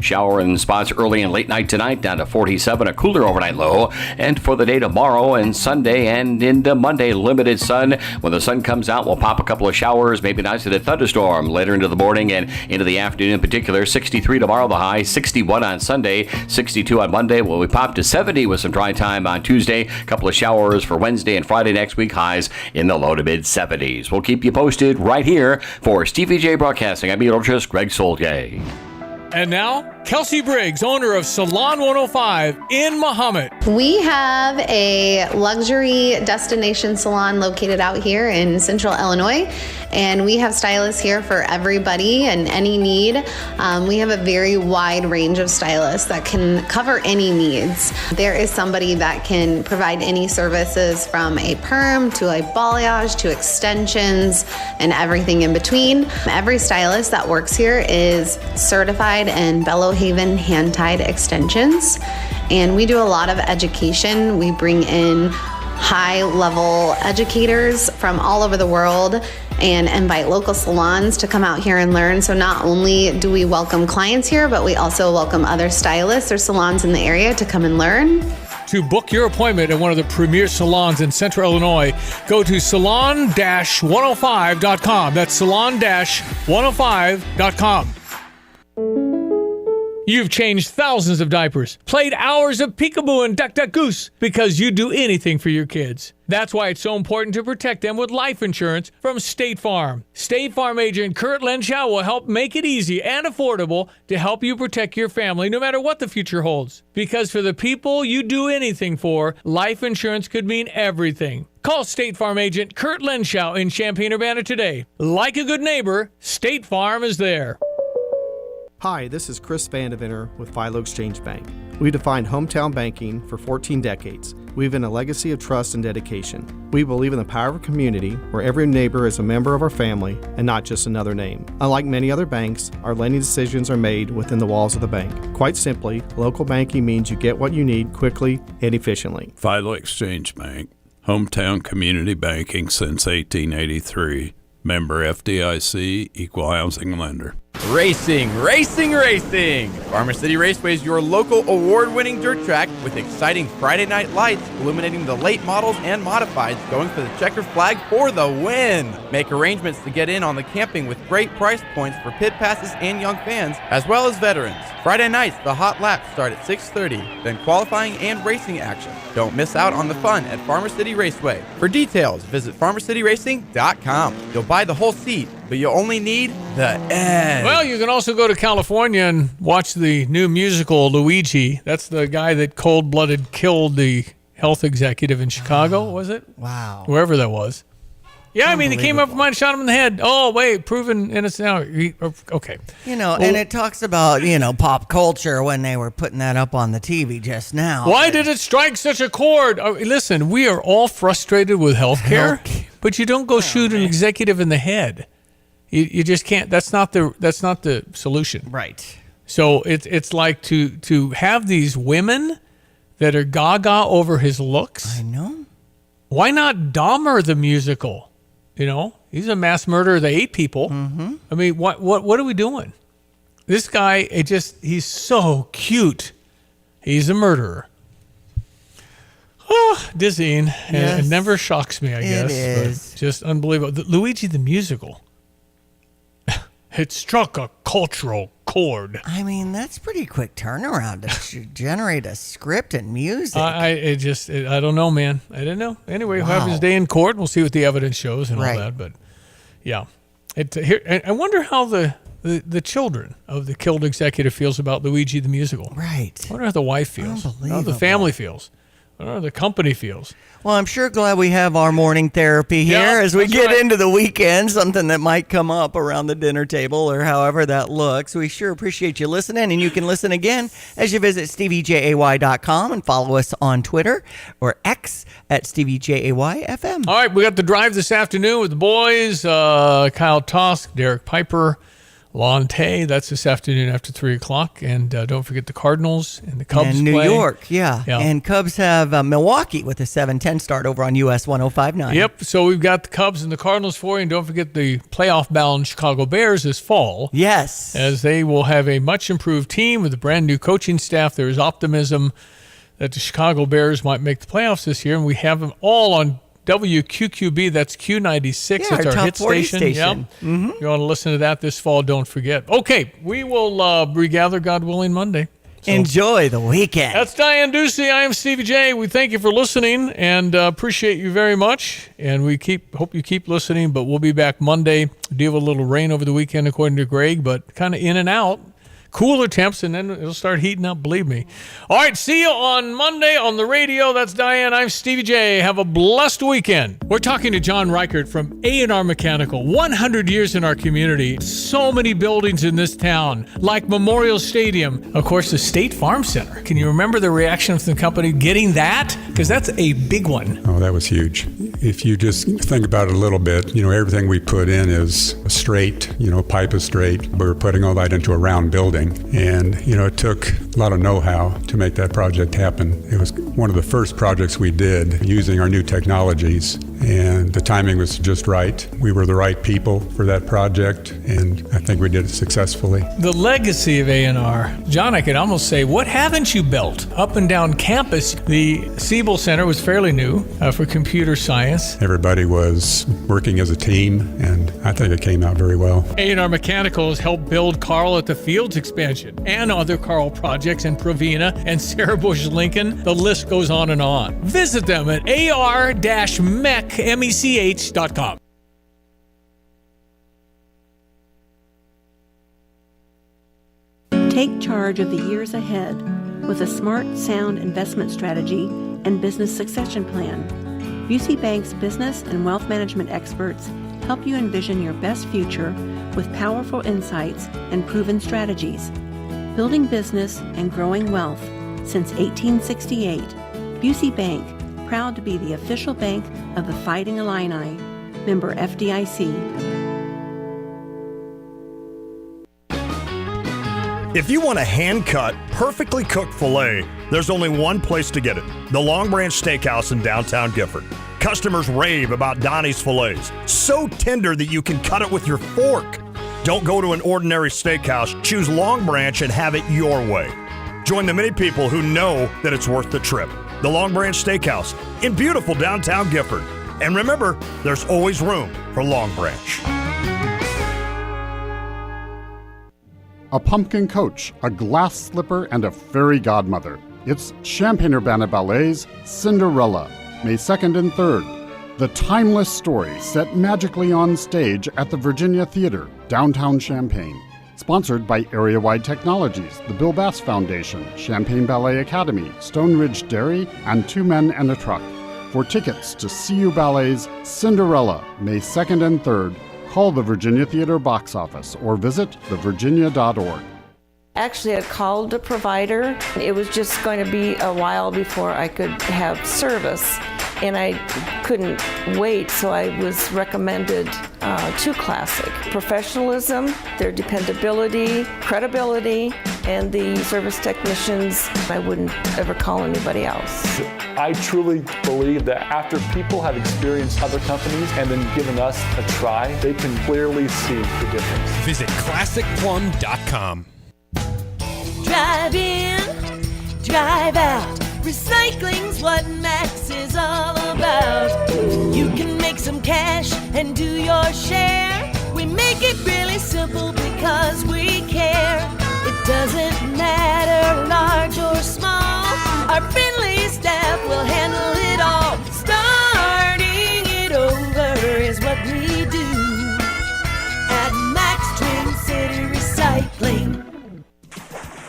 Shower in spots early and late night tonight, down to 47, a cooler overnight low. And for the day tomorrow and Sunday and into Monday, limited sun. When the sun comes out, we'll pop a couple of showers, maybe an isolated thunderstorm later into the morning and into the afternoon in particular. 63 tomorrow, the high, 61 on Sunday, 62 on Monday. Well, we pop to 70 with some dry time on Tuesday. A couple of showers for Wednesday and Friday next week, highs in the low to mid 70s. We'll keep you posted right here for Stevie J Broadcasting. I'm meteorologist Greg Solgay. And now, Kelsey Briggs, owner of Salon 105 in Mahomet. We have a luxury destination salon located out here in Central Illinois, and we have stylists here for everybody and any need. We have a very wide range of stylists that can cover any needs. There is somebody that can provide any services from a perm to a balayage to extensions and everything in between. Every stylist that works here is certified in Bellow Haven hand-tied extensions, and we do a lot of education. We bring in high-level educators from all over the world and invite local salons to come out here and learn. So not only do we welcome clients here, but we also welcome other stylists or salons in the area to come and learn. To book your appointment at one of the premier salons in Central Illinois, go to salon-105.com. That's salon-105.com. You've changed thousands of diapers, played hours of peekaboo and duck, duck, goose because you do anything for your kids. That's why it's so important to protect them with life insurance from State Farm. State Farm agent Kurt Lenschow will help make it easy and affordable to help you protect your family no matter what the future holds. Because for the people you do anything for, life insurance could mean everything. Call State Farm agent Kurt Lenschow in Champaign-Urbana today. Like a good neighbor, State Farm is there. Hi, this is Chris Vandeventer with Philo Exchange Bank. We defined hometown banking for 14 decades. We've been a legacy of trust and dedication. We believe in the power of a community where every neighbor is a member of our family and not just another name. Unlike many other banks, our lending decisions are made within the walls of the bank. Quite simply, local banking means you get what you need quickly and efficiently. Philo Exchange Bank, hometown community banking since 1883. Member FDIC, equal housing lender. Racing, racing, racing! Farmer City Raceway is your local award-winning dirt track with exciting Friday night lights illuminating the late models and modifieds going for the checkered flag for the win. Make arrangements to get in on the camping with great price points for pit passes and young fans, as well as veterans. Friday nights, the hot laps start at 6:30, then qualifying and racing action. Don't miss out on the fun at Farmer City Raceway. For details, visit farmercityracing.com. You'll buy the whole seat, but you only need the edge. Well, you can also go to California and watch the new musical Luigi. That's the guy that cold-blooded killed the health executive in Chicago, was it? Wow. Wherever that was. Yeah, I mean, he came up from mine and shot him in the head. Oh, wait, proven innocent. Okay. You know, and it talks about, pop culture when they were putting that up on the TV just now. Why did it strike such a chord? Listen, we are all frustrated with healthcare, but you don't go shoot an executive in the head. You just can't. That's not the solution. Right. So it's like to have these women that are gaga over his looks. I know. Why not Dahmer the musical? He's a mass murderer. They ate people. Mm-hmm. I mean, what are we doing? This guy, he's so cute. He's a murderer. Oh, dizzying. Yes. It never shocks me, I guess. It is. But just unbelievable. Luigi the musical. It struck a cultural chord. I mean, that's pretty quick turnaround to generate a script and music. I don't know, man. I didn't know. Anyway, we'll have his day in court. We'll see what the evidence shows and all that. But yeah, I wonder how the children of the killed executive feels about Luigi the musical. Right. I wonder how the wife feels. How the family feels. I don't know how the company feels. Well, I'm sure glad we have our morning therapy here as we get into the weekend, something that might come up around the dinner table or however that looks. We sure appreciate you listening, and you can listen again as you visit StevieJay.com and follow us on Twitter or X at StevieJayFM. All right, we got the drive this afternoon with the boys, Kyle Tosk, Derek Piper, Lonte. That's this afternoon after 3 o'clock. And don't forget the Cardinals and the Cubs and New play. York, yeah. And Cubs have Milwaukee with a 7:10 start over on US 105.9. Yep, so we've got the Cubs and the Cardinals for you. And don't forget the playoff-bound Chicago Bears this fall. Yes. As they will have a much-improved team with a brand-new coaching staff. There is optimism that the Chicago Bears might make the playoffs this year. And we have them all on WQQB, that's Q96. Yeah, it's our hit station. Yep. Mm-hmm. You want to listen to that this fall, don't forget. Okay, we will regather, God willing, Monday. So, enjoy the weekend. That's Diane Ducey. I am Stevie J. We thank you for listening and appreciate you very much. And we hope you keep listening, but we'll be back Monday. Deal with a little rain over the weekend, according to Greg, but kind of in and out. Cooler temps, and then it'll start heating up, believe me. All right, see you on Monday on the radio. That's Diane. I'm Stevie J. Have a blessed weekend. We're talking to John Reichert from A&R Mechanical. 100 years in our community. So many buildings in this town, like Memorial Stadium. Of course, the State Farm Center. Can you remember the reaction from the company getting that? Because that's a big one. Oh, that was huge. If you just think about it a little bit, everything we put in is straight, pipe is straight. We're putting all that into a round building. And, it took a lot of know-how to make that project happen. It was one of the first projects we did using our new technologies, and the timing was just right. We were the right people for that project, and I think we did it successfully. The legacy of A&R. John, I could almost say, what haven't you built? Up and down campus, the Siebel Center was fairly new for computer science. Everybody was working as a team, and I think it came out very well. A&R Mechanical has helped build Carl at the Fields expansion and other Carl projects in Provena and Sarah Bush Lincoln. The list goes on and on. Visit them at ar-mech.com. Take charge of the years ahead with a smart, sound investment strategy and business succession plan. Busey Bank's business and wealth management experts help you envision your best future with powerful insights and proven strategies. Building business and growing wealth since 1868, Busey Bank, proud to be the official bank of the Fighting Illini. Member FDIC. If you want a hand-cut, perfectly cooked filet, there's only one place to get it, the Long Branch Steakhouse in downtown Gifford. Customers rave about Donnie's fillets, so tender that you can cut it with your fork. Don't go to an ordinary steakhouse, choose Long Branch and have it your way. Join the many people who know that it's worth the trip. The Long Branch Steakhouse in beautiful downtown Gifford. And remember, there's always room for Long Branch. A pumpkin coach, a glass slipper, and a fairy godmother. It's Champaign-Urbana Ballet's Cinderella, May 2nd and 3rd. The timeless story set magically on stage at the Virginia Theater, downtown Champaign. Sponsored by Area-Wide Technologies, the Bill Bass Foundation, Champaign Ballet Academy, Stone Ridge Dairy, and Two Men and a Truck. For tickets to CU Ballet's Cinderella, May 2nd and 3rd, call the Virginia Theater box office or visit thevirginia.org. Actually, I called the provider. It was just going to be a while before I could have service, and I couldn't wait, so I was recommended to Classic. Professionalism, their dependability, credibility, and the service technicians, I wouldn't ever call anybody else. I truly believe that after people have experienced other companies and then given us a try, they can clearly see the difference. Visit ClassicPlum.com. Drive in, drive out. Recycling's what Max is all about. You can make some cash and do your share. We make it really simple. Our friendly staff will handle it all. Starting it over is what we do at Max Twin City Recycling.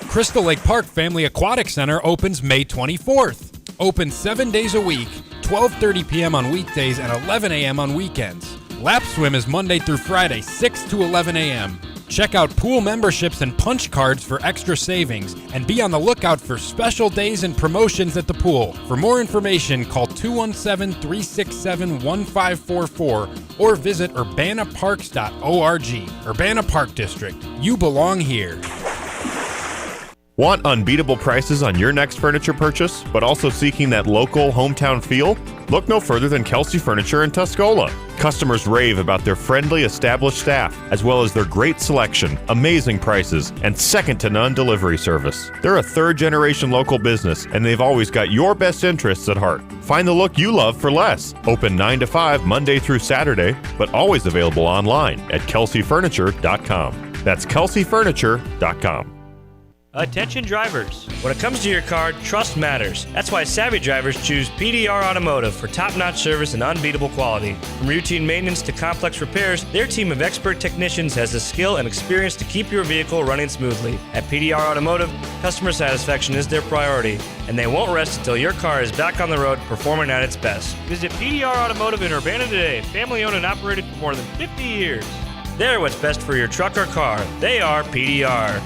Crystal Lake Park Family Aquatic Center opens May 24th. Open 7 days a week, 12:30 p.m. on weekdays and 11 a.m. on weekends. Lap swim is Monday through Friday, 6 to 11 a.m. Check out pool memberships and punch cards for extra savings, and be on the lookout for special days and promotions at the pool. For more information, call 217-367-1544 or visit urbanaparks.org. Urbana Park District. You belong here. Want unbeatable prices on your next furniture purchase, but also seeking that local hometown feel? Look no further than Kelsey Furniture in Tuscola. Customers rave about their friendly, established staff, as well as their great selection, amazing prices, and second-to-none delivery service. They're a third-generation local business, and they've always got your best interests at heart. Find the look you love for less. Open 9 to 5 Monday through Saturday, but always available online at kelseyfurniture.com. That's kelseyfurniture.com. Attention drivers. When it comes to your car, trust matters. That's why savvy drivers choose PDR Automotive for top-notch service and unbeatable quality. From routine maintenance to complex repairs, their team of expert technicians has the skill and experience to keep your vehicle running smoothly. At PDR Automotive, customer satisfaction is their priority, and they won't rest until your car is back on the road performing at its best. Visit PDR Automotive in Urbana today, family owned and operated for more than 50 years. They're what's best for your truck or car. They are PDR.